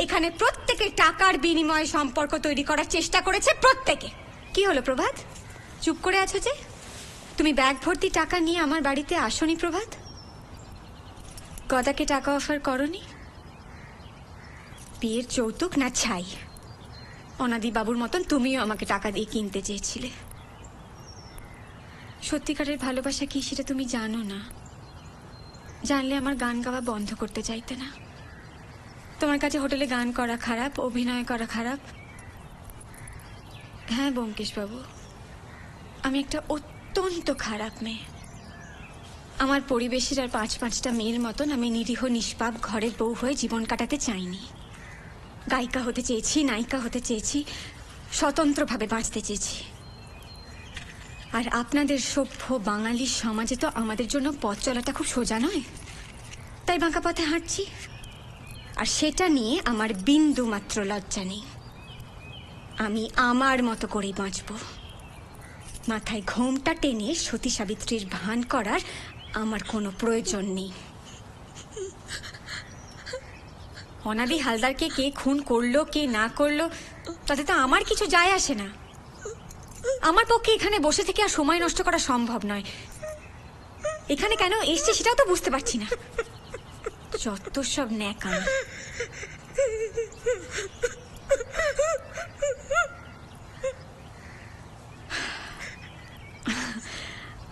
এখানে প্রত্যেকে টাকার বিনিময়ে সম্পর্ক তৈরি করার চেষ্টা করেছে, প্রত্যেকে। কি হলো প্রভাত, চুপ করে আছো যে? তুমি ব্যাগ ভর্তি টাকা নিয়ে আমার বাড়িতে আসোনি প্রভাত? গদাকে টাকা অফার করনি? বিয়ের যৌতুক না ছাই? অনাদি বাবুর মতন তুমিও আমাকে টাকা দিয়ে কিনতে চেয়েছিলে। সত্যিকারের ভালোবাসা কি সেটা তুমি জানো না। জানলে আমার গান গাওয়া বন্ধ করতে চাইতে না। তোমার কাছে হোটেলে গান করা খারাপ, অভিনয় করা খারাপ। হ্যাঁ ব্যোমকেশ বাবু, আমি একটা অত্যন্ত খারাপ মেয়ে। আমার পরিবেশের আর 5-5টা মেয়ের মতন আমি নিরীহ নিষ্পাপ ঘরের বউ হয়ে জীবন কাটাতে চাইনি। গায়িকা হতে চেয়েছি, নায়িকা হতে চেয়েছি, স্বতন্ত্রভাবে বাঁচতে চেয়েছি। আর আপনাদের সভ্য বাঙালি সমাজে তো আমাদের জন্য পথ চলাটা খুব সোজা নয়, তাই বাঁকা পথে হাঁটছি। আর সেটা নিয়ে আমার বিন্দু মাত্র লজ্জা নেই। আমি আমার মতো করেই বাঁচব। মাথায় ঘোমটা টেনে সতী সাবিত্রীর ভান করার আমার কোনো প্রয়োজন নেই। অনাদি হালদারকে কে খুন করলো কে না করলো তাতে তো আমার কিছু যায় আসে না। আমার পক্ষে এখানে বসে থেকে আর সময় নষ্ট করা সম্ভব নয়। এখানে কেন এসছে সেটাও তো বুঝতে পারছি না। যত সব ন্যাকামি।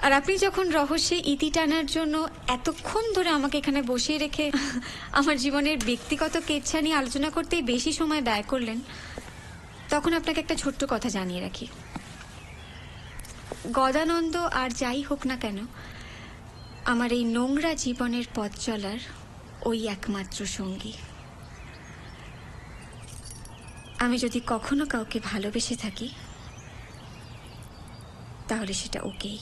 আর আপনি যখন রহস্যে ইতি টানার জন্য এতক্ষণ ধরে আমাকে এখানে বসিয়ে রেখে আমার জীবনের ব্যক্তিগত কেচ্ছা নিয়ে আলোচনা করতেই বেশি সময় ব্যয় করলেন, তখন আপনাকে একটা ছোট্ট কথা জানিয়ে রাখি। গদানন্দ আর যাই হোক না কেন, আমার এই নোংরা জীবনের পথ চলার ওই একমাত্র সঙ্গী। আমি যদি কখনো কাউকে ভালোবেসে থাকি, তাহলে সেটা ওকেই।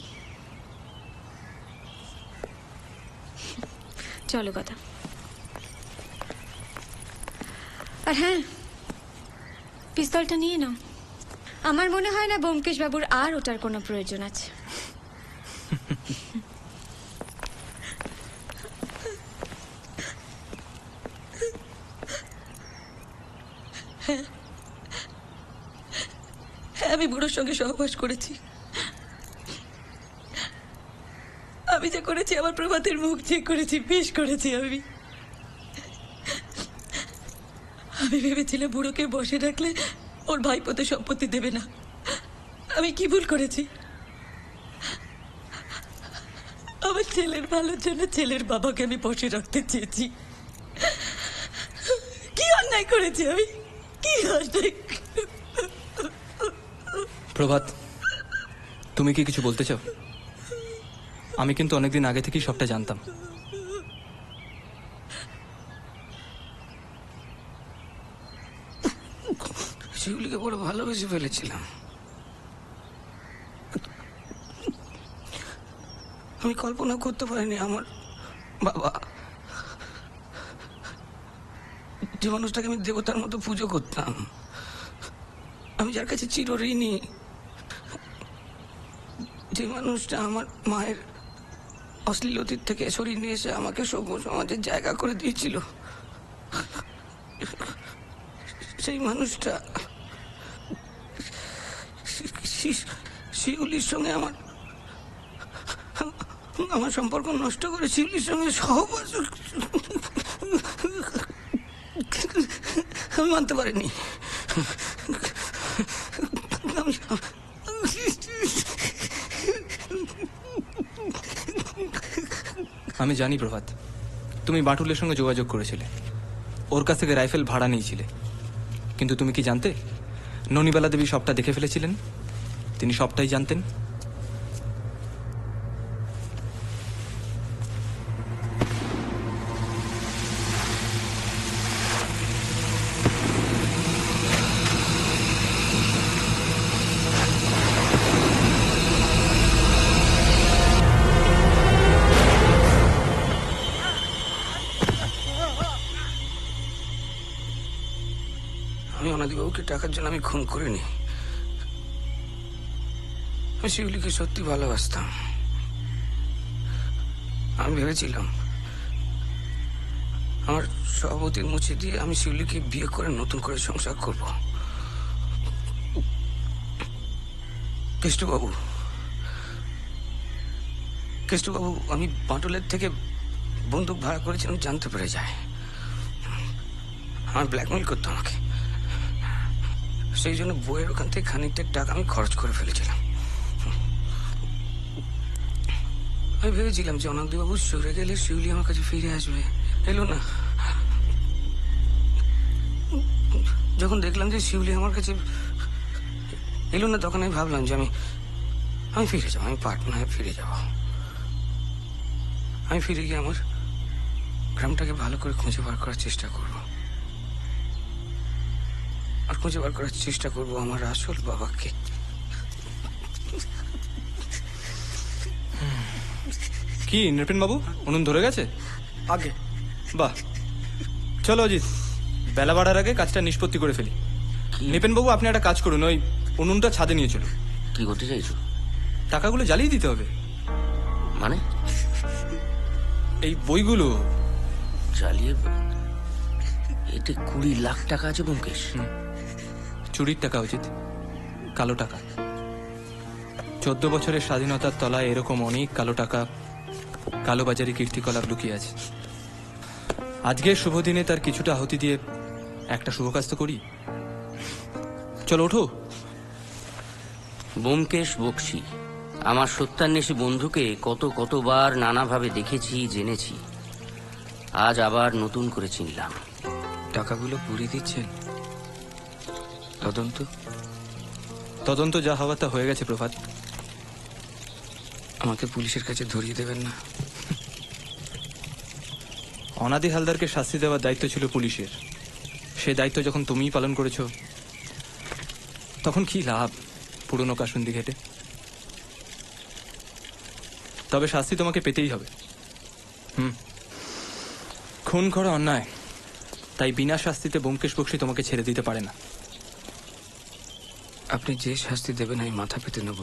চলো কথা। আর হ্যাঁ, পিস্তলটা নিয়ে নাও। আমার মনে হয় না ব্যোমকেশ বাবুর আর ওটার কোনো প্রয়োজন আছে। হ্যাঁ, আমি বুড়োর সঙ্গে সহবাস করেছি। আমি যা করেছি, আমার প্রভাতের মুখ চেক করেছি, বেশ করেছি। আমি ভেবেছিলাম বুড়োকে বসে রাখলে ওর ভাইপোতে সম্পত্তি দেবে না। আমি কি ভুল করেছি? আমার ছেলের ভালোর জন্য ছেলের বাবাকে আমি বসে রাখতে চেয়েছি। কি অন্যায় করেছি আমি, কি অন্যায়! প্রভাত, তুমি কি কিছু বলতে চাও? আমি কিন্তু অনেকদিন আগে থেকেই সবটা জানতাম। শিউলিকে বড় ভালোবেসে ফেলেছিলাম। আমি কল্পনা করতে পারিনি আমার বাবা, যে মানুষটাকে আমি দেবতার মতো পুজো করতাম, আমি যার কাছে চিরঋণী, যে মানুষটা আমার মায়ের অশ্লীল অতীত থেকে সরিয়ে নিয়ে এসে আমাকে সভ্য সমাজের জায়গা করে দিয়েছিল, সেই মানুষটা শিউলির সঙ্গে আমার সম্পর্ক নষ্ট করে শিউলির সঙ্গে সহবাস আমি মানতে পারিনি। আমি জানি প্রভাত, তুমি বাটুলের সঙ্গে যোগাযোগ করেছিলে, ওর কাছ থেকে রাইফেল ভাড়া নিয়েছিলে, কিন্তু তুমি কি জানতে ননিবালা দেবী সবটা দেখে ফেলেছিলেন? তিনি সবটাই জানতেন। আমি অনাদিবাবুকে টাকার জন্য আমি খুন করিনি। আমি শিউলিকে সত্যি ভালোবাসতাম। আমি ভেবেছিলাম আমার সব অতীত মুছে দিয়ে আমি শিউলিকে বিয়ে করে নতুন করে সংসার করব। কেষ্টবাবু, আমি বাটুলের থেকে বন্দুক ভাড়া করেছিলাম জানতে পেরে যায়। আমার ব্ল্যাকমেল করতো আমাকে, সেই জন্য বইয়ের ওখান থেকে খানিকটা টাকা আমি খরচ করে ফেলেছিলাম। আমি ভেবেছিলাম যে অনন্তবাবু সরে গেলে শিউলি আমার কাছে ফিরে আসবে, এলো না। যখন দেখলাম যে শিউলি আমার কাছে এলো না, তখন আমি ভাবলাম যে আমি ফিরে যাবো, আমি পাটনায় ফিরে যাব। আমি ফিরে গিয়ে আমার গ্রামটাকে ভালো করে খুঁজে বার করার চেষ্টা করব, আর খুঁজে বার করার চেষ্টা করব আমার আসল বাবাকে। কি নৃপেন বাবু, উনুন ধরে গেছে? আগে বাহ, চলো অজিত, বেলা বাড়ার আগে কাজটা নিষ্পত্তি করে ফেলি। নৃপেন বাবু, আপনি একটা কাজ করুন, ওই উনুনটা ছাদে নিয়ে চলুন। কি করতে চাইছো? টাকাগুলো জ্বালিয়ে দিতে হবে। মানে? এই বইগুলো জ্বালিয়ে? এতে 20 লাখ টাকা আছে ব্যোমকেশ। চুরির টাকা উচিত, কালো টাকা। 14 বছরের স্বাধীনতার তলায় এরকম অনেক কালো টাকা, কালোবাজারি কীর্তিকলাপ লুকিয়ে আছে। আজকের শুভ দিনে তার কিছুটা আহুতি দিয়ে একটা শুভ কাজ তো করি। চলো ওঠো। ব্যোমকেশ বক্সি আমার সত্যান্বেষী বন্ধুকে কতবার নানাভাবে দেখেছি, জেনেছি। আজ আবার নতুন করে চিনলাম। টাকাগুলো পুরি দিচ্ছেন? তদন্ত যা হওয়ার তা হয়ে গেছে প্রভাত। আমাকে পুলিশের কাছে ধরিয়ে দেবেন না? অনাদি হালদারকে শাস্তি দেওয়ার দায়িত্ব ছিল পুলিশের। সে দায়িত্ব যখন তুমিই পালন করেছ, তখন কি লাভ পুরনো কাসুন্দি ঘেটে? তবে শাস্তি তোমাকে পেতেই হবে। খুন করা অন্যায়, তাই বিনা শাস্তিতে ব্যোমকেশ বক্সী তোমাকে ছেড়ে দিতে পারে না। আপনি যে শাস্তি দেবেন আমি মাথা পেতে নেব।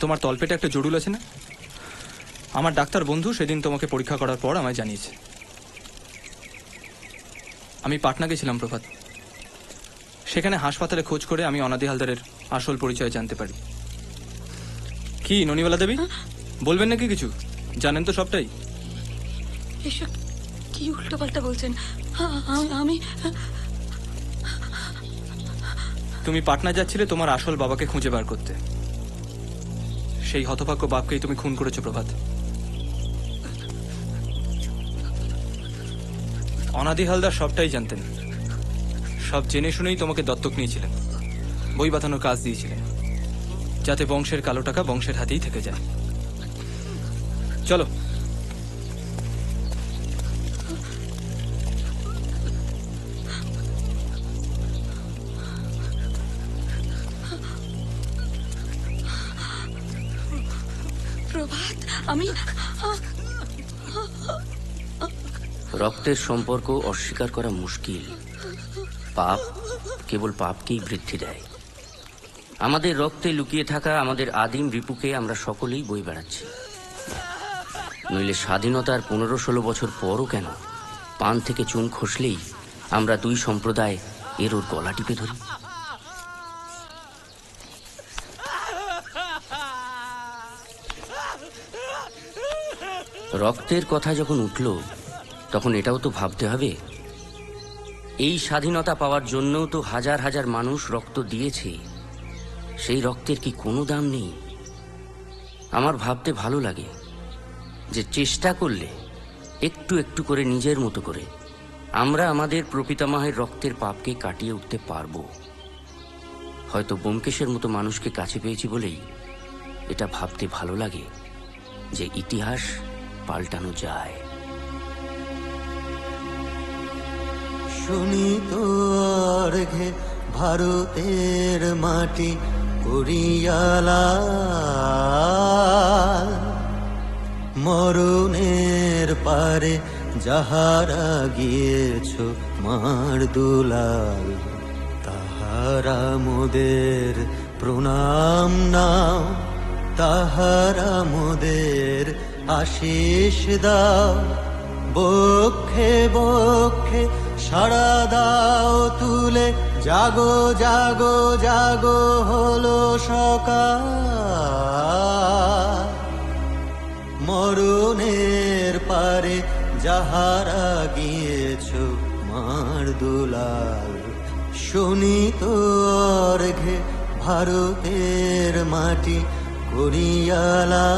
তোমার তলপেটে একটা জরুল আছে না? আমার ডাক্তার বন্ধু সেদিন তোমাকে পরীক্ষা করার পর আমায় জানিয়েছে। আমি পাটনা গেছিলাম প্রভাত। সেখানে হাসপাতালে খোঁজ করে আমি অনাদি হালদারের আসল পরিচয় জানতে পারি। কি ননিবালা দেবী, বলবেন নাকি কিছু? জানেন তো সবটাই? এসব কি উল্টোপাল্টা বলছেন? আমি তুমি পাটনা যাচ্ছিলে তোমার আসল বাবাকে খুঁজে বার করতে। সেই হতভাগ্য বাপকেই তুমি খুন করেছো প্রভাত। অনাদি হালদার সবটাই জানতেন। সব জেনে শুনেই তোমাকে দত্তক নিয়েছিলেন, বই বাঁধানোর কাজ দিয়েছিলেন, যাতে বংশের কালো টাকা বংশের হাতেই থেকে যায়। চলো। প্রভাত, আমি রক্তের সম্পর্ক অস্বীকার করা মুশকিল। পাপ কেবল পাপকেই বৃদ্ধি দেয়। আমাদের রক্তে লুকিয়ে থাকা আমাদের আদিম রিপুকে আমরা সকলেই বই বেড়াচ্ছি। নইলে স্বাধীনতার 15-16 বছর পরও কেন পান থেকে চুন খসলেই আমরা দুই সম্প্রদায় এর ওর গলা টিপে ধরি। রক্তের কথা যখন উঠল, তখন এটাও তো ভাবতে হবে, এই স্বাধীনতা পাওয়ার জন্যও তো হাজার হাজার মানুষ রক্ত দিয়েছে। সেই রক্তের কি কোনো দাম নেই? আমার ভাবতে ভালো লাগে যে চেষ্টা করলে একটু একটু করে নিজের মতো করে আমরা আমাদের প্রপিতামহের রক্তের পাপকে কাটিয়ে উঠতে পারবো। হয়তো ব্যোমকেশের মতো মানুষকে কাছে পেয়েছি বলেই এটা ভাবতে ভালো লাগে যে ইতিহাস পাল্টানো যায়। শুনি তোর ঘে ভারতের মাটি করিয়ালা মরণের পারে যাহারা গিয়েছ মার দুলাল, তাহারা মোদের প্রণাম নাও, তাহারা মোদের আশিস দাও। বক্ষে বক্ষে সাড়া দাও তুলে, জাগো জাগো জাগো হলো সকাল। মরণের পারে যাহারা গিয়েছ মার দুলাল, শুনি তোর ঘে ভারতের মাটি করিয়ালা।